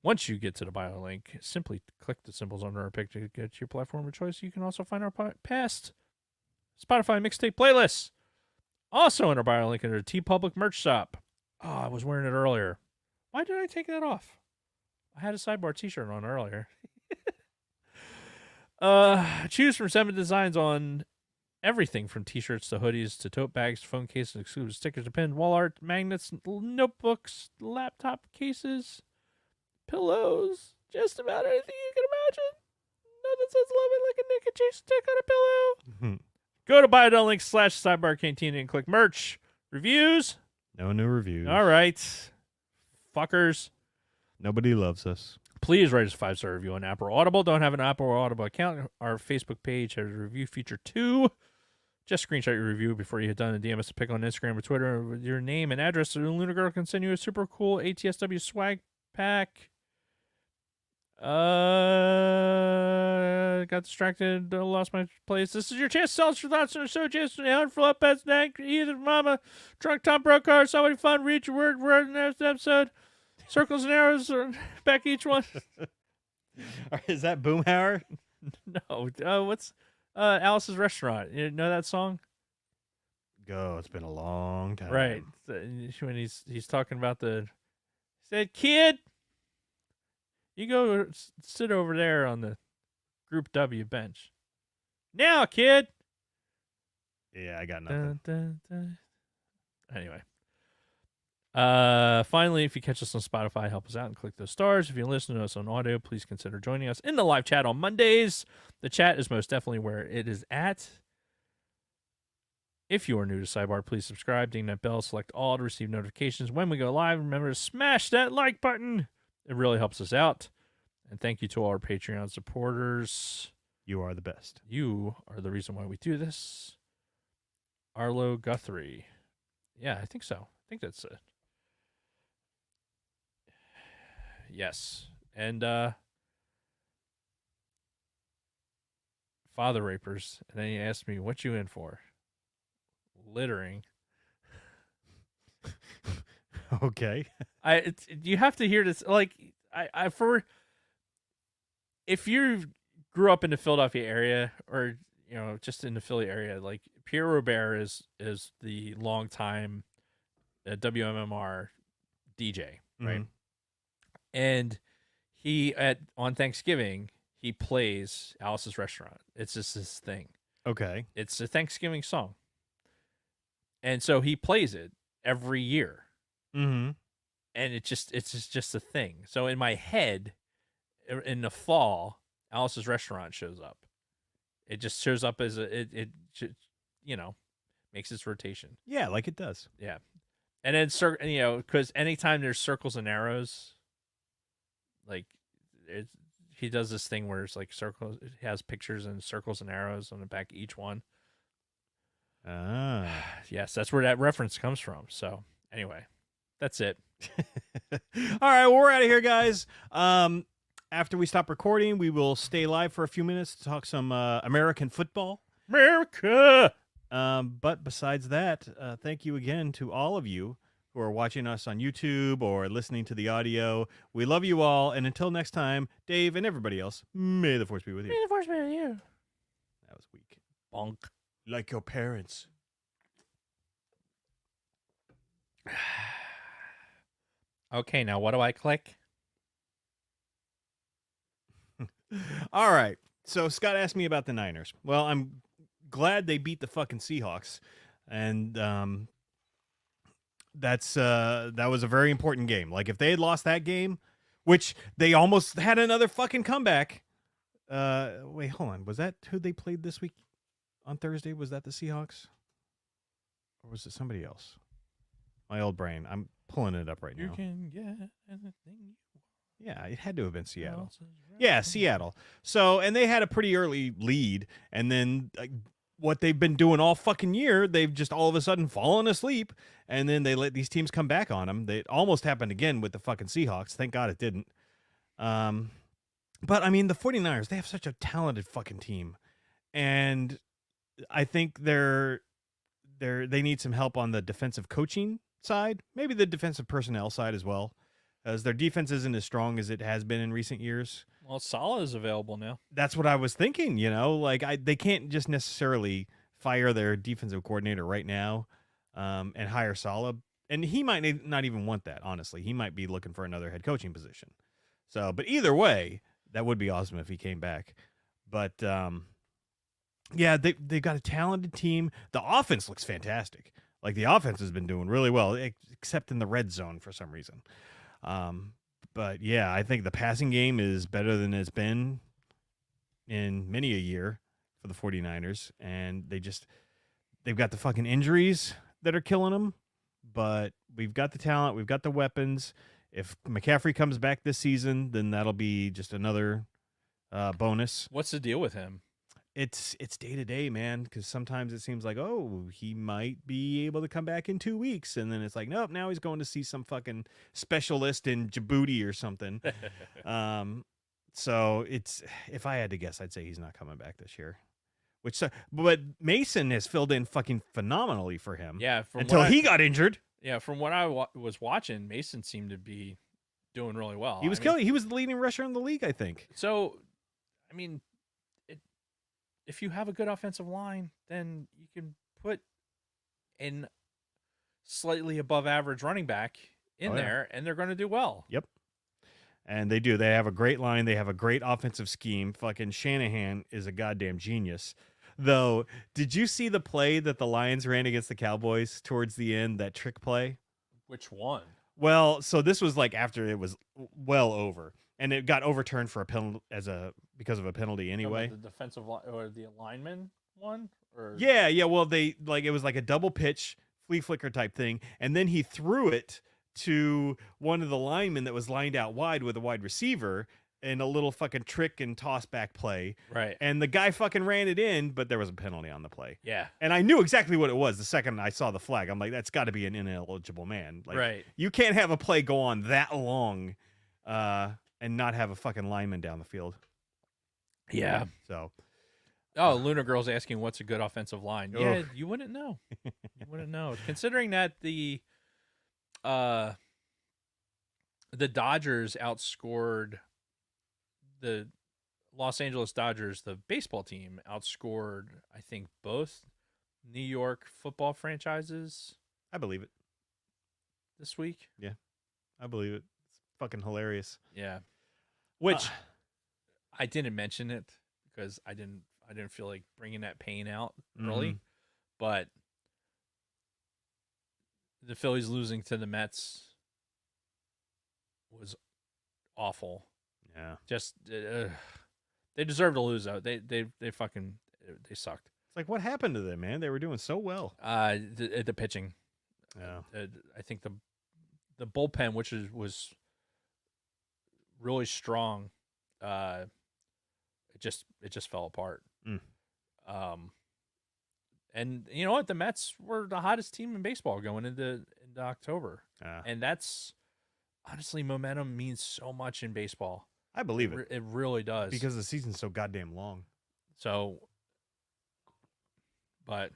Once you get to the bio link, simply click the symbols under our picture to get your platform of choice. You can also find our past Spotify mixtape playlists. Also in our bio link under the TeePublic merch shop. Oh, I was wearing it earlier. Why did I take that off? I had a Sidebar t-shirt on earlier. Choose from 7 designs on everything from t-shirts to hoodies to tote bags, phone cases, exclusive stickers to pins, wall art, magnets, notebooks, laptop cases, pillows, just about anything you can imagine. Nothing says love it like a naked chase stick on a pillow. Go to bio.link/sidebarcantina and click merch. Reviews? No new reviews. All right. Fuckers. Nobody loves us. Please write us a 5-star review on Apple or Audible. Don't have an Apple or Audible account? Our Facebook page has a review feature too. Just screenshot your review before you hit done and DM us a pic on Instagram or Twitter with your name and address. So Luna Girl can send you a super cool ATSW swag pack. Got distracted, lost my place. This is your chance to sell us your thoughts on the show. Chance to hunt for love, pets, neck, either mama, drunk Tom Brokaw, somebody fun, read your word in the next episode. Circles and arrows back each one. Is that Boomhauer? No. What's Alice's Restaurant? You know that song? Go. It's been a long time. Right. When he's talking about said, kid, you go sit over there on the Group W bench. Now, kid. Yeah, I got nothing. Anyway. Finally, if you catch us on Spotify, help us out and click those stars. If you listen to us on audio, please consider joining us in the live chat on Mondays. The chat is most definitely where it is at. If you are new to Sidebar, please subscribe, ding that bell, select all to receive notifications when we go live. Remember to smash that like button. It really helps us out. And thank you to all our Patreon supporters. You are the best. You are the reason why we do this. Arlo Guthrie. Yeah, I think so. I think that's it. Yes. And father rapers. And then he asked me, what you in for? Littering. Okay. You have to hear this. Like, if you grew up in the Philadelphia area or, just in the Philly area, like Pierre Robert is the longtime WMMR DJ, right? And he on Thanksgiving, he plays Alice's Restaurant. It's just his thing. Okay. It's a Thanksgiving song. And so he plays it every year. Mm-hmm. And it's just a thing. So in my head, in the fall, Alice's Restaurant shows up. It just shows up as it makes its rotation. Yeah, like it does. Yeah. And then, because anytime there's circles and arrows, like he does this thing where it's like circles. It has pictures and circles and arrows on the back of each one. Ah. Yes, that's where that reference comes from. So anyway, that's it. All right, well, we're out of here, guys. After we stop recording, we will stay live for a few minutes to talk some American football. America! But besides that, thank you again to all of you who are watching us on YouTube or listening to the audio. We love you all, and until next time, Dave and everybody else, may the force be with you. May the force be with you. That was weak. Bonk. Like your parents. Okay, now what do I click? All right. So Scott asked me about the Niners. Well, I'm glad they beat the fucking Seahawks, and that was a very important game. Like if they had lost that game, which they almost had another fucking comeback. Wait, hold on. Was that who they played this week on Thursday? Was that the Seahawks, or was it somebody else? My old brain. I'm pulling it up right now. You can get anything. Yeah, it had to have been Seattle. Yeah, Seattle. So, and they had a pretty early lead, and then what they've been doing all fucking year, they've just all of a sudden fallen asleep, and then they let these teams come back on them. It almost happened again with the fucking Seahawks. Thank God it didn't. But, I mean, the 49ers, they have such a talented fucking team, and I think they need some help on the defensive coaching side, maybe the defensive personnel side as well, as their defense isn't as strong as it has been in recent years. Well, Salah is available now. That's what I was thinking, like they can't just necessarily fire their defensive coordinator right now and hire Salah. And he might not even want that, honestly. He might be looking for another head coaching position. So, but either way, that would be awesome if he came back. But, yeah, they've got a talented team. The offense looks fantastic. Like, the offense has been doing really well, except in the red zone for some reason. But, yeah, I think the passing game is better than it's been in many a year for the 49ers. And they've got the fucking injuries that are killing them. But we've got the talent. We've got the weapons. If McCaffrey comes back this season, then that'll be just another bonus. What's the deal with him? It's day to day, man, because sometimes it seems like, oh, he might be able to come back in 2 weeks. And then it's like, nope, now he's going to see some fucking specialist in Djibouti or something. So if I had to guess, I'd say he's not coming back this year. But Mason has filled in fucking phenomenally for him. Yeah. Until he got injured. Yeah. From what I was watching, Mason seemed to be doing really well. He was killing. He was the leading rusher in the league, I think. So, I mean, if you have a good offensive line, then you can put in slightly above average running back in there, and they're going to do well. Yep. And they do. They have a great line. They have a great offensive scheme. Fucking Shanahan is a goddamn genius. Though, did you see the play that the Lions ran against the Cowboys towards the end, that trick play? Which one? Well, so this was like after it was well over. And it got overturned for a penalty because of a penalty anyway. The defensive line or the lineman one, or yeah. Well, it was like a double pitch flea flicker type thing, and then he threw it to one of the linemen that was lined out wide with a wide receiver in a little fucking trick and toss back play. Right. And the guy fucking ran it in, but there was a penalty on the play. Yeah. And I knew exactly what it was the second I saw the flag. I'm like, that's got to be an ineligible man. Like, right. You can't have a play go on that long. And not have a fucking lineman down the field. Yeah. So. Oh, Lunar Girl's asking what's a good offensive line. Ugh. Yeah, you wouldn't know. You wouldn't know. Considering that the Dodgers outscored the Los Angeles Dodgers, the baseball team outscored, I think, both New York football franchises. I believe it. This week? Yeah. I believe it. Fucking hilarious. Yeah. Which I didn't mention it because I didn't feel like bringing that pain out early. But the Phillies losing to the Mets was awful. Yeah. Just they deserve to lose though. They fucking they sucked. It's like, what happened to them, man? They were doing so well. The pitching. Yeah. I think the bullpen, which was really strong, it just fell apart. And you know what? The Mets were the hottest team in baseball going into October, and that's honestly, momentum means so much in baseball. I believe it. It really does, because the season's so goddamn long. So, but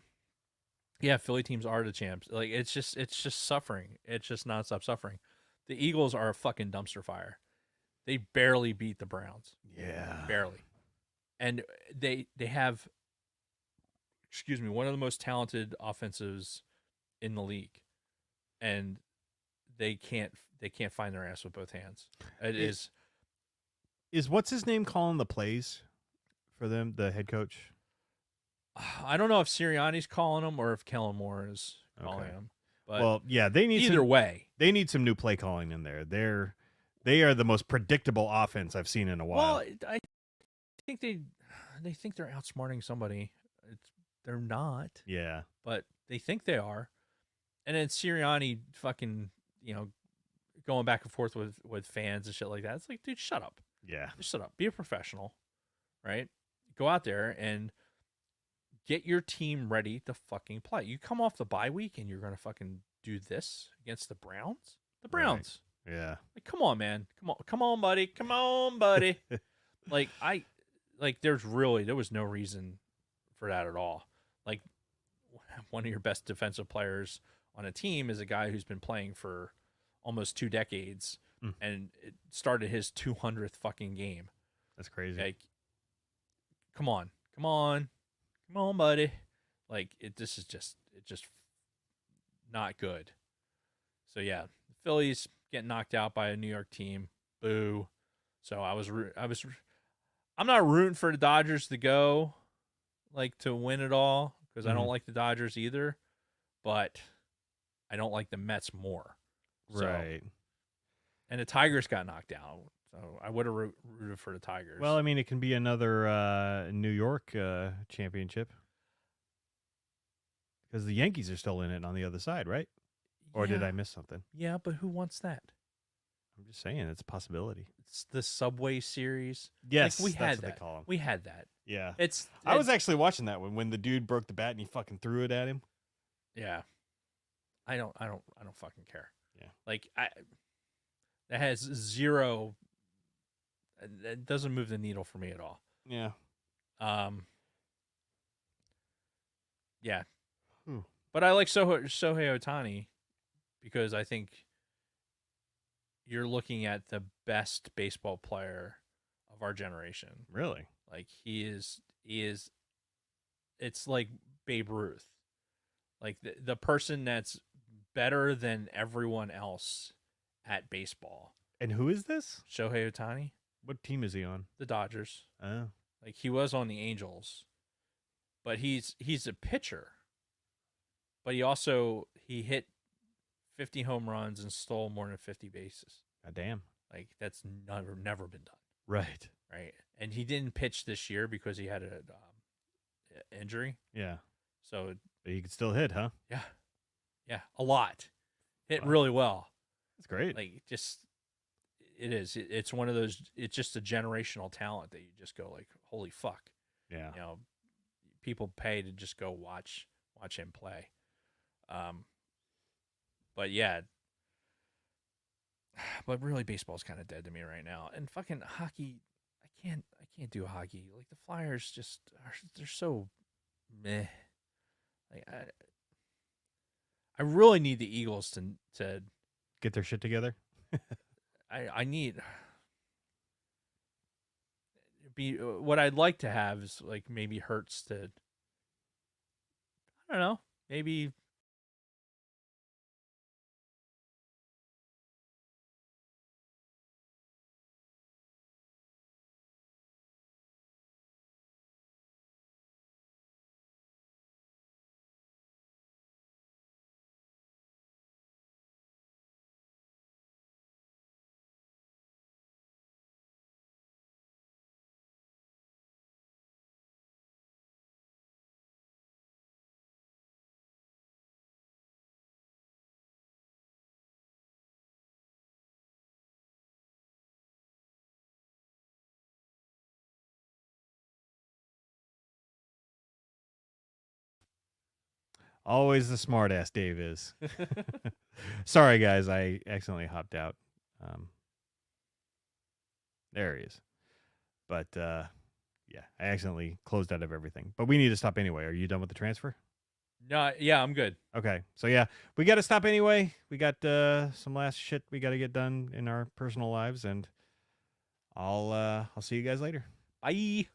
yeah, Philly teams are the champs. Like it's just suffering. It's just nonstop suffering. The Eagles are a fucking dumpster fire. They barely beat the Browns. Yeah, barely. And they have, one of the most talented offensives in the league, and they can't find their ass with both hands. Is what's his name calling the plays for them? The head coach. I don't know if Sirianni's calling them or if Kellen Moore is calling them. But well, yeah, they need either way. They need some new play calling in there. They are the most predictable offense I've seen in a while. Well, I think they think they're outsmarting somebody. They're not. Yeah, but they think they are. And then Sirianni fucking going back and forth with fans and shit like that. It's like, dude, shut up. Yeah, just shut up. Be a professional, right? Go out there and get your team ready to fucking play. You come off the bye week and you're gonna fucking do this against the Browns. The Browns. Right. Yeah. Like, come on, man. Come on, buddy. Come on, buddy. there was no reason for that at all. Like, one of your best defensive players on a team is a guy who's been playing for almost 2 decades and it started his 200th fucking game. That's crazy. Like, come on, buddy. Like, this is just not good. So yeah, the Phillies getting knocked out by a New York team. Boo. So I'm not rooting for the Dodgers to go, like, to win it all, because I don't like the Dodgers either, but I don't like the Mets more. Right. And the Tigers got knocked out, so I would have rooted for the Tigers. Well, I mean, it can be another New York championship, because the Yankees are still in it on the other side, right? Or did I miss something? Yeah, but who wants that? I'm just saying, it's a possibility. It's the Subway Series. Yes, we had that's what that. they call them. We had that. Yeah. I was actually watching that when the dude broke the bat and he fucking threw it at him. Yeah. I don't fucking care. Yeah. Like, that has zero. It doesn't move the needle for me at all. Yeah. Yeah. But I like Shohei Ohtani because I think you're looking at the best baseball player of our generation. Really? Like, he is it's like Babe Ruth. Like, the person that's better than everyone else at baseball. And who is this? Shohei Ohtani. What team is he on? The Dodgers. Oh. Like, he was on the Angels. But he's a pitcher. But he hit 50 home runs and stole more than 50 bases. God damn. Like, that's never been done. Right. Right. And he didn't pitch this year because he had an injury. Yeah. So but he could still hit, huh? Yeah. Yeah. A lot. Hit really well. That's great. Like, it is. It's one of those, it's just a generational talent that you just go like, holy fuck. Yeah. People pay to just go watch him play. But yeah, but really baseball's kind of dead to me right now. And fucking hockey, I can't do hockey. Like, the Flyers they're so meh. Like, I really need the Eagles to get their shit together. I need what I'd like to have is, like, maybe Hurts to, I don't know, maybe Always the smart ass Dave is. Sorry, guys. I accidentally hopped out. There he is. But, yeah, I accidentally closed out of everything. But we need to stop anyway. Are you done with the transfer? No, yeah, I'm good. Okay. So, yeah, we got to stop anyway. We got some last shit we got to get done in our personal lives. And I'll see you guys later. Bye.